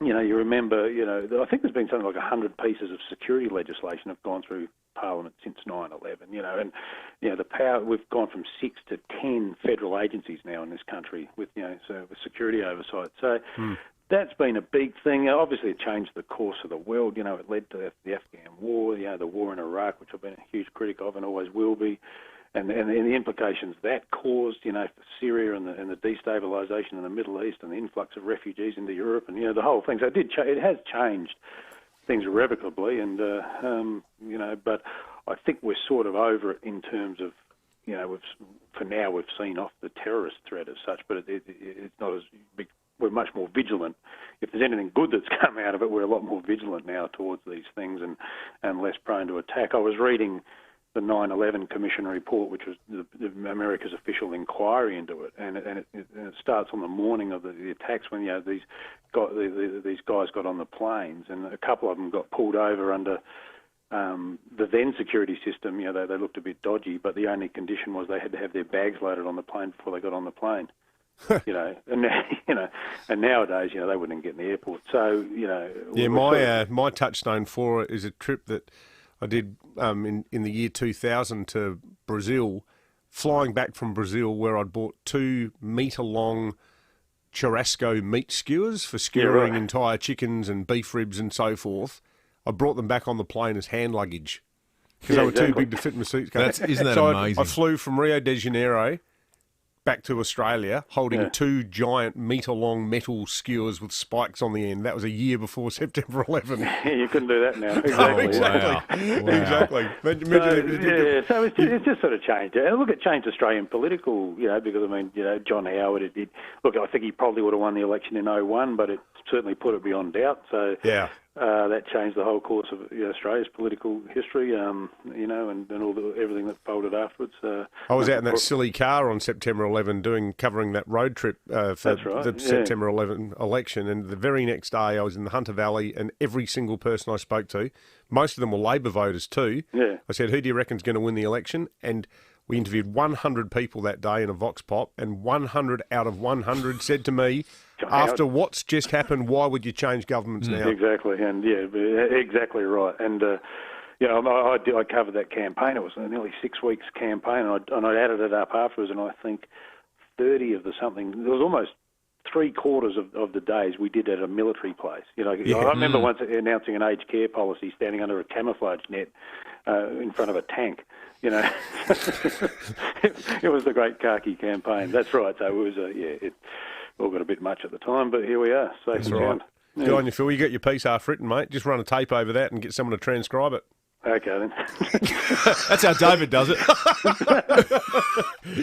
you remember, I think there's been something like 100 pieces of security legislation have gone through Parliament since 9/11. And the power, we've gone from 6 to 10 federal agencies now in this country with with security oversight. So. That's been a big thing. Obviously, it changed the course of the world. You know, it led to the Afghan war, the war in Iraq, which I've been a huge critic of and always will be, and the implications that caused, for Syria and the destabilisation in the Middle East and the influx of refugees into Europe and, the whole thing. So it has changed things irrevocably, and, but I think we're sort of over it in terms of, for now we've seen off the terrorist threat as such, but it's not as big. We're much more vigilant. If there's anything good that's come out of it, we're a lot more vigilant now towards these things and less prone to attack. I was reading the 9/11 Commission report, which was America's official inquiry into it, and it starts on the morning of the attacks when these guys got on the planes, and a couple of them got pulled over under the then security system. They looked a bit dodgy, but the only condition was they had to have their bags loaded on the plane before they got on the plane. And nowadays, they wouldn't get in the airport. So, my touchstone for it is a trip that I did in the year 2000 to Brazil, flying back from Brazil, where I'd bought 2 metre-long churrasco meat skewers for skewering entire chickens and beef ribs and so forth. I brought them back on the plane as hand luggage because they were too big to fit in the suitcase. Isn't that amazing? I flew from Rio de Janeiro back to Australia holding 2 giant metre-long metal skewers with spikes on the end. That was a year before September 11. You couldn't do that now. Exactly. Exactly. So it's just sort of changed. And look, it changed Australian political, because, John Howard, I think he probably would have won the election in 2001, but it certainly put it beyond doubt. So that changed the whole course of Australia's political history, and everything that folded afterwards. I was out in that silly car on September 11 covering that road trip for the September 11 election, and the very next day I was in the Hunter Valley, and every single person I spoke to, most of them were Labor voters too, I said, who do you reckon's going to win the election? And we interviewed 100 people that day in a Vox Pop, and 100 out of 100 said to me, after what's just happened, why would you change governments now? Exactly, and exactly right. And I covered that campaign. It was a nearly 6 weeks campaign, and I added it up afterwards. And I think 30 of the something. There was almost 3/4 of the days we did at a military place. I remember once announcing an aged care policy, standing under a camouflage net in front of a tank. It was the great khaki campaign. That's right. So it was it all got a bit much at the time, but here we are. Safe and sound. Good on you, Phil. You got your piece half written, mate. Just run a tape over that and get someone to transcribe it. Okay, then. That's how David does it.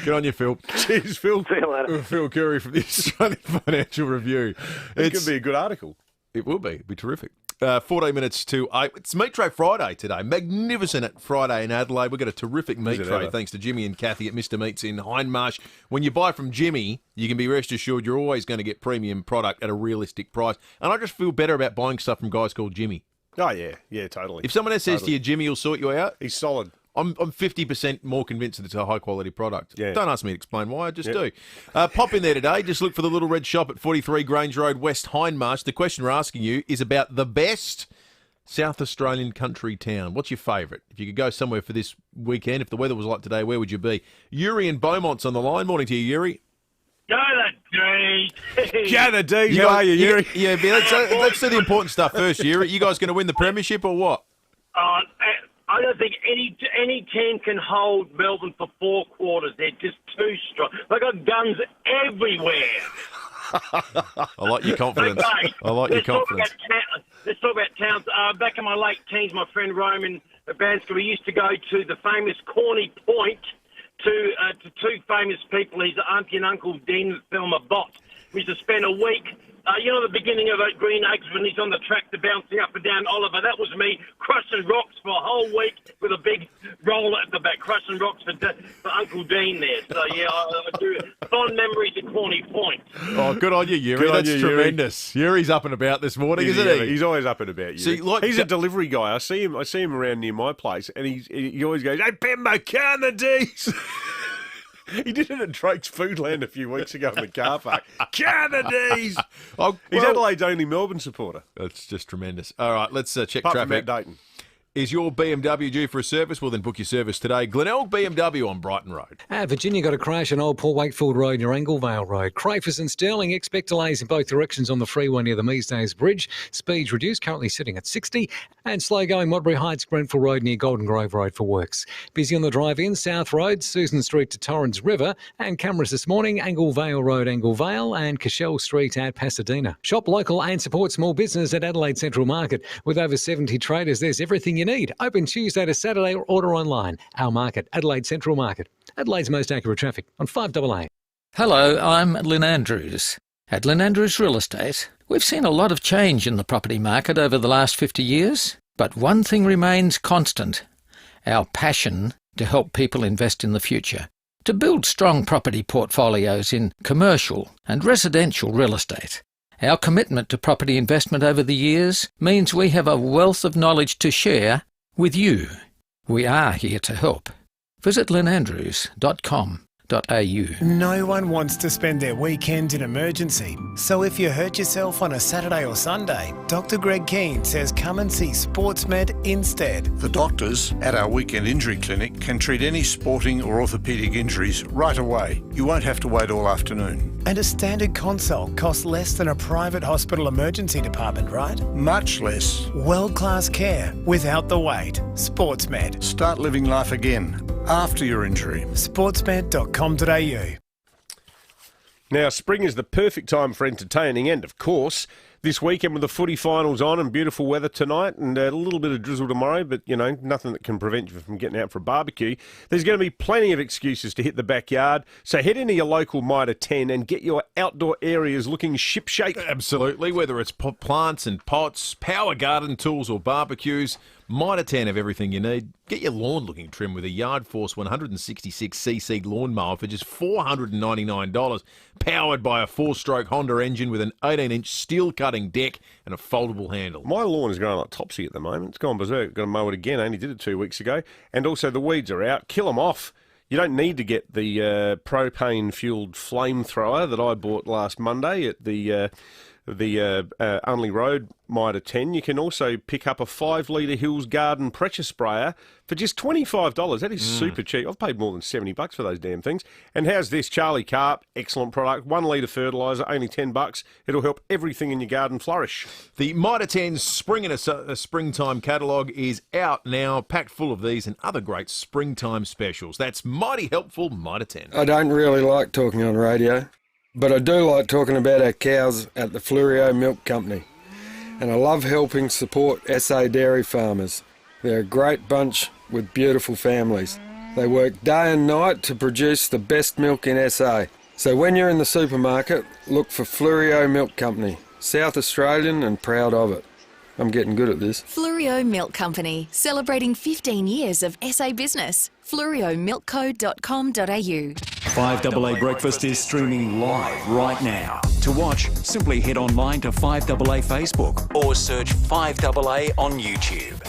Good on you, Phil. Cheers, Phil. See you later. Phil Curry from the Australian Financial Review. It could be a good article. It will be. It'll be terrific. 14 minutes to 8. It's Meat Tray Friday today. Magnificent Friday in Adelaide. We've got a terrific meat tray thanks to Jimmy and Kathy at Mr. Meats in Hindmarsh. When you buy from Jimmy, you can be rest assured you're always going to get premium product at a realistic price. And I just feel better about buying stuff from guys called Jimmy. Oh, yeah, totally. If someone else says to you, Jimmy will sort you out, he's solid. I'm 50% more convinced that it's a high-quality product. Yeah. Don't ask me to explain why, I just do. Pop in there today. Just look for the Little Red Shop at 43 Grange Road, West Hindmarsh. The question we're asking you is about the best South Australian country town. What's your favourite? If you could go somewhere for this weekend, if the weather was like today, where would you be? Yuri and Beaumont's on the line. Morning to you, Yuri. Go the D's. Go the D's. How are you, Yuri? Yeah, let's do the important stuff first, Yuri. You guys going to win the premiership or what? I don't think any team can hold Melbourne for 4 quarters. They're just too strong. They got guns everywhere. I like your confidence. Okay. I like your confidence. Let's talk about towns. Back in my late teens, my friend Roman Banska, we used to go to the famous Corny Point to 2 famous people, his auntie and uncle Dean Thelma Bott. We used to spend a week, the beginning of Green Acres when he's on the tractor bouncing up and down Oliver. That was me crushing rocks for a whole week with a big roller at the back, crushing rocks for Uncle Dean there. So, I do fond memories of Corny Point. Oh, good on you, Yuri. Good on That's you, tremendous. Yuri's up and about this morning, isn't he? He's always up and about. See, he's a delivery guy. I see him around near my place, and he always goes, "Hey, Pembo, can the D's." He did it at Drake's Foodland a few weeks ago in the car park. Can the D's. He's Adelaide's only Melbourne supporter. That's just tremendous. All right, let's check Apart traffic. from Matt Dayton. Is your BMW due for a service? Well, then book your service today. Glenelg BMW on Brighton Road. Virginia got a crash on Old Port Wakefield Road near Anglevale Road. Crayford and Stirling expect delays in both directions on the freeway near the Measdays Bridge. Speeds reduced, currently sitting at 60. And slow going Modbury Heights, Grenfell Road near Golden Grove Road for works. Busy on the drive-in, South Road, Susan Street to Torrens River. And cameras this morning, Anglevale Road, Anglevale, and Cashel Street at Pasadena. Shop local and support small business at Adelaide Central Market. With over 70 traders, there's everything you need. Open Tuesday to Saturday or order online. Our market, Adelaide Central Market. Adelaide's most accurate traffic on 5AA. Hello, I'm Lynn Andrews. At Lynn Andrews Real Estate, we've seen a lot of change in the property market over the last 50 years, but one thing remains constant: our passion to help people invest in the future, to build strong property portfolios in commercial and residential real estate. Our commitment to property investment over the years means we have a wealth of knowledge to share with you. We are here to help. Visit lynandrews.com.au. No one wants to spend their weekend in emergency. So if you hurt yourself on a Saturday or Sunday, Dr. Greg Keane says come and see SportsMed instead. The doctors at our weekend injury clinic can treat any sporting or orthopaedic injuries right away. You won't have to wait all afternoon. And a standard consult costs less than a private hospital emergency department, right? Much less. World-class care without the wait. SportsMed. Start living life again after your injury. sportsmed.com.au. Now, spring is the perfect time for entertaining, and of course, this weekend with the footy finals on and beautiful weather tonight and a little bit of drizzle tomorrow, but, you know, nothing that can prevent you from getting out for a barbecue. There's going to be plenty of excuses to hit the backyard, so head into your local Mitre 10 and get your outdoor areas looking shipshape. Absolutely, whether it's plants and pots, power garden tools or barbecues, Mitre 10 have everything you need. Get your lawn looking trim with a Yard Force 166cc lawnmower for just $499, powered by a 4-stroke Honda engine with an 18-inch steel-cutting deck and a foldable handle. My lawn is going like topsy at the moment. It's gone berserk. Got to mow it again. I only did it 2 weeks ago. And also the weeds are out. Kill them off. You don't need to get the propane-fueled flamethrower that I bought last Monday at the Unley Road Mitre 10. You can also pick up a 5-litre Hills Garden pressure sprayer for just $25. That is super cheap. I've paid more than $70 for those damn things. And how's this? Charlie Carp, excellent product. 1 litre fertiliser, only $10. It'll help everything in your garden flourish. The Mitre 10 Spring and a Springtime catalogue is out now, packed full of these and other great springtime specials. That's mighty helpful, Mitre 10. I don't really like talking on radio, but I do like talking about our cows at the FIVEaa Milk Company. And I love helping support SA dairy farmers. They're a great bunch with beautiful families. They work day and night to produce the best milk in SA. So when you're in the supermarket, look for FIVEaa Milk Company. South Australian and proud of it. I'm getting good at this. FIVEaa Milk Company, celebrating 15 years of SA business. FLURIOMilkco.com.au. 5AA Breakfast is streaming live right now. To watch, simply head online to 5AA Facebook or search 5AA on YouTube.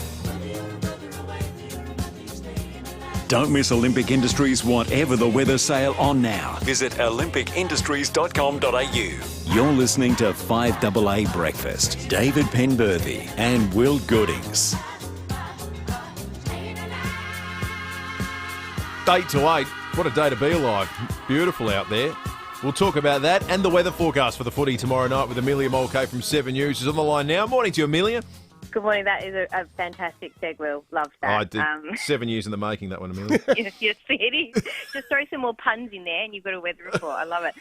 Don't miss Olympic Industries Whatever the Weather sale on now. Visit olympicindustries.com.au. You're listening to 5AA Breakfast. David Penberthy and Will Goodings. 8 to 8. What a day to be alive. Beautiful out there. We'll talk about that and the weather forecast for the footy tomorrow night with Amelia Mulcahy from 7 News. She's on the line now. Morning to you, Amelia. Good morning. That is a fantastic seg, Will. Love that. I did 7 years in the making, that one, Amelia. Yes, it is. Just throw some more puns in there and you've got a weather report. I love it.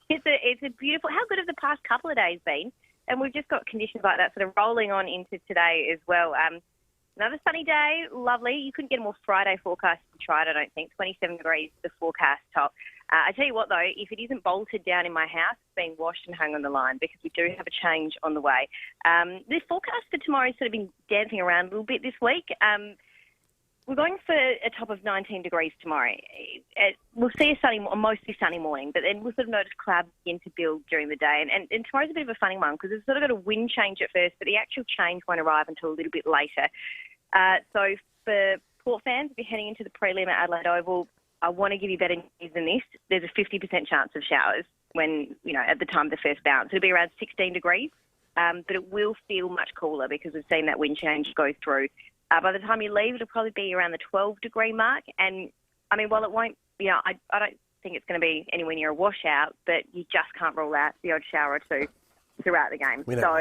It's a beautiful... How good have the past couple of days been? And we've just got conditions like that sort of rolling on into today as well. Another sunny day, lovely. You couldn't get a more Friday forecast to try it, I don't think. 27 degrees, the forecast top. I tell you what, though, if it isn't bolted down in my house, it's been washed and hung on the line because we do have a change on the way. The forecast for tomorrow has sort of been dancing around a little bit this week. We're going for a top of 19 degrees tomorrow. We'll see a mostly sunny morning, but then we'll sort of notice clouds begin to build during the day. And tomorrow's a bit of a funny one because it's sort of got a wind change at first, but the actual change won't arrive until a little bit later. So for Port fans, if you're heading into the prelim at Adelaide Oval, I want to give you better news than this. There's a 50% chance of showers when, at the time of the first bounce. It'll be around 16 degrees, but it will feel much cooler because we've seen that wind change go through. By the time you leave, it'll probably be around the 12-degree mark. And, I mean, while it won't, I don't think it's going to be anywhere near a washout, but you just can't rule out the odd shower or two throughout the game. So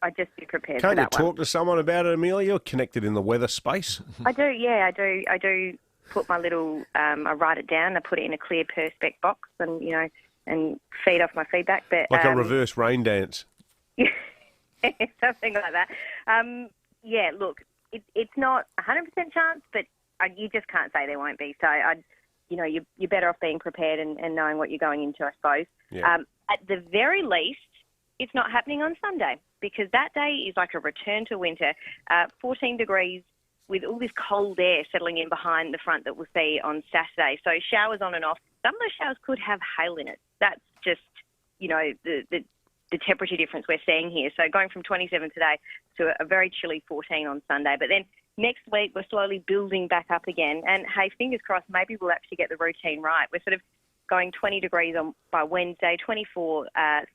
I'd just be prepared for that. Can't you talk to someone about it, Amelia? You're connected in the weather space. I do, yeah, I do put my little, I write it down, I put it in a clear Perspex box and, and feed off my feedback. But like a reverse rain dance. Something like that. Yeah, look, it's not 100% chance, but you just can't say there won't be. So, you're better off being prepared and knowing what you're going into, I suppose. Yeah. At the very least, it's not happening on Sunday because that day is like a return to winter. 14 degrees with all this cold air settling in behind the front that we'll see on Saturday. So showers on and off. Some of those showers could have hail in it. That's just, the temperature difference we're seeing here. So going from 27 today to a very chilly 14 on Sunday. But then next week, we're slowly building back up again. And, hey, fingers crossed, maybe we'll actually get the routine right. We're sort of going 20 degrees by Wednesday, 24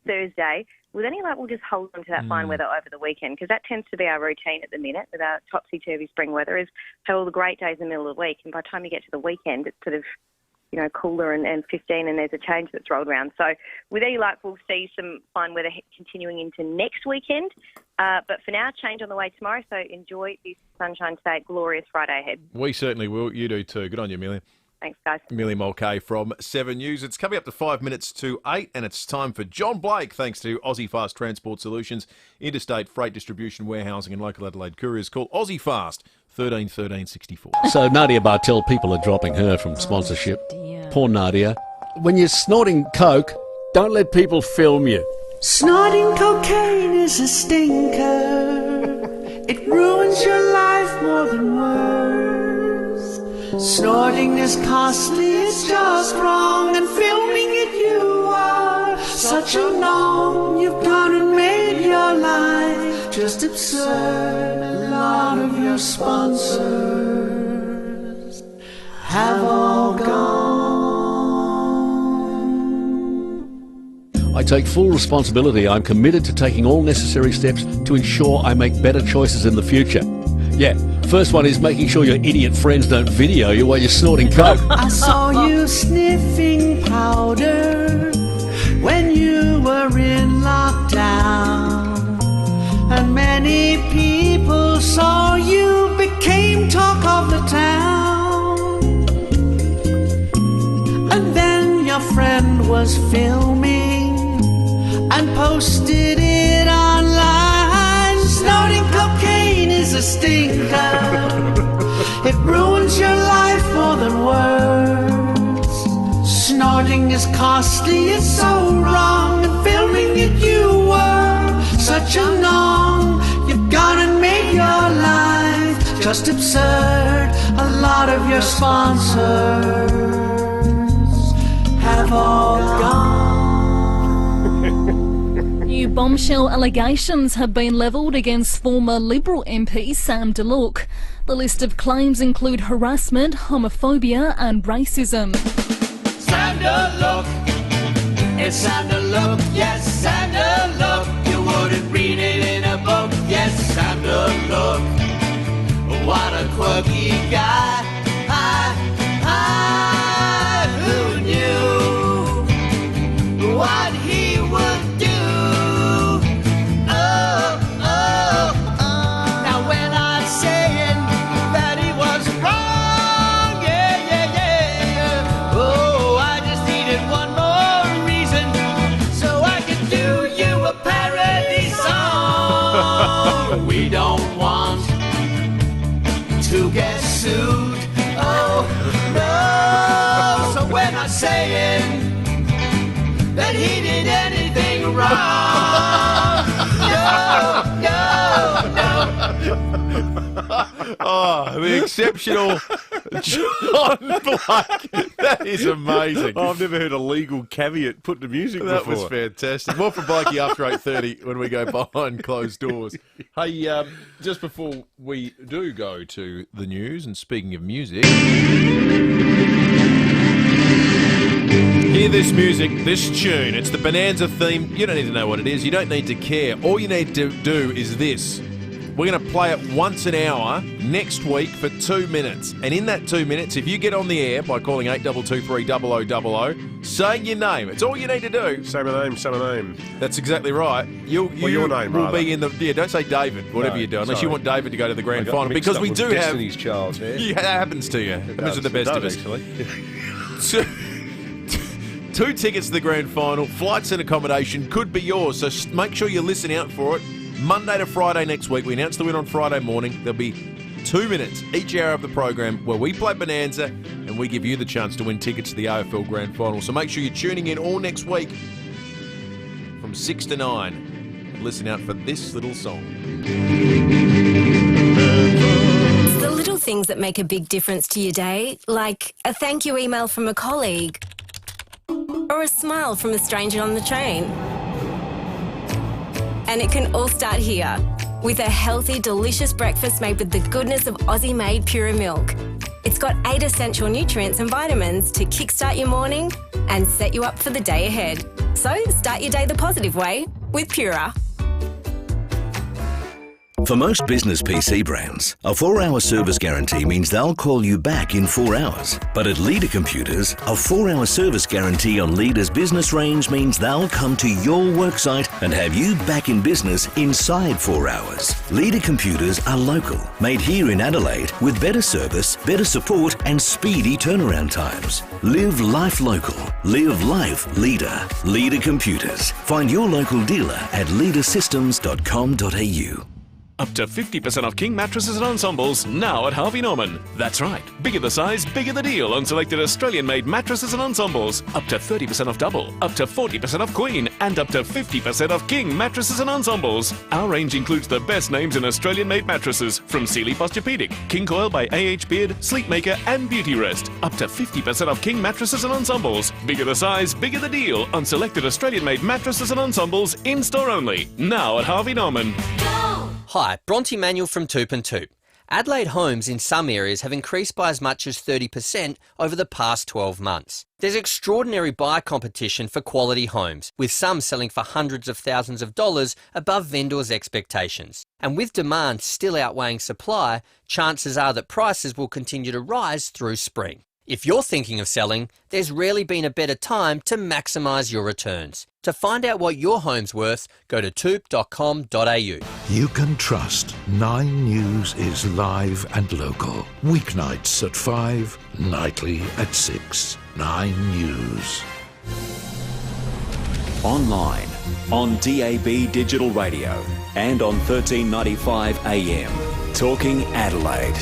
Thursday. With any luck, we'll just hold on to that fine weather over the weekend because that tends to be our routine at the minute with our topsy-turvy spring weather is have all the great days in the middle of the week. And by the time you get to the weekend, it's sort of, cooler and 15 and there's a change that's rolled around. So with any luck, we'll see some fine weather continuing into next weekend. But for now, change on the way tomorrow. So enjoy this sunshine today. Glorious Friday ahead. We certainly will. You do too. Good on you, Amelia. Thanks, guys. Amelia Mulcahy from 7 News. It's coming up to 5 minutes to 8, and it's time for John Blake, thanks to Aussie Fast Transport Solutions, interstate freight distribution, warehousing and local Adelaide couriers. Call Aussie Fast, 13 13 64. So Nadia Bartel, people are dropping her from sponsorship. Poor Nadia. When you're snorting coke, don't let people film you. Snorting cocaine is a stinker. It ruins your life more than words. Snorting is costly, it's just wrong, and filming it you are such a norm. You've gone and made your life just absurd. A lot of your sponsors have all gone. I take full responsibility. I'm committed to taking all necessary steps to ensure I make better choices in the future. Yeah, first one is making sure your idiot friends don't video you while you're snorting coke. I saw you sniffing powder when you were in lockdown, and many people saw you, became talk of the town. And then your friend was filming and posted it online. Snorting cocaine is a stinker. It ruins your life more than words. Snorting is costly, it's so wrong, and filming it you were such a norm. You've gone and made your life just absurd. A lot of your sponsors have all gone. New bombshell allegations have been levelled against former Liberal MP Sam DeLuc. The list of claims include harassment, homophobia and racism. Sam DeLuc, it's Sam DeLuc, yes, Sam DeLuc. You wouldn't read it in a book, yes, Sam DeLuc. What a quirky guy. Who knew what he would do? Now when I'm saying that he was wrong, oh, I just needed one more reason so I could do you a parody song. We don't want to get sued, oh no. So when I'm saying that he did anything wrong, no. Oh, the exceptional John Blake. That is amazing. Oh, I've never heard a legal caveat put to music before. That was fantastic. More from Blakey after 8:30 when we go behind closed doors. Hey, just before we do go to the news, and speaking of music, hear this music, this tune. It's the Bonanza theme. You don't need to know what it is. You don't need to care. All you need to do is this. We're going to play it once an hour next week for 2 minutes. And in that 2 minutes, if you get on the air by calling 8223 0000, saying your name, it's all you need to do. Say my name, say my name. That's exactly right. You your name, will rather. be in the... Yeah, don't say David, whatever you do, unless you want David to go to the grand final. Because we do have... Destiny's Child, yeah? Yeah, that happens to you. Happens to the best of us. Two tickets to the grand final, flights and accommodation could be yours, so make sure you listen out for it. Monday to Friday next week. We announce the win on Friday morning. There'll be 2 minutes each hour of the program where we play Bonanza and we give you the chance to win tickets to the AFL Grand Final. So make sure you're tuning in all next week from 6 to 9. And listen out for this little song. It's the little things that make a big difference to your day, like a thank you email from a colleague or a smile from a stranger on the train. And it can all start here with a healthy, delicious breakfast made with the goodness of Aussie-made Pura milk. It's got 8 essential nutrients and vitamins to kickstart your morning and set you up for the day ahead. So start your day the positive way with Pura. For most business PC brands, a 4-hour service guarantee means they'll call you back in 4 hours. But at Leader Computers, a 4-hour service guarantee on Leader's business range means they'll come to your worksite and have you back in business inside 4 hours. Leader Computers are local, made here in Adelaide with better service, better support and speedy turnaround times. Live life local. Live life Leader. Leader Computers. Find your local dealer at leadersystems.com.au. Up to 50% off King mattresses and ensembles now at Harvey Norman. That's right. Bigger the size, bigger the deal on selected Australian-made mattresses and ensembles. Up to 30% off double, up to 40% off queen, and up to 50% off King mattresses and ensembles. Our range includes the best names in Australian-made mattresses from Sealy Posturepedic, King Coil by AH Beard, Sleepmaker, and Beauty Rest. Up to 50% off King mattresses and ensembles. Bigger the size, bigger the deal on selected Australian-made mattresses and ensembles in-store only. Now at Harvey Norman. Hi, Bronte Manuel from Toop and Toop. Adelaide homes in some areas have increased by as much as 30% over the past 12 months. There's extraordinary buyer competition for quality homes, with some selling for hundreds of thousands of dollars above vendors' expectations. And with demand still outweighing supply, chances are that prices will continue to rise through spring. If you're thinking of selling, there's rarely been a better time to maximise your returns. To find out what your home's worth, go to toop.com.au. You can trust 9 News is live and local. Weeknights at 5, nightly at 6. 9 News. Online, on DAB Digital Radio and on 1395 AM. Talking Adelaide.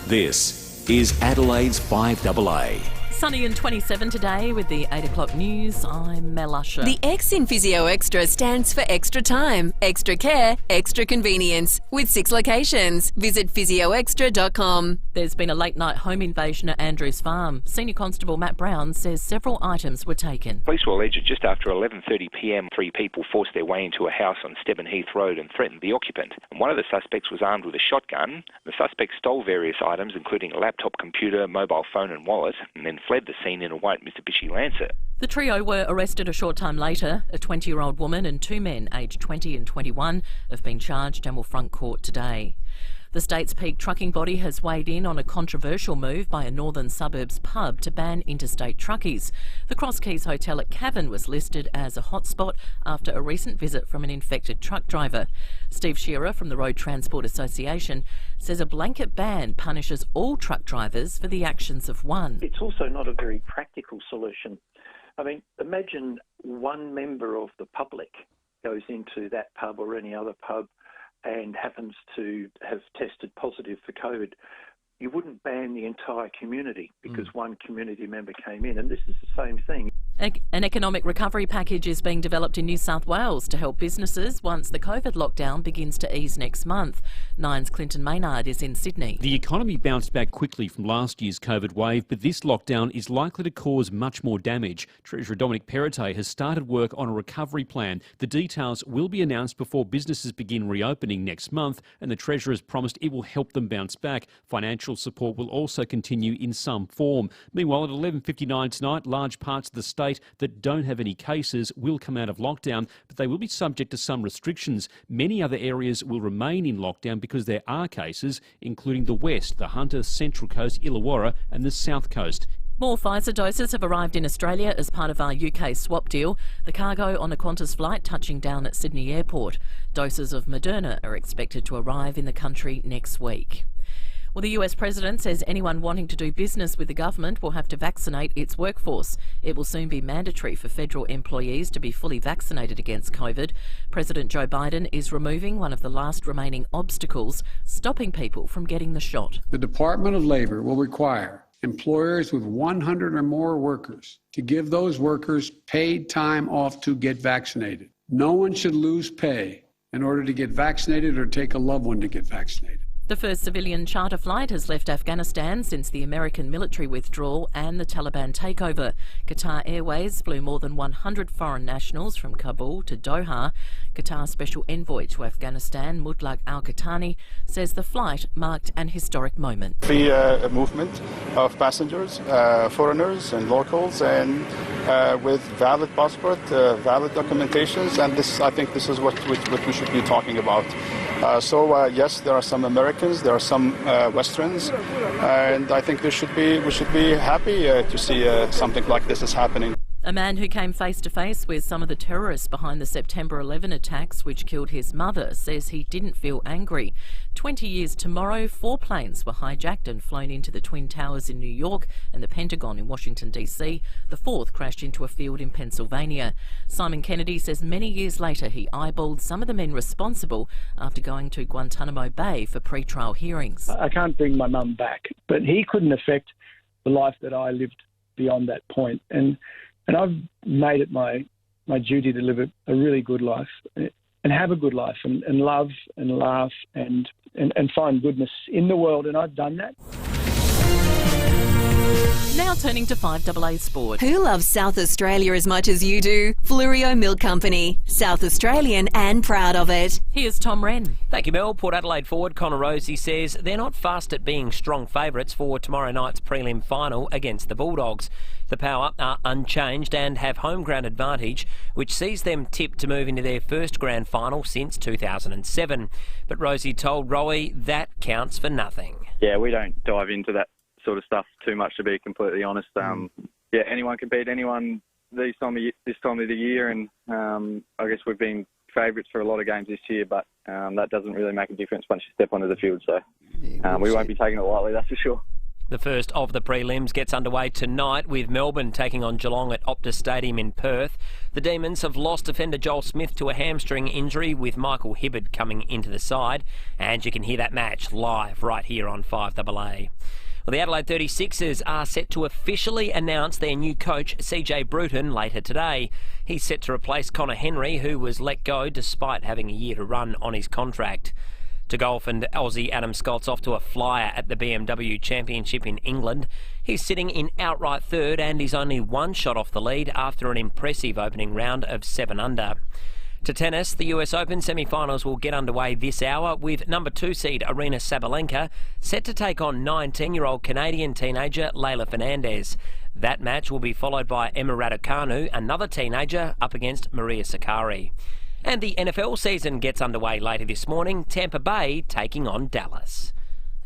This is Adelaide's 5AA. Sunny and 27 today with the 8 o'clock news. I'm Mel Usher. The X in Physio Extra stands for extra time, extra care, extra convenience, with 6 locations. Visit physioextra.com. There's been a late night home invasion at Andrews Farm. Senior Constable Matt Brown says several items were taken. Police will allege that just after 11:30pm, 3 people forced their way into a house on Stebbin Heath Road and threatened the occupant. And one of the suspects was armed with a shotgun. The suspect stole various items, including a laptop, computer, mobile phone and wallet, and then fled the scene in a white Mitsubishi Lancer. The trio were arrested a short time later. A 20-year-old woman and 2 men aged 20 and 21 have been charged and will front court today. The state's peak trucking body has weighed in on a controversial move by a northern suburbs pub to ban interstate truckies. The Cross Keys Hotel at Cavan was listed as a hotspot after a recent visit from an infected truck driver. Steve Shearer from the Road Transport Association says a blanket ban punishes all truck drivers for the actions of one. It's also not a very practical solution. I mean, imagine one member of the public goes into that pub or any other pub and happens to have tested positive for COVID. You wouldn't ban the entire community because one community member came in, and this is the same thing. An economic recovery package is being developed in New South Wales to help businesses once the COVID lockdown begins to ease next month. Nine's Clinton Maynard is in Sydney. The economy bounced back quickly from last year's COVID wave, but this lockdown is likely to cause much more damage. Treasurer Dominic Perrottet has started work on a recovery plan. The details will be announced before businesses begin reopening next month, and the Treasurer has promised it will help them bounce back. Financial support will also continue in some form. Meanwhile, at 11:59 tonight, large parts of the state state that don't have any cases will come out of lockdown, but they will be subject to some restrictions. Many other areas will remain in lockdown because there are cases, including the West, the Hunter, Central Coast, Illawarra and the South Coast. More Pfizer doses have arrived in Australia as part of our UK swap deal. The cargo on a Qantas flight touching down at Sydney Airport. Doses of Moderna are expected to arrive in the country next week. Well, the US President says anyone wanting to do business with the government will have to vaccinate its workforce. It will soon be mandatory for federal employees to be fully vaccinated against COVID. President Joe Biden is removing one of the last remaining obstacles stopping people from getting the shot. The Department of Labor will require employers with 100 or more workers to give those workers paid time off to get vaccinated. No one should lose pay in order to get vaccinated or take a loved one to get vaccinated. The first civilian charter flight has left Afghanistan since the American military withdrawal and the Taliban takeover. Qatar Airways flew more than 100 foreign nationals from Kabul to Doha. Qatar's special envoy to Afghanistan, Mutlaq Al-Qahtani, says the flight marked an historic moment. Free movement of passengers, foreigners and locals, and with valid passport, valid documentations, and I think this is what we should be talking about. Yes, there are some Americans, there are some Westerns, and I think we should be happy to see something like this is happening. A man who came face to face with some of the terrorists behind the September 11 attacks which killed his mother says he didn't feel angry. 20 years tomorrow, 4 planes were hijacked and flown into the Twin Towers in New York and the Pentagon in Washington, D.C. The 4th crashed into a field in Pennsylvania. Simon Kennedy says many years later he eyeballed some of the men responsible after going to Guantanamo Bay for pre-trial hearings. I can't bring my mum back, but he couldn't affect the life that I lived beyond that point. And I've made it my duty to live a really good life and have a good life and love and laugh and find goodness in the world, and I've done that. Now turning to 5AA Sport. Who loves South Australia as much as you do? Flurio Milk Company. South Australian and proud of it. Here's Tom Wren. Thank you, Mel. Port Adelaide forward Connor Rosie says they're not fast at being strong favourites for tomorrow night's prelim final against the Bulldogs. The Power are unchanged and have home ground advantage, which sees them tipped to move into their first grand final since 2007. But Rosie told Rowie that counts for nothing. Yeah, we don't dive into that sort of stuff too much, to be completely honest. Anyone can beat anyone this time of the year, and I guess we've been favourites for a lot of games this year, but that doesn't really make a difference once you step onto the field, so we won't be taking it lightly, that's for sure. The first of the prelims gets underway tonight with Melbourne taking on Geelong at Optus Stadium in Perth. The Demons have lost defender Joel Smith to a hamstring injury, with Michael Hibberd coming into the side, and you can hear that match live right here on 5AA. Well, the Adelaide 36ers are set to officially announce their new coach, CJ Bruton, later today. He's set to replace Connor Henry, who was let go despite having a year to run on his contract. To golf, and Aussie Adam Scott's off to a flyer at the BMW Championship in England. He's sitting in outright third and is only one shot off the lead after an impressive opening round of 7 under. To tennis, the US Open semi-finals will get underway this hour with number 2 seed Aryna Sabalenka set to take on 19-year-old Canadian teenager Leylah Fernandez. That match will be followed by Emma Raducanu, another teenager, up against Maria Sakkari. And the NFL season gets underway later this morning, Tampa Bay taking on Dallas.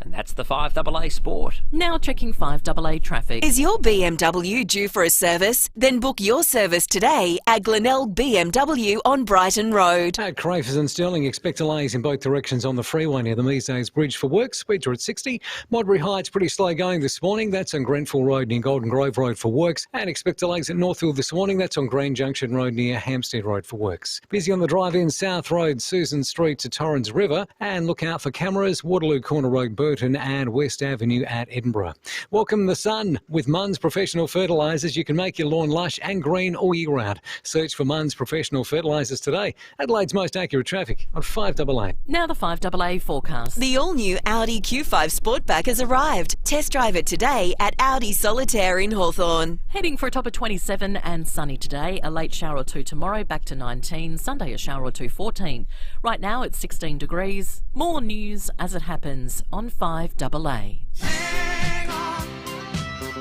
And that's the 5AA Sport. Now checking 5AA traffic. Is your BMW due for a service? Then book your service today at Glenelg BMW on Brighton Road. At Crafers and Stirling, expect delays in both directions on the freeway near the Measdays Bridge for work. Speeds are at 60. Modbury Heights pretty slow going this morning. That's on Grenfell Road near Golden Grove Road for works. And expect delays at Northfield this morning. That's on Grand Junction Road near Hampstead Road for works. Busy on the drive-in South Road, Susan Street to Torrens River. And look out for cameras, Waterloo Corner Road, Burton and West Avenue at Edinburgh. Welcome the sun. With Munn's Professional Fertilisers, you can make your lawn lush and green all year round. Search for Munn's Professional Fertilisers today. Adelaide's most accurate traffic on 5AA. Now the 5AA forecast. The all-new Audi Q5 Sportback has arrived. Test drive it today at Audi Solitaire in Hawthorn. Heading for a top of 27 and sunny today. A late shower or two tomorrow, back to 19. Sunday a shower or two, 14. Right now it's 16 degrees. More news as it happens on 5AA. Hang on,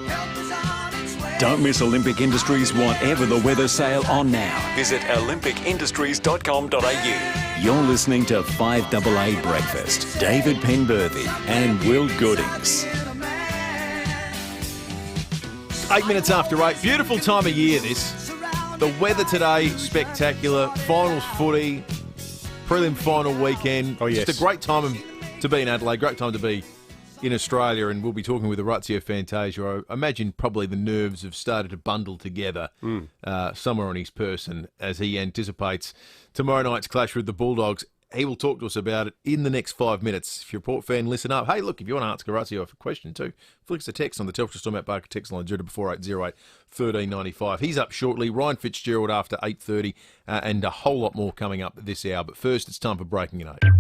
help is on its way. Don't miss Olympic Industries whatever the weather sale on now. Visit olympicindustries.com.au. You're listening to 5AA Breakfast. David Penberthy and Will Goodings. 8 minutes after 8. Beautiful time of year, this. The weather today, spectacular. Finals footy, prelim final weekend. Oh, yes. Just a great time to be in Adelaide, great time to be in Australia, and we'll be talking with Orazio Fantasia. I imagine probably the nerves have started to bundle together somewhere on his person as he anticipates tomorrow night's clash with the Bulldogs. He will talk to us about it in the next 5 minutes. If you're a Port fan, listen up. Hey, look, if you want to ask Orazio a question too, flick us a text on the Telstra Stormont Barker text line 040808 1395. He's up shortly. Ryan Fitzgerald after 8:30 and a whole lot more coming up this hour. But first, it's time for Breaking at 8.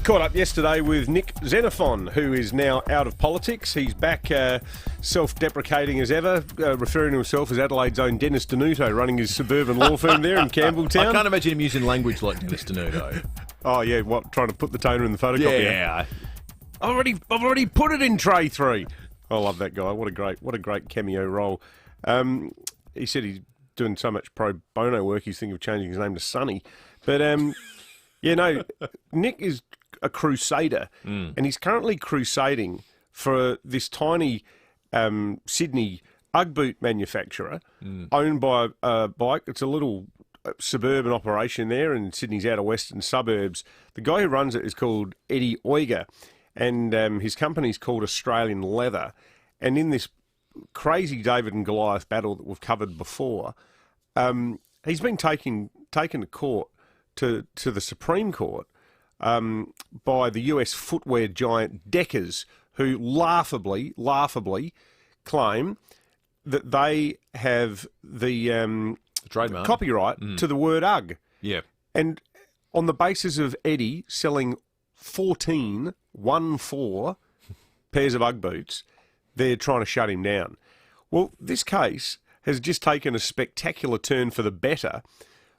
Caught up yesterday with Nick Xenophon, who is now out of politics. He's back self-deprecating as ever, referring to himself as Adelaide's own Dennis Denuto, running his suburban law firm there in Campbelltown. I can't imagine him using language like Dennis Denuto. Oh, yeah, what, trying to put the toner in the photocopier? Yeah. I've already put it in tray 3. I love that guy. What a great cameo role. He said he's doing so much pro bono work, he's thinking of changing his name to Sonny. But, Nick is a crusader, and he's currently crusading for this tiny Sydney Ugg boot manufacturer owned by a bike. It's a little suburban operation there in Sydney's outer western suburbs. The guy who runs it is called Eddie Oiger, and his company's called Australian Leather. And in this crazy David and Goliath battle that we've covered before, he's been taken to court, to the Supreme Court, by the US footwear giant Deckers, who laughably claim that they have the trademark copyright to the word Ugg. Yeah. And on the basis of Eddie selling 14 pairs of Ugg boots, they're trying to shut him down. Well, this case has just taken a spectacular turn for the better,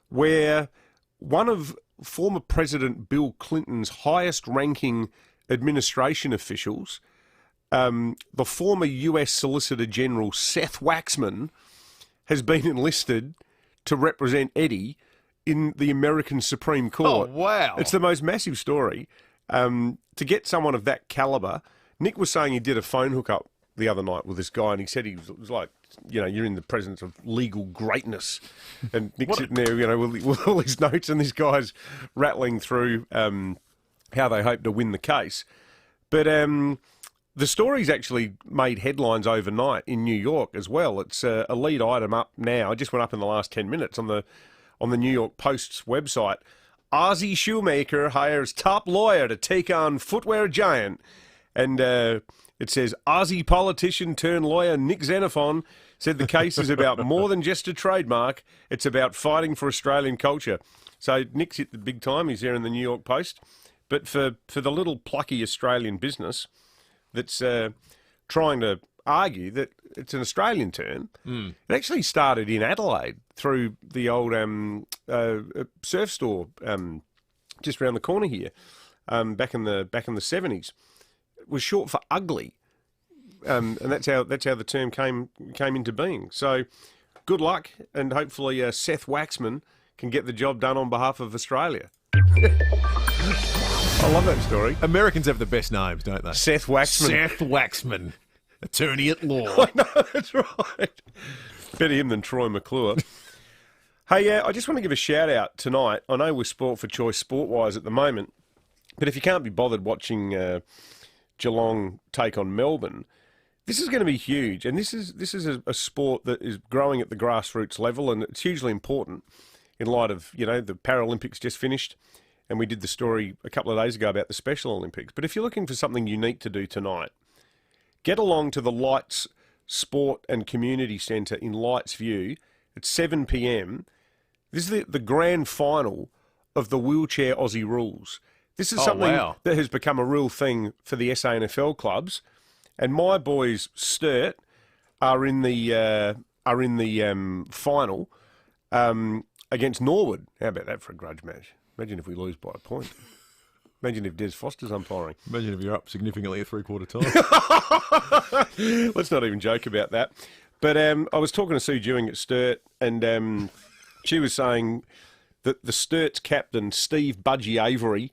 where one of former President Bill Clinton's highest-ranking administration officials, the former US Solicitor General Seth Waxman, has been enlisted to represent Eddie in the American Supreme Court. Oh, wow. It's the most massive story. To get someone of that calibre, Nick was saying he did a phone hookup the other night with this guy, and he said he was like, you're in the presence of legal greatness. And Nick's sitting there, with all his notes, and this guy's rattling through how they hope to win the case. But the story's actually made headlines overnight in New York as well. It's a lead item up now. It just went up in the last 10 minutes on the New York Post's website. Aussie shoemaker hires top lawyer to take on footwear giant. And it says, Aussie politician turned lawyer Nick Xenophon said the case is about more than just a trademark. It's about fighting for Australian culture. So Nick's hit the big time. He's there in the New York Post. But for the little plucky Australian business that's trying to argue that it's an Australian term, it actually started in Adelaide through the old surf store just around the corner here, back in the 70s. It was short for ugly, and that's how the term came into being. So, good luck, and hopefully Seth Waxman can get the job done on behalf of Australia. I love that story. Americans have the best names, don't they? Seth Waxman. Seth Waxman, attorney at law. I know, that's right. Better him than Troy McClure. Hey, I just want to give a shout out tonight. I know we're sport for choice sport-wise at the moment, but if you can't be bothered watching Geelong take on Melbourne, this is going to be huge, and this is a sport that is growing at the grassroots level, and it's hugely important in light of the Paralympics just finished, and we did the story a couple of days ago about the Special Olympics. But if you're looking for something unique to do tonight, get along to the Lights Sport and Community Centre in Lights View at 7 p.m. This is the grand final of the Wheelchair Aussie Rules. This is something that has become a real thing for the SANFL clubs, and my boys Sturt are in the final against Norwood. How about that for a grudge match? Imagine if we lose by a point. Imagine if Des Foster's umpiring. Imagine if you're up significantly at three-quarter time. Let's not even joke about that. But I was talking to Sue Dewing at Sturt, and she was saying that the Sturt's captain, Steve Budgie Avery,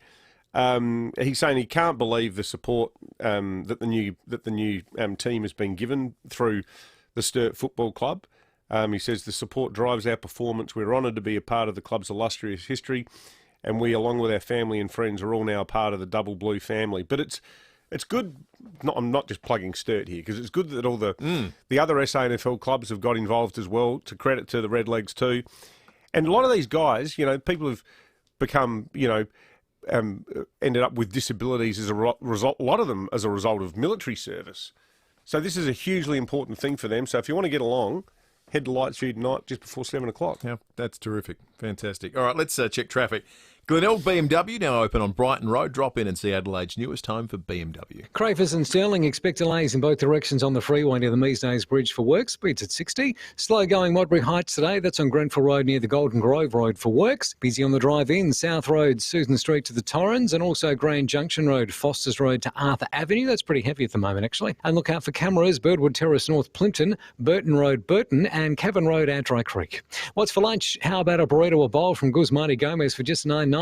he's saying he can't believe the support that the new team has been given through the Sturt Football Club. He says the support drives our performance. We're honoured to be a part of the club's illustrious history, and we, along with our family and friends, are all now a part of the Double Blue family. But it's good. I'm not just plugging Sturt here, because it's good that all the other SANFL clubs have got involved as well. To credit to the Redlegs too, and a lot of these guys, people have become, ended up with disabilities as a result. A lot of them as a result of military service. So this is a hugely important thing for them. So if you want to get along, head to Lightsview tonight just before 7 o'clock. Yeah, that's terrific. Fantastic. All right, let's check traffic. Glenelg BMW now open on Brighton Road. Drop in and see Adelaide's newest home for BMW. Crafers and Stirling expect delays in both directions on the freeway near the Measdays Bridge for work. Speeds at 60. Slow going Modbury Heights today. That's on Grenfell Road near the Golden Grove Road for works. Busy on the drive-in. South Road, Susan Street to the Torrens, and also Grand Junction Road, Foster's Road to Arthur Avenue. That's pretty heavy at the moment, actually. And look out for cameras. Birdwood Terrace, North Plimpton, Burton Road, Burton, and Cavan Road, Adrai Creek. What's for lunch? How about a burrito or bowl from Guzmani Gomez for just $9.90?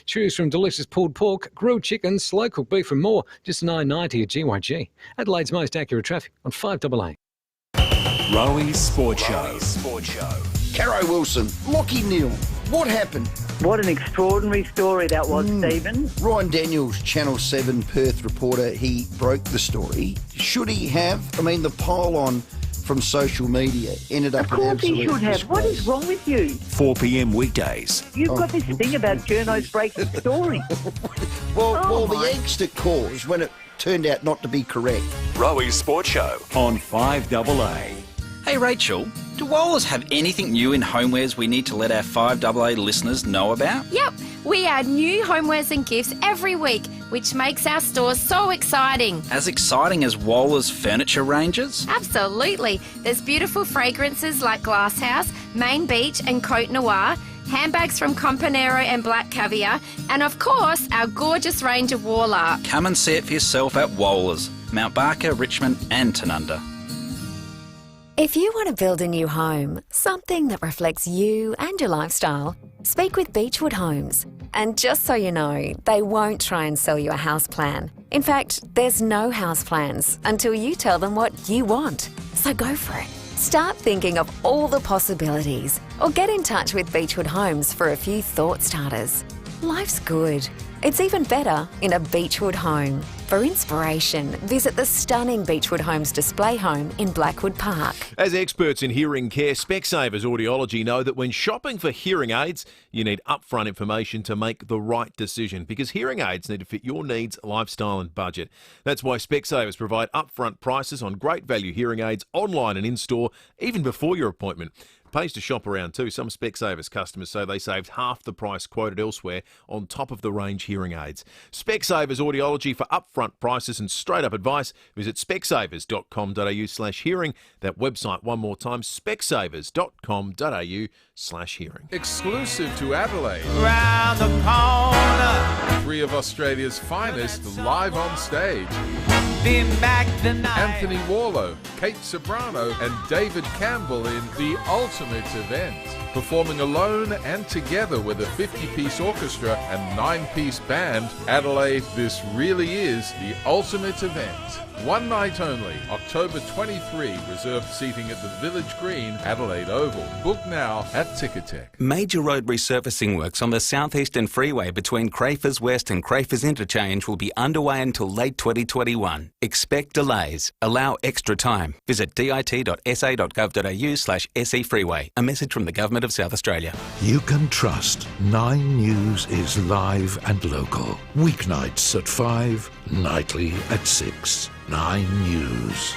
Choose from delicious pulled pork, grilled chicken, slow-cooked beef and more. Just $9.90 at GYG. Adelaide's most accurate traffic on 5AA. Rowie Sport Show. Caro Wilson, Lockie Neal, what happened? What an extraordinary story that was, Stephen. Ryan Daniels, Channel 7 Perth reporter, he broke the story. Should he have? The pile-on from social media ended up Of course he should have. What is wrong with you? 4 p.m. weekdays. You've got this thing about journos breaking stories. Well, the angst it caused when it turned out not to be correct. Rowie Sport Show on 5AA. Hey Rachel, do Woolers have anything new in homewares we need to let our 5AA listeners know about? Yep, we add new homewares and gifts every week, which makes our stores so exciting. As exciting as Woolers furniture ranges? Absolutely. There's beautiful fragrances like Glasshouse, Main Beach and Cote Noir, handbags from Companero and Black Caviar, and of course our gorgeous range of wall art. Come and see it for yourself at Woolers, Mount Barker, Richmond and Tanunda. If you want to build a new home, something that reflects you and your lifestyle, speak with Beechwood Homes. And just so you know, they won't try and sell you a house plan. In fact, there's no house plans until you tell them what you want. So go for it. Start thinking of all the possibilities or get in touch with Beechwood Homes for a few thought starters. Life's good. It's even better in a Beechwood home. For inspiration, visit the stunning Beechwood Homes display home in Blackwood Park. As experts in hearing care, Specsavers Audiology know that when shopping for hearing aids, you need upfront information to make the right decision, because hearing aids need to fit your needs, lifestyle and budget. That's why Specsavers provide upfront prices on great value hearing aids online and in-store, even before your appointment. Pays to shop around too. Some Specsavers customers say they saved half the price quoted elsewhere on top of the range hearing aids. Specsavers Audiology for upfront prices and straight up advice. Visit specsavers.com.au/hearing. That website one more time, specsavers.com.au/hearing. Exclusive to Adelaide. Round the corner. 3 of Australia's finest live on stage. Been back the night. Anthony Warlow, Kate Sobrano and David Campbell in The Ultimate Event. Performing alone and together with a 50-piece orchestra and 9-piece band, Adelaide, this really is the ultimate event. One night only, October 23, reserved seating at the Village Green, Adelaide Oval. Book now at Ticketek. Major road resurfacing works on the southeastern freeway between Crafers West and Crafers Interchange will be underway until late 2021. Expect delays. Allow extra time. Visit dit.sa.gov.au/SE Freeway. A message from the Government of South Australia. You can trust 9 News is live and local. Weeknights at 5, nightly at 6. 9 News.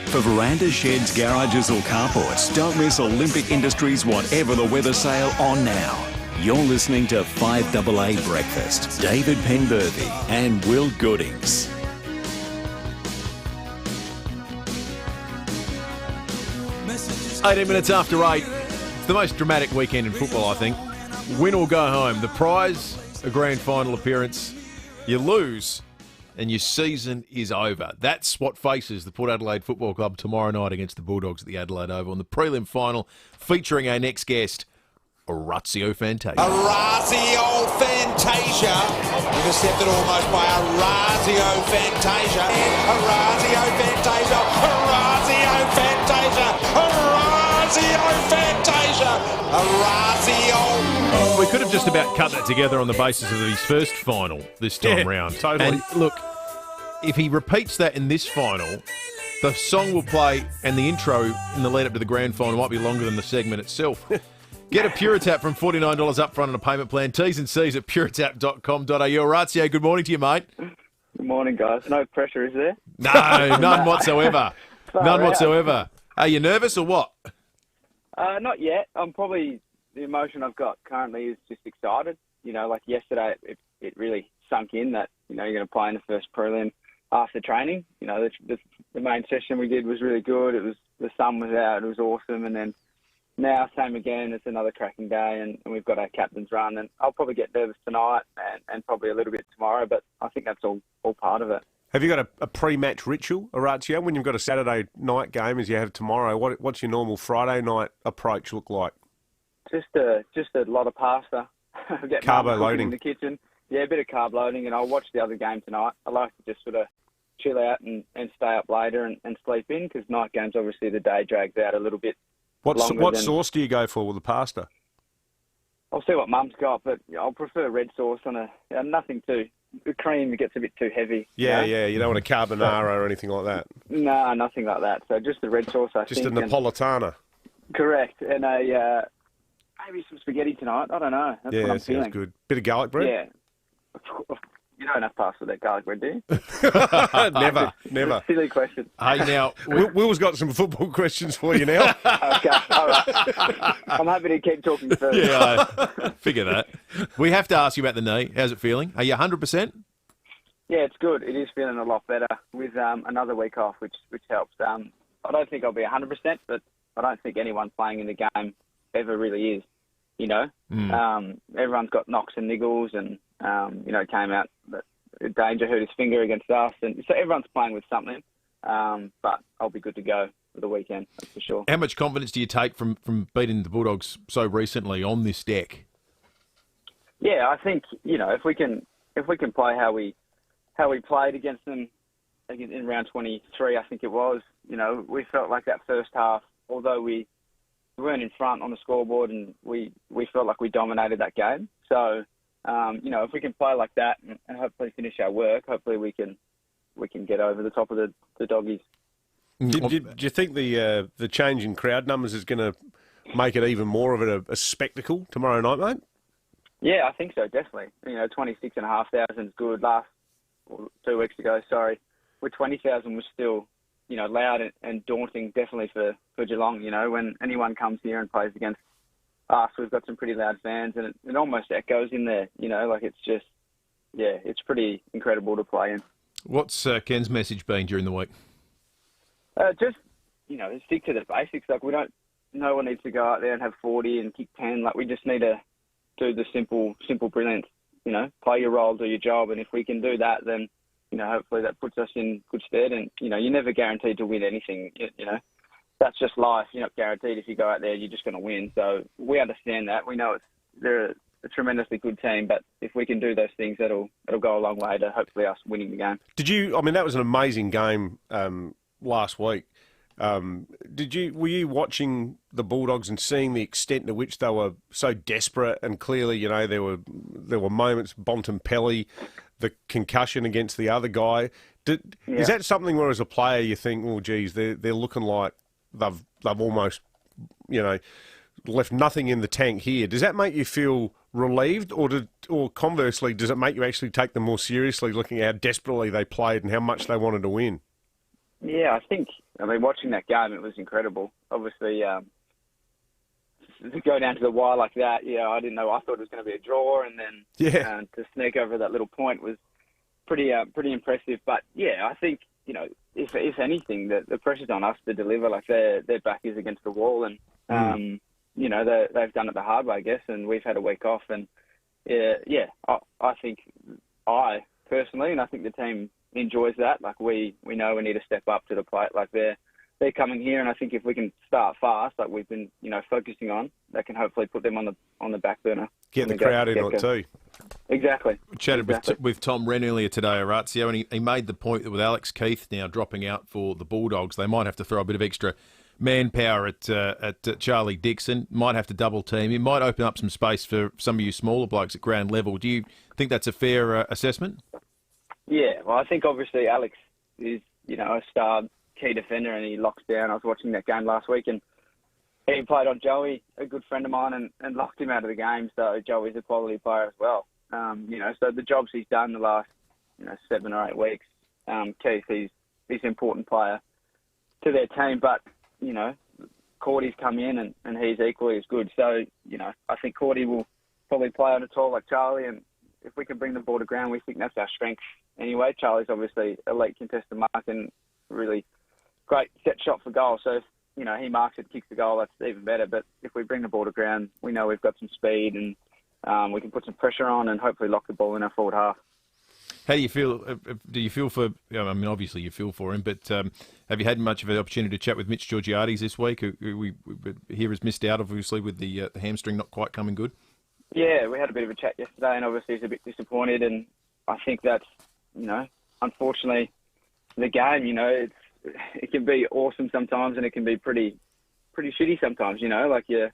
For verandas, sheds, garages or carports, don't miss Olympic Industries Whatever the Weather sale on now. You're listening to 5AA Breakfast. David Penberthy and Will Goodings. 18 minutes after 8. It's the most dramatic weekend in football, I think. Win or go home. The prize, a grand final appearance. You lose, and your season is over. That's what faces the Port Adelaide Football Club tomorrow night against the Bulldogs at the Adelaide Oval in the prelim final, featuring our next guest, Orazio Fantasia. Orazio Fantasia, intercepted almost by Orazio Fantasia. Orazio Fantasia, Orazio Fantasia, Orazio Fantasia, Orazio. We could have just about cut that together on the basis of his first final this time round. Totally. And look, if he repeats that in this final, the song will play and the intro in the lead up to the grand final might be longer than the segment itself. Get a Puritap from $49 up front on a payment plan. T's and C's at puritap.com.au. Orazio, good morning to you, mate. Good morning, guys. No pressure, is there? No, none whatsoever. None whatsoever. Are you nervous or what? Not yet. I'm probably, the emotion I've got currently is just excited. You know, like yesterday, it really sunk in that, you know, you're going to play in the first prelim after training. You know, the main session we did was really good. The sun was out. It was awesome. And then now, same again, it's another cracking day, and we've got our captain's run, and I'll probably get nervous tonight and probably a little bit tomorrow, but I think that's all part of it. Have you got a pre-match ritual, Orazio, when you've got a Saturday night game as you have tomorrow? What's your normal Friday night approach look like? Just a lot of pasta. Get carbo loading in the kitchen. Yeah, a bit of carb loading, and I'll watch the other game tonight. I like to just sort of chill out and stay up later and sleep in, because night games, obviously, the day drags out a little bit. What sauce do you go for with the pasta? I'll see what Mum's got, but I'll prefer red sauce on nothing too. The cream gets a bit too heavy. Yeah, you don't want a carbonara or anything like that. No, nothing like that. So just the red sauce, I think. Just a Napolitana. Correct. And maybe some spaghetti tonight. I don't know. That's what I'm feeling. Sounds good. Bit of garlic bread? Yeah. You don't have pasta with that garlic bread, do you? Never. It's a silly question. Hey, now, Will's got some football questions for you now. Okay, all right. I'm happy to keep talking further. Yeah, I figure that. We have to ask you about the knee. How's it feeling? Are you 100%? Yeah, it's good. It is feeling a lot better with another week off, which helps. I don't think I'll be 100%, but I don't think anyone playing in the game ever really is. You know, everyone's got knocks and niggles, and came out that Danger hurt his finger against us, and so everyone's playing with something. But I'll be good to go for the weekend, that's for sure. How much confidence do you take from beating the Bulldogs so recently on this deck? Yeah, I think if we can play how we played against them in round 23, I think it was. We felt like that first half, although we weren't in front on the scoreboard, and we felt like we dominated that game. So, if we can play like that and hopefully finish our work, hopefully we can get over the top of the doggies. Do you think the change in crowd numbers is going to make it even more of a spectacle tomorrow night, mate? Yeah, I think so, definitely. 26,500 is good. 2 weeks ago, with 20,000 was still, loud and daunting, definitely for Geelong. When anyone comes here and plays against us, we've got some pretty loud fans, and it almost echoes in there. It's just, it's pretty incredible to play in. What's Ken's message been during the week? Just, stick to the basics. No one needs to go out there and have 40 and kick 10. We just need to do the simple brilliance. Play your role, do your job, and if we can do that, then hopefully that puts us in good stead. And you're never guaranteed to win anything. That's just life. You're not guaranteed if you go out there, you're just going to win. So we understand that. We know they're a tremendously good team, but if we can do those things, it'll go a long way to hopefully us winning the game. That was an amazing game last week. Were you watching the Bulldogs and seeing the extent to which they were so desperate, and clearly, there were moments, Bontempelli, the concussion against the other guy. Is that something where as a player you think, well, geez, they're looking like they've almost, left nothing in the tank here? Does that make you feel relieved, or conversely, does it make you actually take them more seriously, looking at how desperately they played and how much they wanted to win? Yeah, I think, watching that game, it was incredible. Obviously, to go down to the wire like that, I didn't know. I thought it was going to be a draw, and then to sneak over that little point was pretty impressive. But, I think, if anything, the pressure's on us to deliver. Their back is against the wall, and, they've done it the hard way, I guess, and we've had a week off. And I think I personally, and I think the team enjoys that. Like we know we need to step up to the plate. Like they're coming here, and I think if we can start fast, like we've been focusing on, that can hopefully put them on the back burner. Get the crowd in on it too. Exactly. We chatted with Tom Wren earlier today, Orazio, and he made the point that with Alex Keith now dropping out for the Bulldogs, they might have to throw a bit of extra manpower at Charlie Dixon. Might have to double team. It might open up some space for some of you smaller blokes at ground level. Do you think that's a fair assessment? Yeah, well, I think obviously Alex is a star key defender, and he locks down. I was watching that game last week, and he played on Joey, a good friend of mine, and locked him out of the game. So Joey's a quality player as well. So the jobs he's done the last 7 or 8 weeks, Keith, he's an important player to their team. But Cordy's come in and he's equally as good. So I think Cordy will probably play on a tour like Charlie, and if we can bring the ball to ground, we think that's our strength anyway. Charlie's obviously elite contested mark and really great set shot for goal. So if he marks it, kicks the goal, that's even better. But if we bring the ball to ground, we know we've got some speed, and we can put some pressure on and hopefully lock the ball in our forward half. How do you feel? Do you feel for? I mean, obviously you feel for him, but have you had much of an opportunity to chat with Mitch Georgiades this week, who we hear has missed out, obviously, with the hamstring not quite coming good? Yeah, we had a bit of a chat yesterday, and obviously he's a bit disappointed, and I think that's unfortunately the game. It can be awesome sometimes, and it can be pretty shitty sometimes. Like you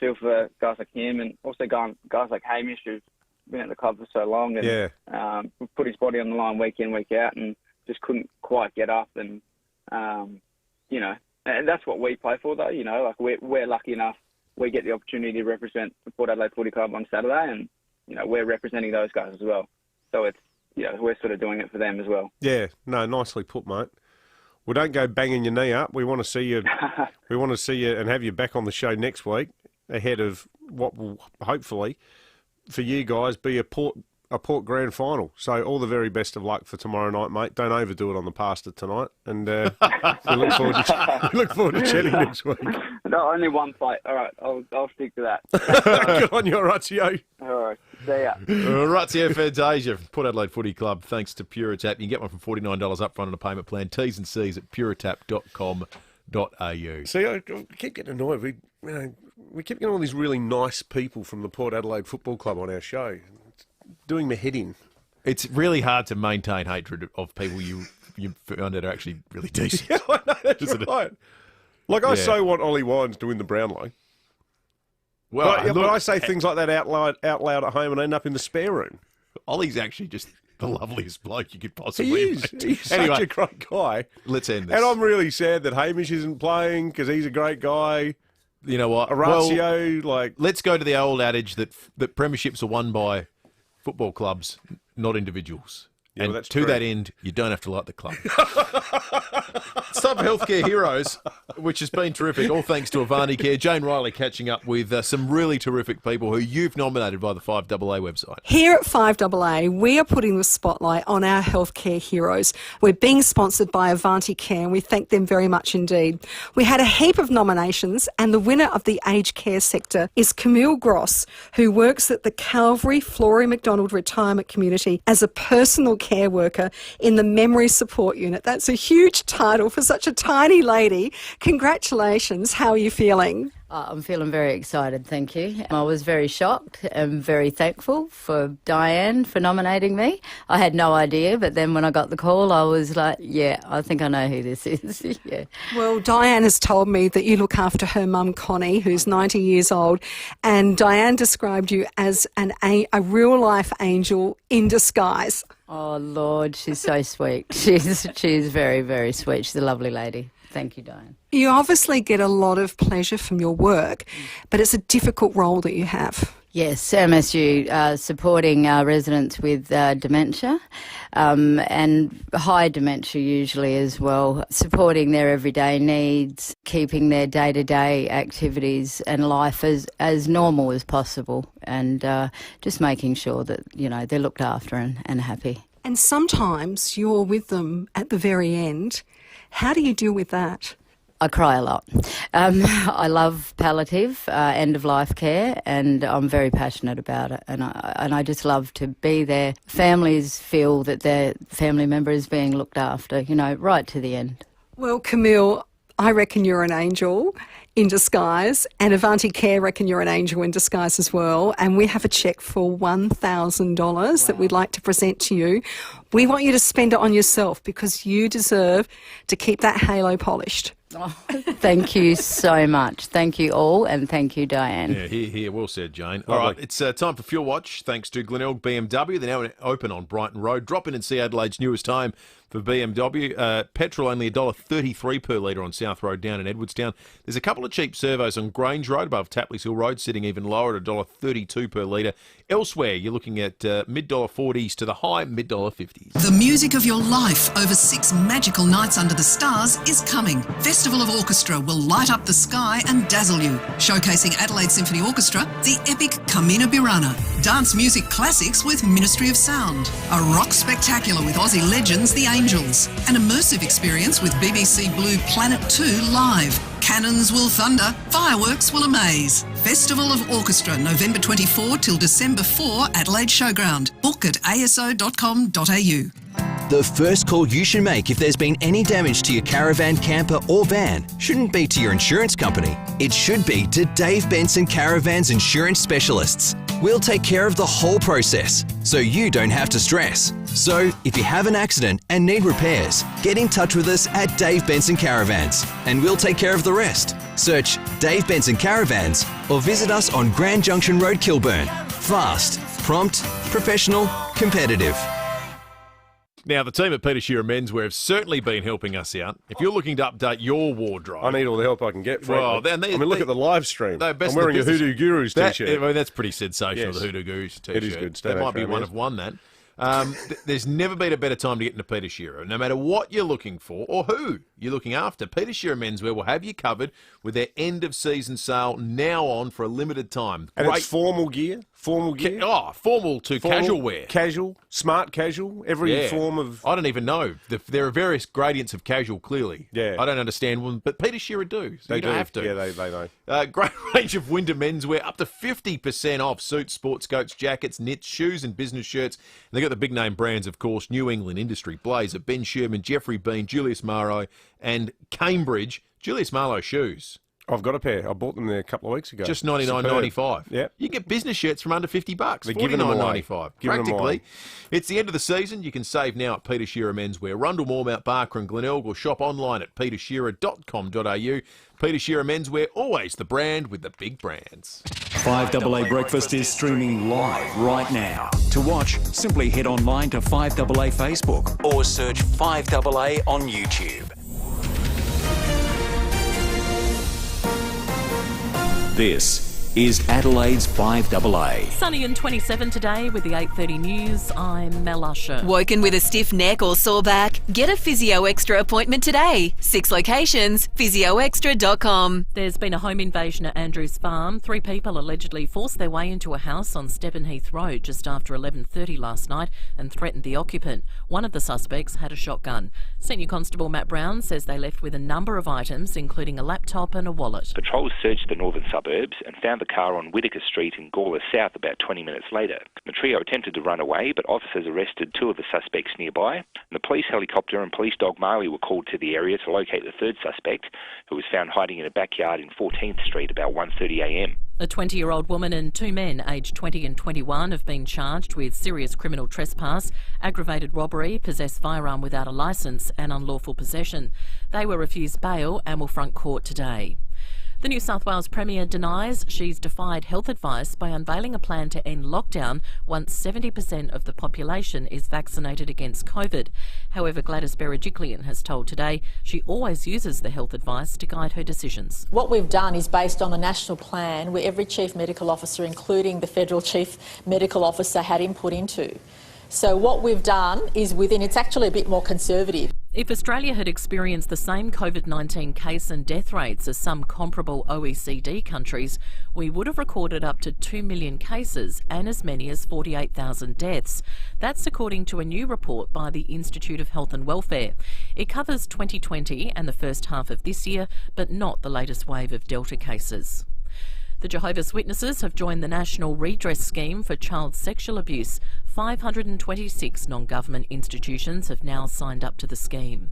feel for guys like him, and also guys like Hamish, who've been at the club for so long, and put his body on the line week in, week out, and just couldn't quite get up. And and that's what we play for, though. Like we're lucky enough, we get the opportunity to represent the Port Adelaide Footy Club on Saturday, and we're representing those guys as well. So it's we're sort of doing it for them as well. Yeah, no, nicely put, mate. Well, don't go banging your knee up. We want to see you. We want to see you and have you back on the show next week ahead of what will hopefully, for you guys, be a Port grand final. So all the very best of luck for tomorrow night, mate. Don't overdo it on the pasta tonight, and we look forward to chatting next week. No, only one plate. All right, I'll stick to that. Good on you, Orazio. All right, see ya. Orazio Fantasia from Port Adelaide Footy Club. Thanks to Puritap. You can get one from $49 up front on a payment plan. T's and C's at puritap.com.au. See, I keep getting annoyed. We keep getting all these really nice people from the Port Adelaide Football Club on our show. It's doing my head in. It's really hard to maintain hatred of people you find that are actually really decent. Yeah, I know, that's right. Like, I so want Ollie Wines to win the Brownlow. Well, but I say things like that out loud at home and end up in the spare room. Ollie's actually just the loveliest bloke you could possibly imagine. He's such a great guy. Let's end this. And I'm really sad that Hamish isn't playing because he's a great guy. You know what? Orazio, let's go to the old adage that premierships are won by football clubs, not individuals. Yeah, and to that end, you don't have to like the club. It's time for Healthcare Heroes, which has been terrific. All thanks to Avani Care. Jane Riley catching up with some really terrific people who you've nominated by the FIVEaa website. Here at FIVEaa, we are putting the spotlight on our healthcare heroes. We're being sponsored by Avanti Care, and we thank them very much indeed. We had a heap of nominations, and the winner of the aged care sector is Camille Gross, who works at the Calvary Flory McDonald Retirement Community as a personal care worker in the Memory Support Unit. That's a huge title for such a tiny lady. Congratulations. How are you feeling? I'm feeling very excited, thank you. I was very shocked and very thankful for Diane for nominating me. I had no idea, but then when I got the call, I was like, yeah, I think I know who this is. Yeah. Well, Diane has told me that you look after her mum, Connie, who's 90 years old, and Diane described you as a real-life angel in disguise. Oh, Lord, she's so sweet. She's very, very sweet. She's a lovely lady. Thank you, Diane. You obviously get a lot of pleasure from your work, but it's a difficult role that you have. Yes, MSU, supporting residents with dementia and high dementia usually as well, supporting their everyday needs, keeping their day-to-day activities and life as normal as possible, and just making sure that, they're looked after and happy. And sometimes you're with them at the very end. How do you deal with that? I cry a lot. I love palliative, end-of-life care, and I'm very passionate about it. And I just love to be there. Families feel that their family member is being looked after, right to the end. Well, Camille, I reckon you're an angel in disguise, and Avanti Care reckon you're an angel in disguise as well. And we have a cheque for $1,000 that we'd like to present to you. We want you to spend it on yourself because you deserve to keep that halo polished. Oh, thank you so much. Thank you all, and thank you, Diane. Yeah, here. Well said, Jane. All right, it's time for Fuel Watch, thanks to Glenelg BMW. They're now open on Brighton Road. Drop in and see Adelaide's newest home for BMW. Petrol only $1.33 per litre on South Road down in Edwardstown. There's a couple of cheap servos on Grange Road above Tapley's Hill Road, sitting even lower at $1.32 per litre. Elsewhere, you're looking at mid-$40s to the high mid-$50s. The music of your life over 6 magical nights under the stars is coming. Festival of Orchestra will light up the sky and dazzle you. Showcasing Adelaide Symphony Orchestra, the epic Camina Burana. Dance music classics with Ministry of Sound. A rock spectacular with Aussie legends, the Angels. An immersive experience with BBC Blue Planet 2 live. Cannons will thunder, fireworks will amaze. Festival of Orchestra, November 24 till December 4, Adelaide Showground. Book at aso.com.au. The first call you should make if there's been any damage to your caravan, camper or van shouldn't be to your insurance company. It should be to Dave Benson Caravans Insurance Specialists. We'll take care of the whole process so you don't have to stress. So if you have an accident and need repairs, get in touch with us at Dave Benson Caravans and we'll take care of the rest. Search Dave Benson Caravans or visit us on Grand Junction Road, Kilburn. Fast, prompt, professional, competitive. Now, the team at Peter Shearer Menswear have certainly been helping us out. If you're looking to update your wardrobe... I need all the help I can get, frankly. Well, look at the live stream. I'm wearing a Hoodoo Gurus T-shirt. That's pretty sensational, the Hoodoo Gurus T-shirt. It is good. That might be one of one, that. There's never been a better time to get into Peter Shearer. No matter what you're looking for or who you're looking after, Peter Shearer Menswear will have you covered with their end-of-season sale now on for a limited time. And it's formal gear? Formal gear? Formal to casual wear. Casual, smart casual, every form of... I don't even know. There are various gradients of casual, clearly. Yeah. I don't understand one, but Peter Shearer do. So they don't have to. Yeah, they know. Great range of winter menswear, up to 50% off suits, sports coats, jackets, knits, shoes and business shirts. And they've got the big name brands, of course, New England Industry, Blazer, Ben Sherman, Jeffrey Bean, Julius Marlowe and Cambridge. Julius Marlowe shoes. I've got a pair. I bought them there a couple of weeks ago. Just $99.95. Yeah. You get business shirts from under $50. They're giving them away. Practically. It's the end of the season. You can save now at Peter Shearer Menswear, Rundle Mall, Mount Barker and Glenelg, or shop online at petershearer.com.au. Peter Shearer Menswear, always the brand with the big brands. 5AA Breakfast is streaming live right now. To watch, simply head online to 5AA Facebook or search 5AA on YouTube. This is Adelaide's 5AA. Sunny and 27 today with the 8:30 news. I'm Mel Usher. Woken with a stiff neck or sore back? Get a Physio Extra appointment today. 6 locations, physioextra.com. There's been a home invasion at Andrews Farm. 3 people allegedly forced their way into a house on Steppenheath Road just after 11:30 last night and threatened the occupant. One of the suspects had a shotgun. Senior Constable Matt Brown says they left with a number of items, including a laptop and a wallet. Patrols searched the northern suburbs and found the car on Whittaker Street in Gawler South about 20 minutes later. The trio attempted to run away, but officers arrested 2 of the suspects nearby. And the police helicopter and police dog Marley were called to the area to locate the 3rd suspect, who was found hiding in a backyard in 14th Street about 1:30am. A 20-year-old woman and 2 men aged 20 and 21 have been charged with serious criminal trespass, aggravated robbery, possessed firearm without a licence and unlawful possession. They were refused bail and will front court today. The New South Wales Premier denies she's defied health advice by unveiling a plan to end lockdown once 70% of the population is vaccinated against COVID. However, Gladys Berejiklian has told Today she always uses the health advice to guide her decisions. What we've done is based on a national plan where every Chief Medical Officer, including the Federal Chief Medical Officer, had input into. So what we've done is it's actually a bit more conservative. If Australia had experienced the same COVID-19 case and death rates as some comparable OECD countries, we would have recorded up to 2 million cases and as many as 48,000 deaths. That's according to a new report by the Institute of Health and Welfare. It covers 2020 and the first half of this year, but not the latest wave of Delta cases. The Jehovah's Witnesses have joined the National Redress Scheme for Child Sexual Abuse. 526 non-government institutions have now signed up to the scheme.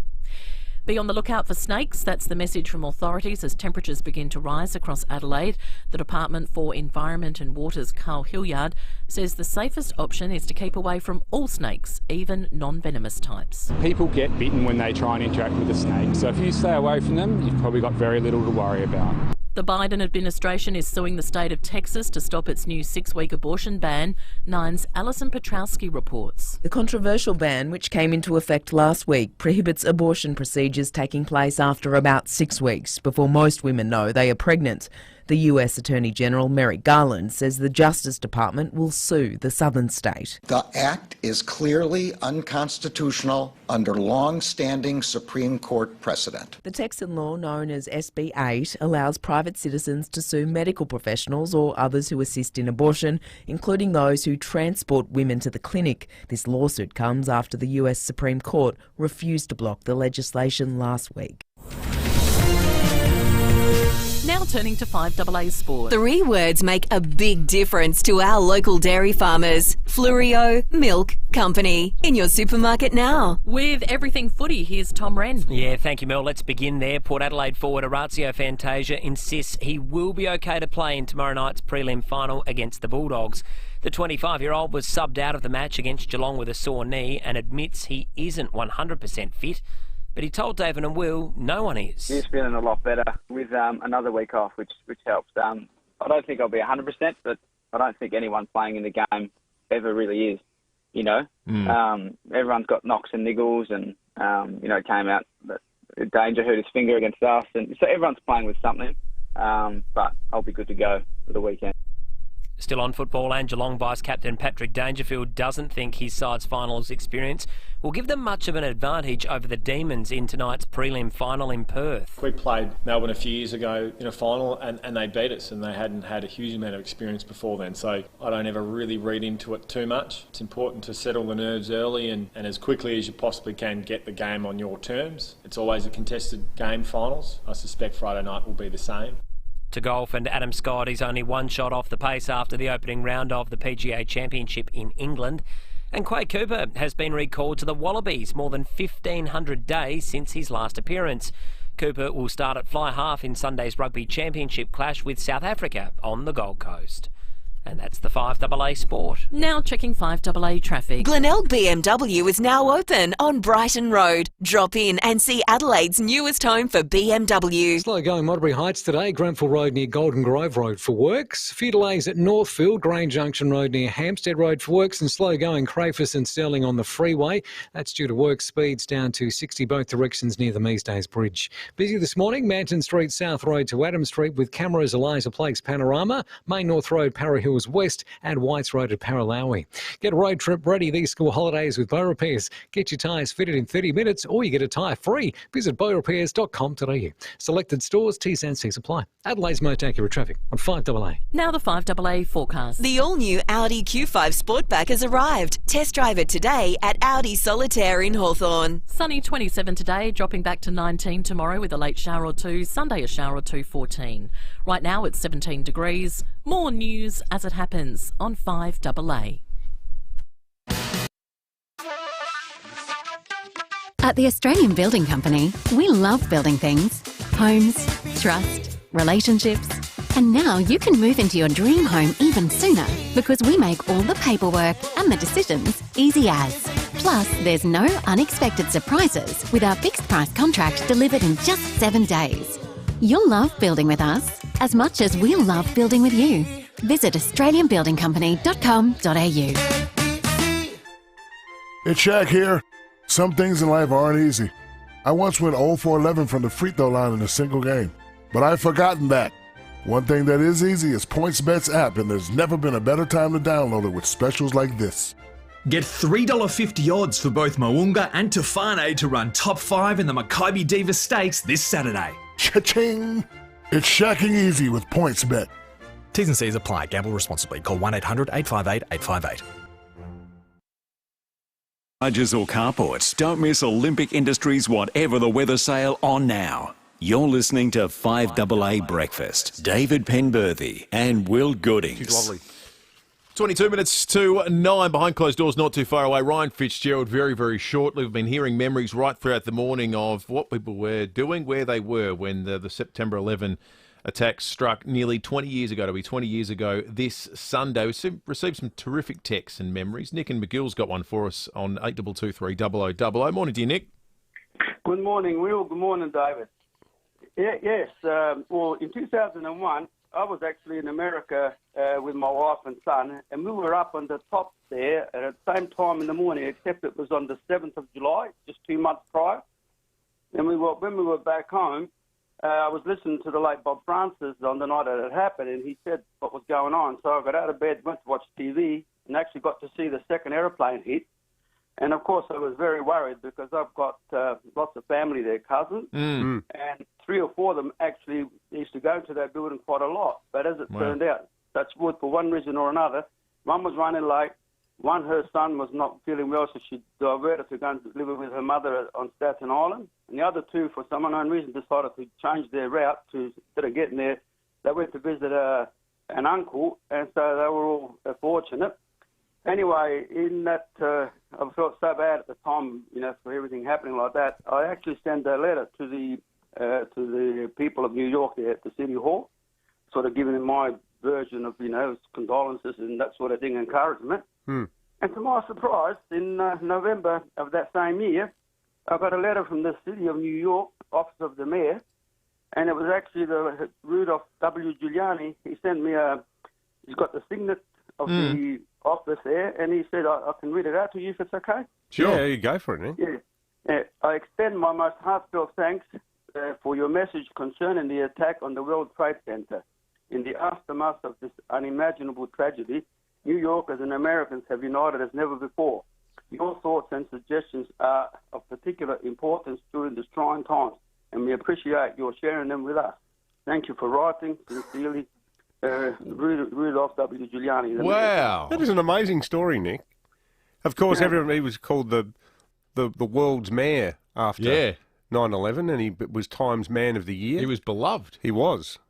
Be on the lookout for snakes. That's the message from authorities as temperatures begin to rise across Adelaide. The Department for Environment and Waters, Carl Hilliard, says the safest option is to keep away from all snakes, even non-venomous types. People get bitten when they try and interact with a snake, so if you stay away from them, you've probably got very little to worry about. The Biden administration is suing the state of Texas to stop its new 6-week abortion ban. Nine's Alison Petrowski reports. The controversial ban, which came into effect last week, prohibits abortion procedures taking place after about 6 weeks before most women know they are pregnant. The US Attorney General Merrick Garland says the Justice Department will sue the southern state. The act is clearly unconstitutional under long-standing Supreme Court precedent. The Texan law known as SB 8 allows private citizens to sue medical professionals or others who assist in abortion, including those who transport women to the clinic. This lawsuit comes after the US Supreme Court refused to block the legislation last week. Now turning to 5AA Sport. 3 words make a big difference to our local dairy farmers. Flurio Milk Company. In your supermarket now. With everything footy, here's Tom Wren. Yeah, thank you, Mel. Let's begin there. Port Adelaide forward Orazio Fantasia insists he will be okay to play in tomorrow night's prelim final against the Bulldogs. The 25-year-old was subbed out of the match against Geelong with a sore knee and admits he isn't 100% fit. But he told David and Will no one is. He's feeling a lot better with another week off, which helps. I don't think I'll be 100%, but I don't think anyone playing in the game ever really is. You know, everyone's got knocks and niggles, and came out that Danger hurt his finger against us, and so everyone's playing with something. But I'll be good to go for the weekend. Still on football, and Geelong vice-captain Patrick Dangerfield doesn't think his side's finals experience will give them much of an advantage over the Demons in tonight's prelim final in Perth. We played Melbourne a few years ago in a final and they beat us, and they hadn't had a huge amount of experience before then, so I don't ever really read into it too much. It's important to settle the nerves early and as quickly as you possibly can get the game on your terms. It's always a contested game, finals. I suspect Friday night will be the same. To golf, and Adam Scott is only one shot off the pace after the opening round of the PGA Championship in England. And Quade Cooper has been recalled to the Wallabies more than 1,500 days since his last appearance. Cooper will start at fly half in Sunday's Rugby Championship clash with South Africa on the Gold Coast. And that's the 5AA Sport. Now checking 5AA traffic. Glenelg BMW is now open on Brighton Road. Drop in and see Adelaide's newest home for BMW. Slow going Modbury Heights today, Grenfell Road near Golden Grove Road for works. A few delays at Northfield, Grange Junction Road near Hampstead Road for works, and slow going Crayfus and Stirling on the freeway. That's due to work, speeds down to 60 both directions near the Measdays Bridge. Busy this morning, Manton Street South Road to Adam Street with cameras, Eliza Place Panorama, Main North Road Para Hills West and Whites Road at Paralawi. Get a road trip ready these school holidays with Bow Repairs. Get your tyres fitted in 30 minutes or you get a tyre free. Visit bowrepairs.com.au. Selected stores, T's and C's apply. Adelaide's most accurate traffic on 5AA. Now the 5AA forecast. The all-new Audi Q5 Sportback has arrived. Test drive it today at Audi Solitaire in Hawthorn. Sunny 27 today, dropping back to 19 tomorrow with a late shower or two. Sunday a shower or two, 14. Right now it's 17 degrees. More news as it happens on 5AA. At the Australian Building Company, we love building things. Homes, trust, relationships. And now you can move into your dream home even sooner because we make all the paperwork and the decisions easy as. Plus, there's no unexpected surprises with our fixed price contract delivered in just 7 days. You'll love building with us as much as we'll love building with you. Visit australianbuildingcompany.com.au. It's Shaq here. Some things in life aren't easy. I once went 0 for 11 from the free throw line in a single game, but I've forgotten that. One thing that is easy is PointsBet's app, and there's never been a better time to download it with specials like this. Get $3.50 odds for both Mo'unga and Tufane to run top 5 in the Maccabi Diva Stakes this Saturday. Cha-ching! It's shacking easy with PointsBet. T's and C's apply. Gamble responsibly. Call 1-800-858-858. Garages or carports, don't miss Olympic Industries Whatever the Weather sale on now. You're listening to 5AA Breakfast. David Penberthy and Will Goodings. She's lovely. 22 minutes to 9, behind closed doors, not too far away. Ryan Fitzgerald, very, very shortly. We've been hearing memories right throughout the morning of what people were doing, where they were when the September 11 attacks struck nearly 20 years ago. It'll be 20 years ago this Sunday. We received some terrific texts and memories. Nick and McGill's got one for us on 8223 0000. Morning to you, Nick. Good morning, Will. Good morning, David. Yes, well, in 2001, I was actually in America with my wife and son, and we were up on the top there at the same time in the morning, except it was on the 7th of July, just 2 months prior. And when we were back home, I was listening to the late Bob Francis on the night that it happened, and he said what was going on. So I got out of bed, went to watch TV, and actually got to see the second aeroplane hit. And, of course, I was very worried because I've got lots of family there, cousins, and 3 or 4 of them actually used to go to that building quite a lot. But as it turned out, touch wood, for one reason or another, one was running late, one, her son was not feeling well, so she diverted to go and live with her mother on Staten Island. And the other 2, for some unknown reason, decided to change their route to, instead of getting there, they went to visit an uncle, and so they were all fortunate. Anyway, in that, I felt so bad at the time, for everything happening like that. I actually sent a letter to the people of New York there at the City Hall, sort of giving them my version of, condolences and that sort of thing, encouragement. And to my surprise, in November of that same year, I got a letter from the City of New York, Office of the Mayor, and it was actually the Rudolph W. Giuliani. He sent me he's got the signet of the office there, and he said, I can read it out to you if it's okay? Sure. Yeah, you go for it, Nick. Yeah. I extend my most heartfelt thanks for your message concerning the attack on the World Trade Center. In the aftermath of this unimaginable tragedy, New Yorkers and Americans have united as never before. Your thoughts and suggestions are of particular importance during these trying times, and we appreciate your sharing them with us. Thank you for writing. Sincerely, Rudolph W. Giuliani. Wow. That is an amazing story, Nick. Of course, he was called the world's mayor after 9/11, and he was Times Man of the Year. He was beloved. He was.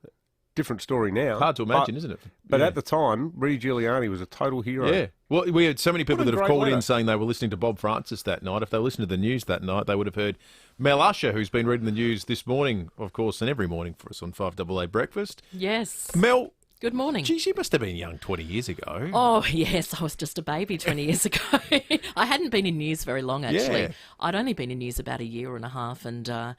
Different story now. Hard to imagine, isn't it? But at the time, Rudy Giuliani was a total hero. Yeah. Well, we had so many people that have called letter. in saying they were listening to Bob Francis that night. If they listened to the news that night, they would have heard Mel Usher, who's been reading the news this morning, of course, and every morning for us on 5AA Breakfast. Yes. Mel. Good morning. Gee, she must have been young 20 years ago. Oh, yes. I was just a baby 20 years ago. I hadn't been in news very long, actually. Yeah. I'd only been in news about a year and a half, and I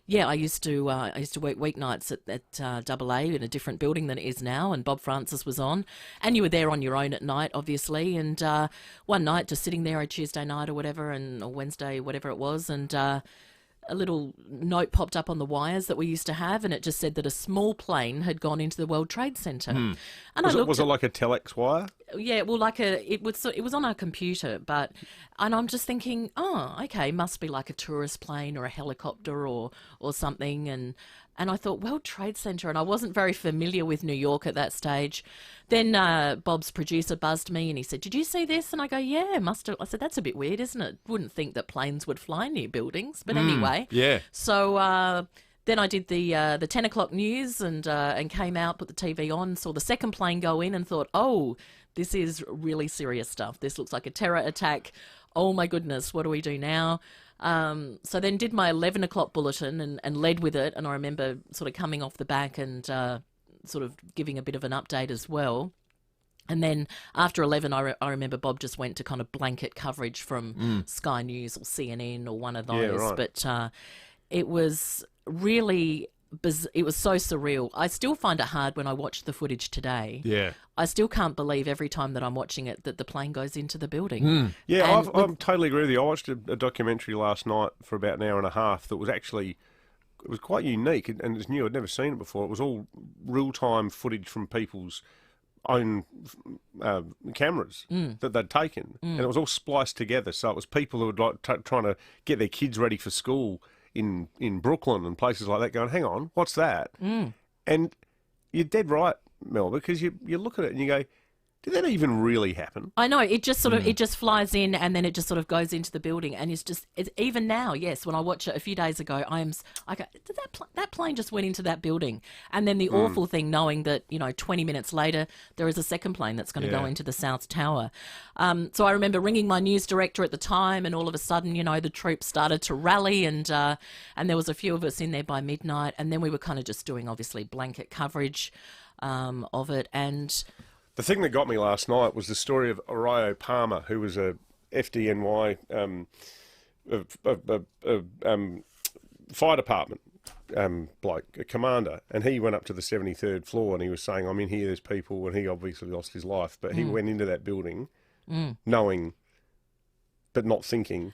used to work weeknights at AA in a different building than it is now, and Bob Francis was on, and you were there on your own at night, obviously. And one night, just sitting there, a Tuesday night or whatever, or Wednesday, whatever it was, and a little note popped up on the wires that we used to have, and it just said that a small plane had gone into the World Trade Center. And was it like a telex wire? Yeah, well, it was on our computer, and I'm just thinking, oh, okay, must be like a tourist plane or a helicopter or something, and I thought World Trade Center, and I wasn't very familiar with New York at that stage. Then Bob's producer buzzed me and he said, "Did you see this?" And I go, "Yeah, must have." I said, "That's a bit weird, isn't it? Wouldn't think that planes would fly near buildings." But anyway, yeah. So then I did the 10 o'clock news and came out, put the TV on, saw the second plane go in, and thought, oh, this is really serious stuff. This looks like a terror attack. Oh my goodness, what do we do now? So then did my 11 o'clock bulletin and led with it. And I remember sort of coming off the back and sort of giving a bit of an update as well. And then after 11, I remember Bob just went to kind of blanket coverage from Sky News or CNN or one of those. Yeah, right. But it was really... It was so surreal. I still find it hard when I watch the footage today. Yeah. I still can't believe every time that I'm watching it that the plane goes into the building. Yeah, I totally agree with you. I watched a documentary last night for about an hour and a half that was actually... It was quite unique and it's new. I'd never seen it before. It was all real-time footage from people's own cameras that they'd taken, and it was all spliced together. So it was people who were like trying to get their kids ready for school in Brooklyn and places like that, going, "Hang on, what's that?" And you're dead right, Mel, because you look at it and you go, did that even really happen? I know, it just sort of it just flies in and then it just sort of goes into the building, and it's even now, yes, when I watch it a few days ago, I go, did that plane just went into that building? And then the awful thing, knowing that 20 minutes later there is a second plane that's going to go into the South Tower. So I remember ringing my news director at the time, and all of a sudden, the troops started to rally, and there was a few of us in there by midnight, and then we were kind of just doing obviously blanket coverage of it. And the thing that got me last night was the story of Oriyo Palmer, who was a FDNY fire department bloke, a commander, and he went up to the 73rd floor and he was saying, "I'm in here, there's people," and he obviously lost his life, but he went into that building knowing, but not thinking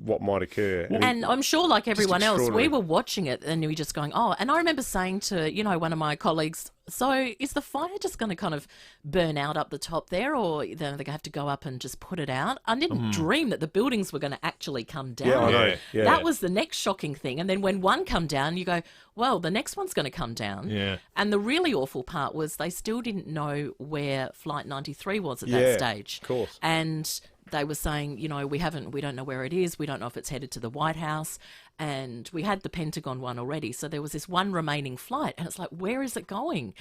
what might occur. And I'm sure, like everyone else, we were watching it and we were just going, oh, and I remember saying to, one of my colleagues, so is the fire just going to kind of burn out up the top there, or they're going to have to go up and just put it out? I didn't dream that the buildings were going to actually come down. Yeah, I know. Yeah. That was the next shocking thing. And then when one come down, you go, well, the next one's going to come down. Yeah. And the really awful part was they still didn't know where Flight 93 was at that stage. Of course. And they were saying, we don't know where it is. We don't know if it's headed to the White House. And we had the Pentagon one already. So there was this one remaining flight. And it's like, where is it going?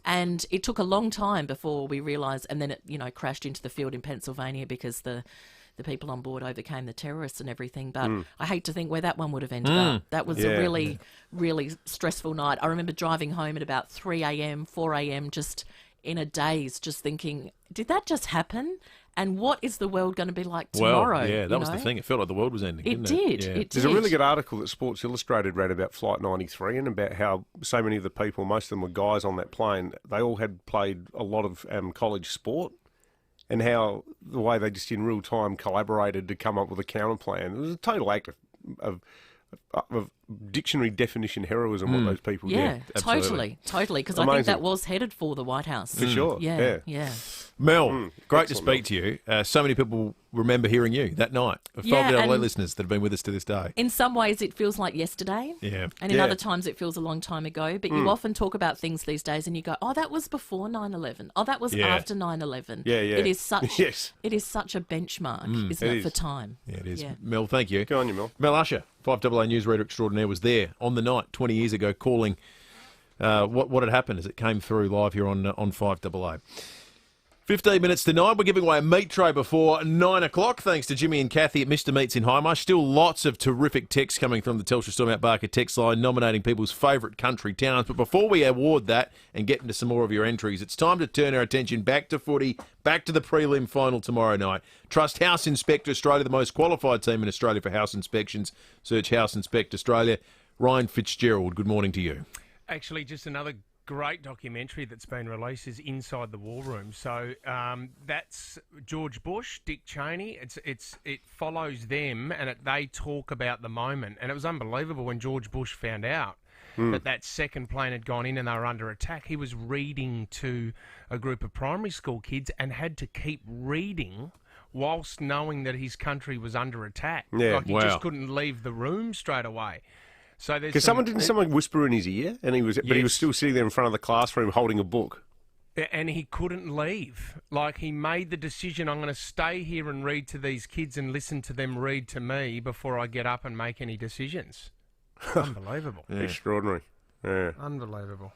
And it took a long time before we realised. And then it, crashed into the field in Pennsylvania because the people on board overcame the terrorists and everything. But I hate to think where that one would have ended up. That was a really, really stressful night. I remember driving home at about 3 a.m., 4 a.m., just in a daze, just thinking, did that just happen? And what is the world going to be like tomorrow? Well, yeah, that was the thing. It felt like the world was ending, didn't it? It did. There's a really good article that Sports Illustrated read about Flight 93 and about how so many of the people, most of them were guys on that plane, they all had played a lot of college sport, and how the way they just in real time collaborated to come up with a counter plan. It was a total act of dictionary definition heroism, what those people did. Yeah, totally. Because I think that was headed for the White House. For sure. Yeah. Mel, great to speak to you. So many people remember hearing you that night. 5AA listeners that have been with us to this day. In some ways, it feels like yesterday. Yeah. And in other times, it feels a long time ago. But you often talk about things these days and you go, oh, that was before 9/11. Oh, that was after 9/11. Yeah. It is such, it is such a benchmark, isn't it, for time? Yeah, it is. Yeah. Mel, thank you. Good on you, Mel. Mel Usher, 5AA newsreader extraordinaire, was there on the night 20 years ago calling what had happened as it came through live here on 5AA. 15 minutes to 9. We're giving away a meat tray before 9 o'clock, thanks to Jimmy and Kathy at Mr. Meats in Highmarsh. Still lots of terrific texts coming from the Telstra Storm Out Barker text line, nominating people's favourite country towns. But before we award that and get into some more of your entries, it's time to turn our attention back to footy, back to the prelim final tomorrow night. Trust House Inspect Australia, the most qualified team in Australia for house inspections. Search House Inspect Australia. Ryan Fitzgerald, good morning to you. Actually, just another great documentary that's been released is Inside the War Room. So that's George Bush, Dick Cheney. It follows them, and they talk about the moment. And it was unbelievable when George Bush found out that second plane had gone in and they were under attack. He was reading to a group of primary school kids and had to keep reading whilst knowing that his country was under attack. Yeah, he just couldn't leave the room straight away. So because someone whisper in his ear, and he was still sitting there in front of the classroom holding a book, and he couldn't leave. Like, he made the decision: I'm going to stay here and read to these kids and listen to them read to me before I get up and make any decisions. Unbelievable, extraordinary, unbelievable.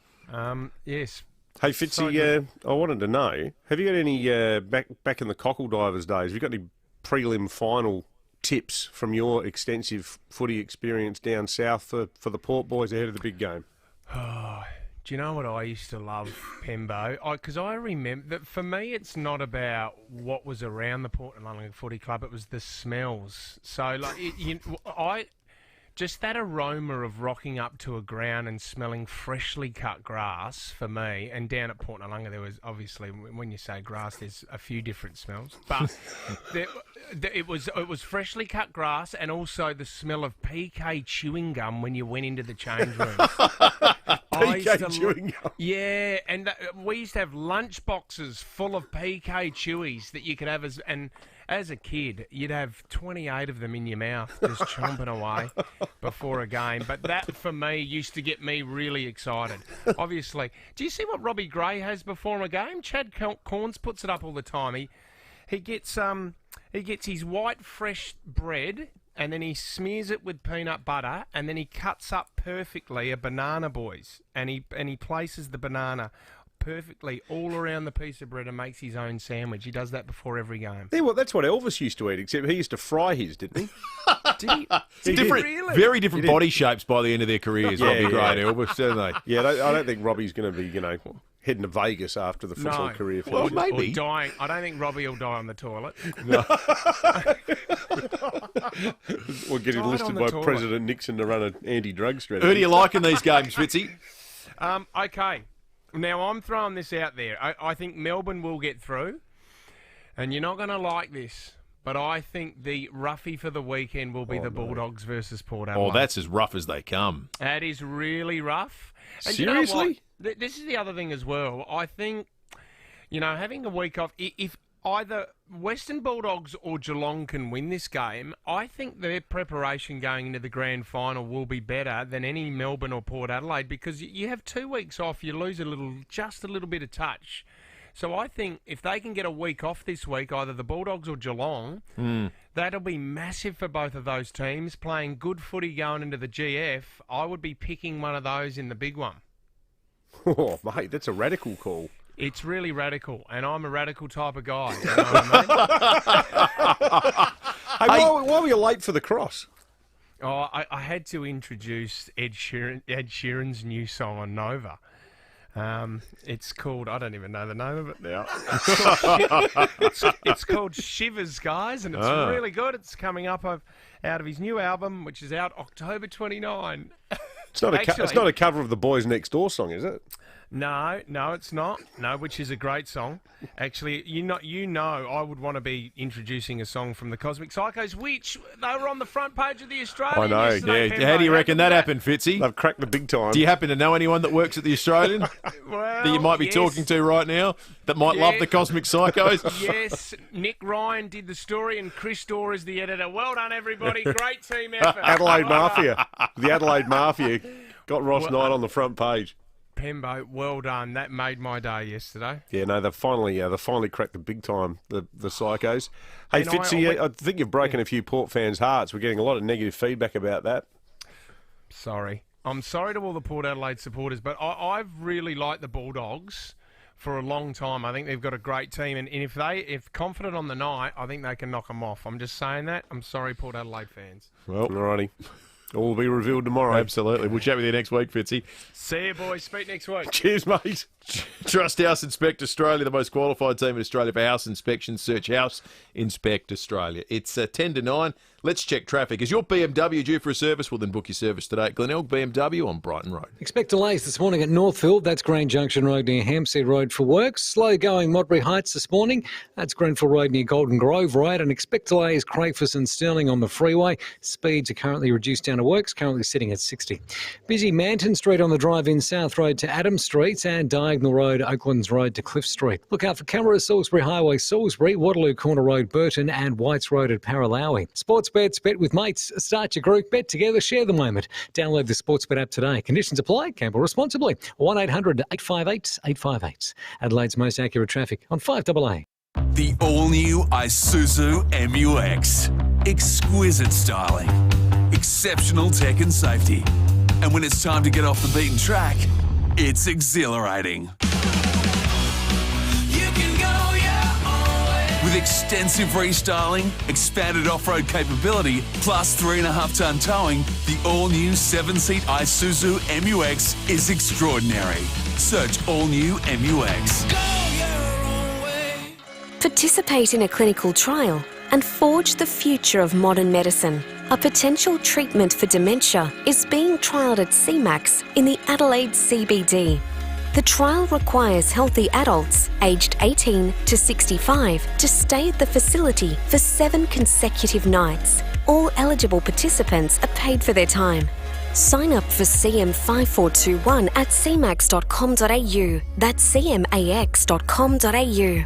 Yes. Hey Fitzy, I wanted to know: have you got any back in the cockle divers days? Have you got any prelim final tips from your extensive footy experience down south for the Port boys ahead of the big game? Oh, do you know what I used to love, Pembo? Because I remember that for me, it's not about what was around the Port and London Footy Club; it was the smells. So, like, just that aroma of rocking up to a ground and smelling freshly cut grass for me. And down at Port Noarlunga, there was obviously, when you say grass, there's a few different smells, but it was freshly cut grass, and also the smell of PK chewing gum when you went into the change room. PK chewing gum. Yeah, and we used to have lunch boxes full of PK chewies that you could have as a kid, you'd have 28 of them in your mouth just chomping away before a game. But that, for me, used to get me really excited. Obviously. Do you see what Robbie Gray has before a game? Chad Corns puts it up all the time. He gets his white fresh bread and then he smears it with peanut butter and then he cuts up perfectly a banana, boys. And he places the banana perfectly all around the piece of bread and makes his own sandwich. He does that before every game. Yeah, well, that's what Elvis used to eat, except he used to fry his, didn't he? Did he? Different, Really? very different body shapes by the end of their careers. Robbie Gray and Elvis, don't they? Yeah, I don't think Robbie's going to be, heading to Vegas after the football career. Well, maybe. Or dying. I don't think Robbie will die on the toilet. No. We'll get enlisted by President Nixon to run an anti-drug strategy. Who do you like in these games, Fitzy? Okay. Now, I'm throwing this out there. I think Melbourne will get through, and you're not going to like this, but I think the roughie for the weekend will be the Bulldogs versus Port Adelaide. Oh, that's as rough as they come. That is really rough. And Seriously? You know what? This is the other thing as well. I think, having a week off, if either Western Bulldogs or Geelong can win this game, I think their preparation going into the grand final will be better than any Melbourne or Port Adelaide, because you have 2 weeks off, you lose just a little bit of touch. So I think if they can get a week off this week, either the Bulldogs or Geelong, that'll be massive for both of those teams. Playing good footy going into the GF, I would be picking one of those in the big one. Oh, mate, that's a radical call. It's really radical, and I'm a radical type of guy. You know what I mean? Hey, why were you late for the cross? Oh, I had to introduce Ed Sheeran's new song on Nova. It's called, I don't even know the name of it now. It's called Shivers, guys, and it's really good. It's coming up out of his new album, which is out October 29. It's not a cover of the Boys Next Door song, is it? No, it's not. No, which is a great song. Actually, I would want to be introducing a song from the Cosmic Psychos, which they were on the front page of the Australian. I know, yesterday, yeah. How do you reckon that happened, Fitzy? They've cracked the big time. Do you happen to know anyone that works at the Australian that you might be talking to right now that might love the Cosmic Psychos? Yes, Nick Ryan did the story and Chris Dorr is the editor. Well done, everybody. Great team effort. Adelaide Mafia. The Adelaide Mafia got Ross Knight on the front page. Pembo, well done. That made my day yesterday. Yeah, no, they've finally cracked the big time, the Psychos. Hey, Fitzy, I think you've broken a few Port fans' hearts. We're getting a lot of negative feedback about that. Sorry. I'm sorry to all the Port Adelaide supporters, but I've really liked the Bulldogs for a long time. I think they've got a great team, and if confident on the night, I think they can knock them off. I'm just saying that. I'm sorry, Port Adelaide fans. Well, alrighty. All will be revealed tomorrow. Absolutely. We'll chat with you next week, Fitzy. See you, boys. Speak next week. Cheers, mate. Trust House Inspect Australia, the most qualified team in Australia for house inspections. Search House Inspect Australia. It's 10 to 9. Let's check traffic. Is your BMW due for a service? Well, then book your service today at Glenelg BMW on Brighton Road. Expect delays this morning at Northfield. That's Grange Junction Road near Hampstead Road for works. Slow going Modbury Heights this morning. That's Grenfell Road near Golden Grove Road. And expect delays Crayfus and Stirling on the freeway. Speeds are currently reduced down to works, currently sitting at 60. Busy Manton Street on the drive-in South Road to Adams Street and Diagonal Road, Oaklands Road to Cliff Street. Look out for cameras, Salisbury Highway, Salisbury, Waterloo Corner Road, Burton and Whites Road at Paralawi. Sports bets, bet with mates. Start your group, bet together, share the moment. Download the Sportsbet app today. Conditions apply. Gamble responsibly. 1-800-858-858. Adelaide's most accurate traffic on 5AA. The all-new Isuzu MU-X. Exquisite styling. Exceptional tech and safety. And when it's time to get off the beaten track, it's exhilarating. With extensive restyling, expanded off-road capability, plus 3.5-ton towing, the all-new 7-seat Isuzu MU-X is extraordinary. Search all-new MU-X. Participate in a clinical trial and forge the future of modern medicine. A potential treatment for dementia is being trialled at CMAX in the Adelaide CBD. The trial requires healthy adults aged 18 to 65 to stay at the facility for 7 consecutive nights. All eligible participants are paid for their time. Sign up for CM5421 at cmax.com.au. That's cmax.com.au.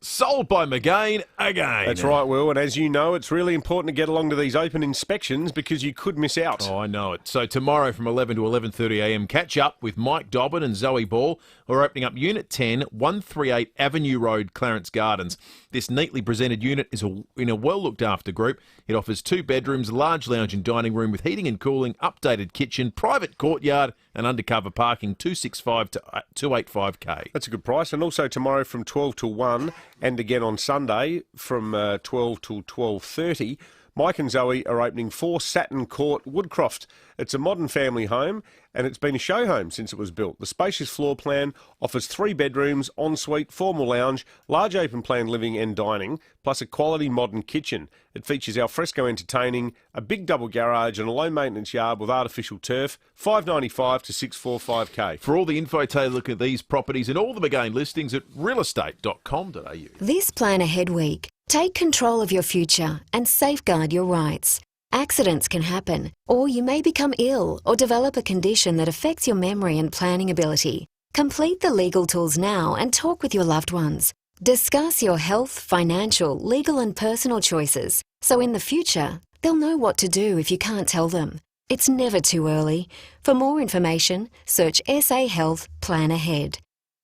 Sold by McGain again. That's right, Will. And as you know, it's really important to get along to these open inspections because you could miss out. Oh, I know it. So tomorrow from 11 to 11:30am, catch up with Mike Dobbin and Zoe Ball, who are opening up Unit 10, 138 Avenue Road, Clarence Gardens. This neatly presented unit is in a well-looked-after group. It offers 2 bedrooms, large lounge and dining room with heating and cooling, updated kitchen, private courtyard and undercover parking, 265 to 285k. That's a good price. And also tomorrow from 12 till 1 and again on Sunday from 12 till 12:30, Mike and Zoe are opening 4 Saturn Court, Woodcroft. It's a modern family home and it's been a show home since it was built. The spacious floor plan offers 3 bedrooms, ensuite, formal lounge, large open plan living and dining, plus a quality modern kitchen. It features alfresco entertaining, a big double garage and a low maintenance yard with artificial turf, $595 to $645k. For all the info, take a look at these properties and all the McGain listings at realestate.com.au. This Plan Ahead Week, take control of your future and safeguard your rights. Accidents can happen, or you may become ill or develop a condition that affects your memory and planning ability. Complete the legal tools now and talk with your loved ones. Discuss your health, financial, legal and personal choices, so in the future, they'll know what to do if you can't tell them. It's never too early. For more information, search SA Health Plan Ahead.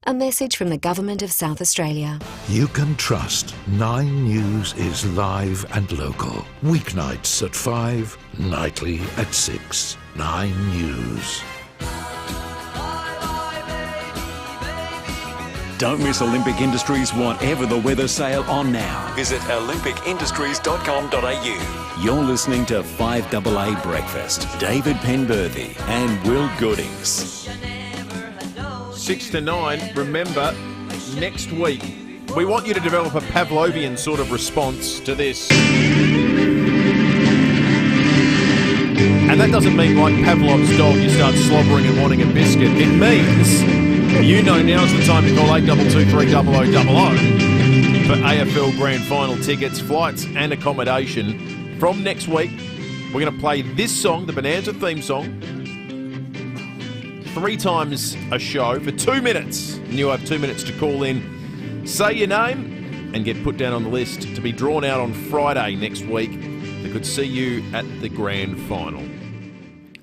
A message from the Government of South Australia. You can trust 9 News is live and local. Weeknights at 5, nightly at 6. 9 News. Don't miss Olympic Industries Whatever the Weather sale on now. Visit olympicindustries.com.au. You're listening to 5AA Breakfast. David Penberthy and Will Goodings. 6 to 9, remember, next week, we want you to develop a Pavlovian sort of response to this. And that doesn't mean like Pavlov's dog, you start slobbering and wanting a biscuit. It means you know now's the time to call 82230000 for AFL Grand Final tickets, flights and accommodation. From next week, we're going to play this song, the Bonanza theme song, 3 times a show for 2 minutes. And you have 2 minutes to call in, say your name, and get put down on the list to be drawn out on Friday next week. They could see you at the grand final.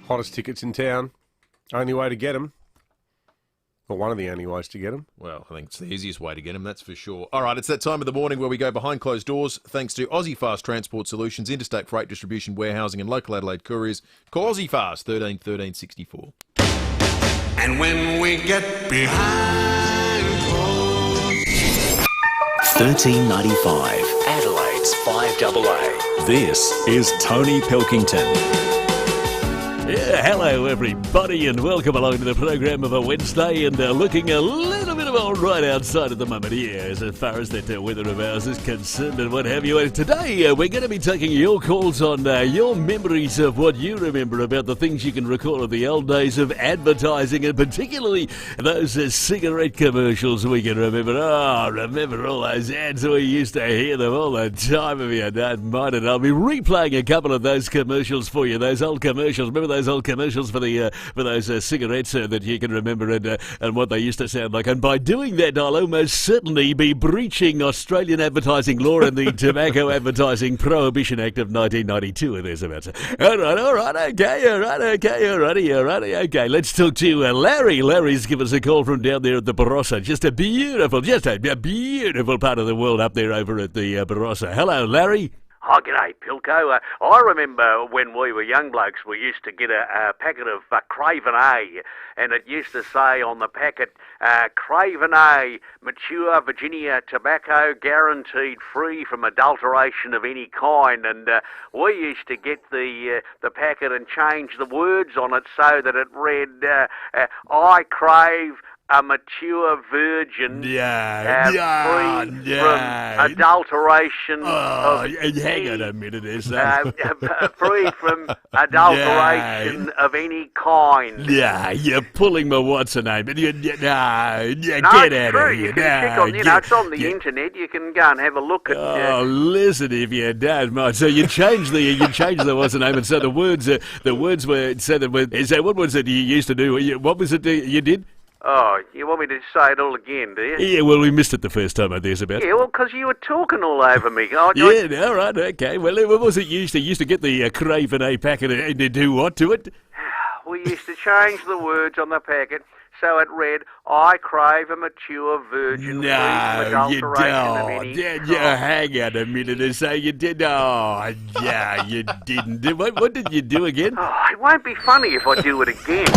Hottest tickets in town. Only way to get them. Or one of the only ways to get them. Well, I think it's the easiest way to get them, that's for sure. All right, it's that time of the morning where we go behind closed doors thanks to Aussie Fast Transport Solutions, Interstate Freight Distribution, Warehousing and Local Adelaide Couriers. Call Aussie Fast, 13 13 64. And when we get behind closed... 1395, Adelaide's 5AA. This is Tony Pilkington. Yeah, hello everybody and welcome along to the program of a Wednesday and looking a little bit of all right outside at the moment here as far as that weather of ours is concerned and what have you. And today we're going to be taking your calls on your memories of what you remember about the things you can recall of the old days of advertising and particularly those cigarette commercials we can remember. Oh, remember all those ads we used to hear them all the time if you don't mind it. I'll be replaying a couple of those commercials for you, those old commercials. Remember those old commercials for those cigarettes that you can remember and what they used to sound like. And by doing that, I'll almost certainly be breaching Australian advertising law and the Tobacco Advertising Prohibition Act of 1992. And there's about all right, okay. Let's talk to Larry. Larry's given us a call from down there at the Barossa. Just a beautiful part of the world up there over at the Barossa. Hello, Larry. Oh, g'day, Pilko. I remember when we were young blokes, we used to get a packet of FIVEaa, and it used to say on the packet, FIVEaa, mature Virginia tobacco, guaranteed free from adulteration of any kind. And we used to get the packet and change the words on it so that it read, I crave a mature virgin, free yeah. from adulteration. Hang on a minute there, son. Free from adulteration of any kind. Yeah, you're pulling my what's-her-name. No, Get it's out true. of here. You can check on, it's on the internet. You can go and have a look at. Listen, if you don't mind. So you changed the what's-her-name, and so the words were so what was it you used to do? What was it you did? Oh, you want me to say it all again, do you? Yeah, well, we missed it the first time, I guess, about. Yeah, well, because you were talking all over me. All right, okay. Well, what was it you used to? You used to get the FIVEaa packet and do what to it? We used to change the words on the packet so it read, I crave a mature virgin free from adulteration of any kind. Hang on a minute and say you did. Oh, yeah, you didn't. What did you do again? Oh, it won't be funny if I do it again.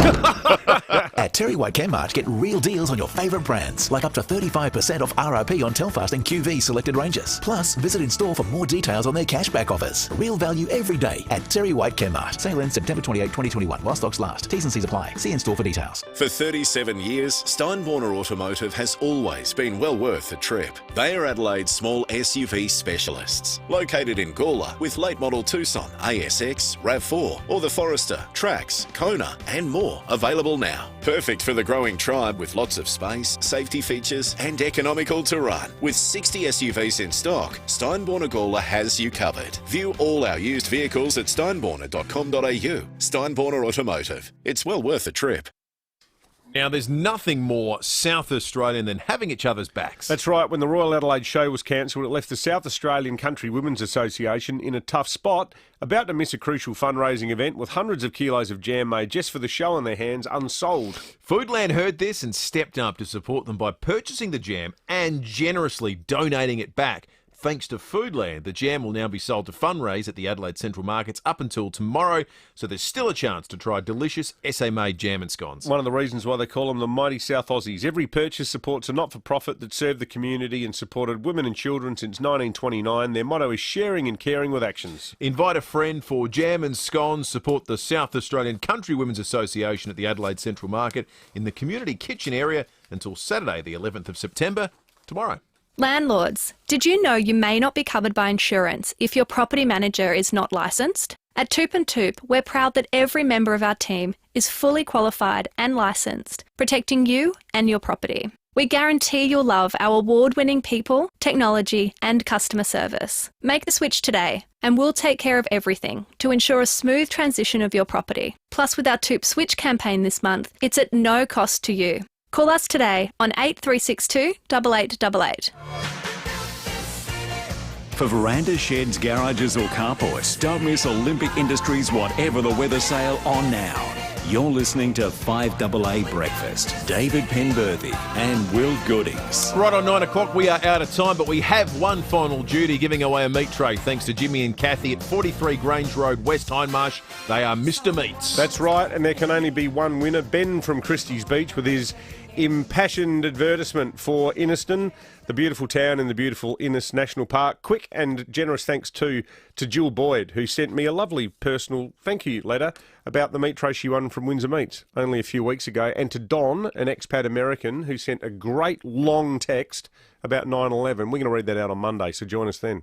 At Terry White Chemmart, get real deals on your favourite brands, like up to 35% off RRP on Telfast and QV selected ranges. Plus, visit in store for more details on their cashback offers. Real value every day at Terry White Chemmart. Sale ends September 28, 2021, while stocks last. T's and C's apply. See in store for details. For 37 years, Steinborner Automotive has always been well worth a trip. They are Adelaide's small SUV specialists. Located in Gawler with late model Tucson, ASX, RAV4 or the Forester, Trax, Kona and more available now. Perfect for the growing tribe with lots of space, safety features and economical to run. With 60 SUVs in stock, Steinborner Gawler has you covered. View all our used vehicles at steinborner.com.au. Steinborner Automotive. It's well worth a trip. Now, there's nothing more South Australian than having each other's backs. That's right. When the Royal Adelaide show was cancelled, it left the South Australian Country Women's Association in a tough spot, about to miss a crucial fundraising event with hundreds of kilos of jam made just for the show on their hands, unsold. Foodland heard this and stepped up to support them by purchasing the jam and generously donating it back. Thanks to Foodland, the jam will now be sold to fundraise at the Adelaide Central Markets up until tomorrow, so there's still a chance to try delicious SA-made jam and scones. One of the reasons why they call them the mighty South Aussies. Every purchase supports a not-for-profit that served the community and supported women and children since 1929. Their motto is sharing and caring with actions. Invite a friend for jam and scones. Support the South Australian Country Women's Association at the Adelaide Central Market in the community kitchen area until Saturday the 11th of September, tomorrow. Landlords, did you know you may not be covered by insurance if your property manager is not licensed? At Toop and Toop, we're proud that every member of our team is fully qualified and licensed, protecting you and your property. We guarantee you'll love our award-winning people, technology and customer service. Make the switch today and we'll take care of everything to ensure a smooth transition of your property. Plus, with our Toop Switch campaign this month, it's at no cost to you. Call us today on 8362 8888. For verandas, sheds, garages or carports, don't miss Olympic Industries Whatever the Weather sale on now. You're listening to 5AA Breakfast. David Penberthy and Will Goodings. Right on 9 o'clock, we are out of time, but we have one final duty, giving away a meat tray thanks to Jimmy and Kathy at 43 Grange Road, West Hindmarsh. They are Mr. Meats. That's right, and there can only be one winner. Ben from Christie's Beach with his impassioned advertisement for Inniston, the beautiful town in the beautiful Innis National Park. Quick and generous thanks to Jill Boyd, who sent me a lovely personal thank you letter about the meat tray she won from Windsor Meats only a few weeks ago, and to Don, an expat American, who sent a great long text about 9/11. We're going to read that out on Monday, so join us then.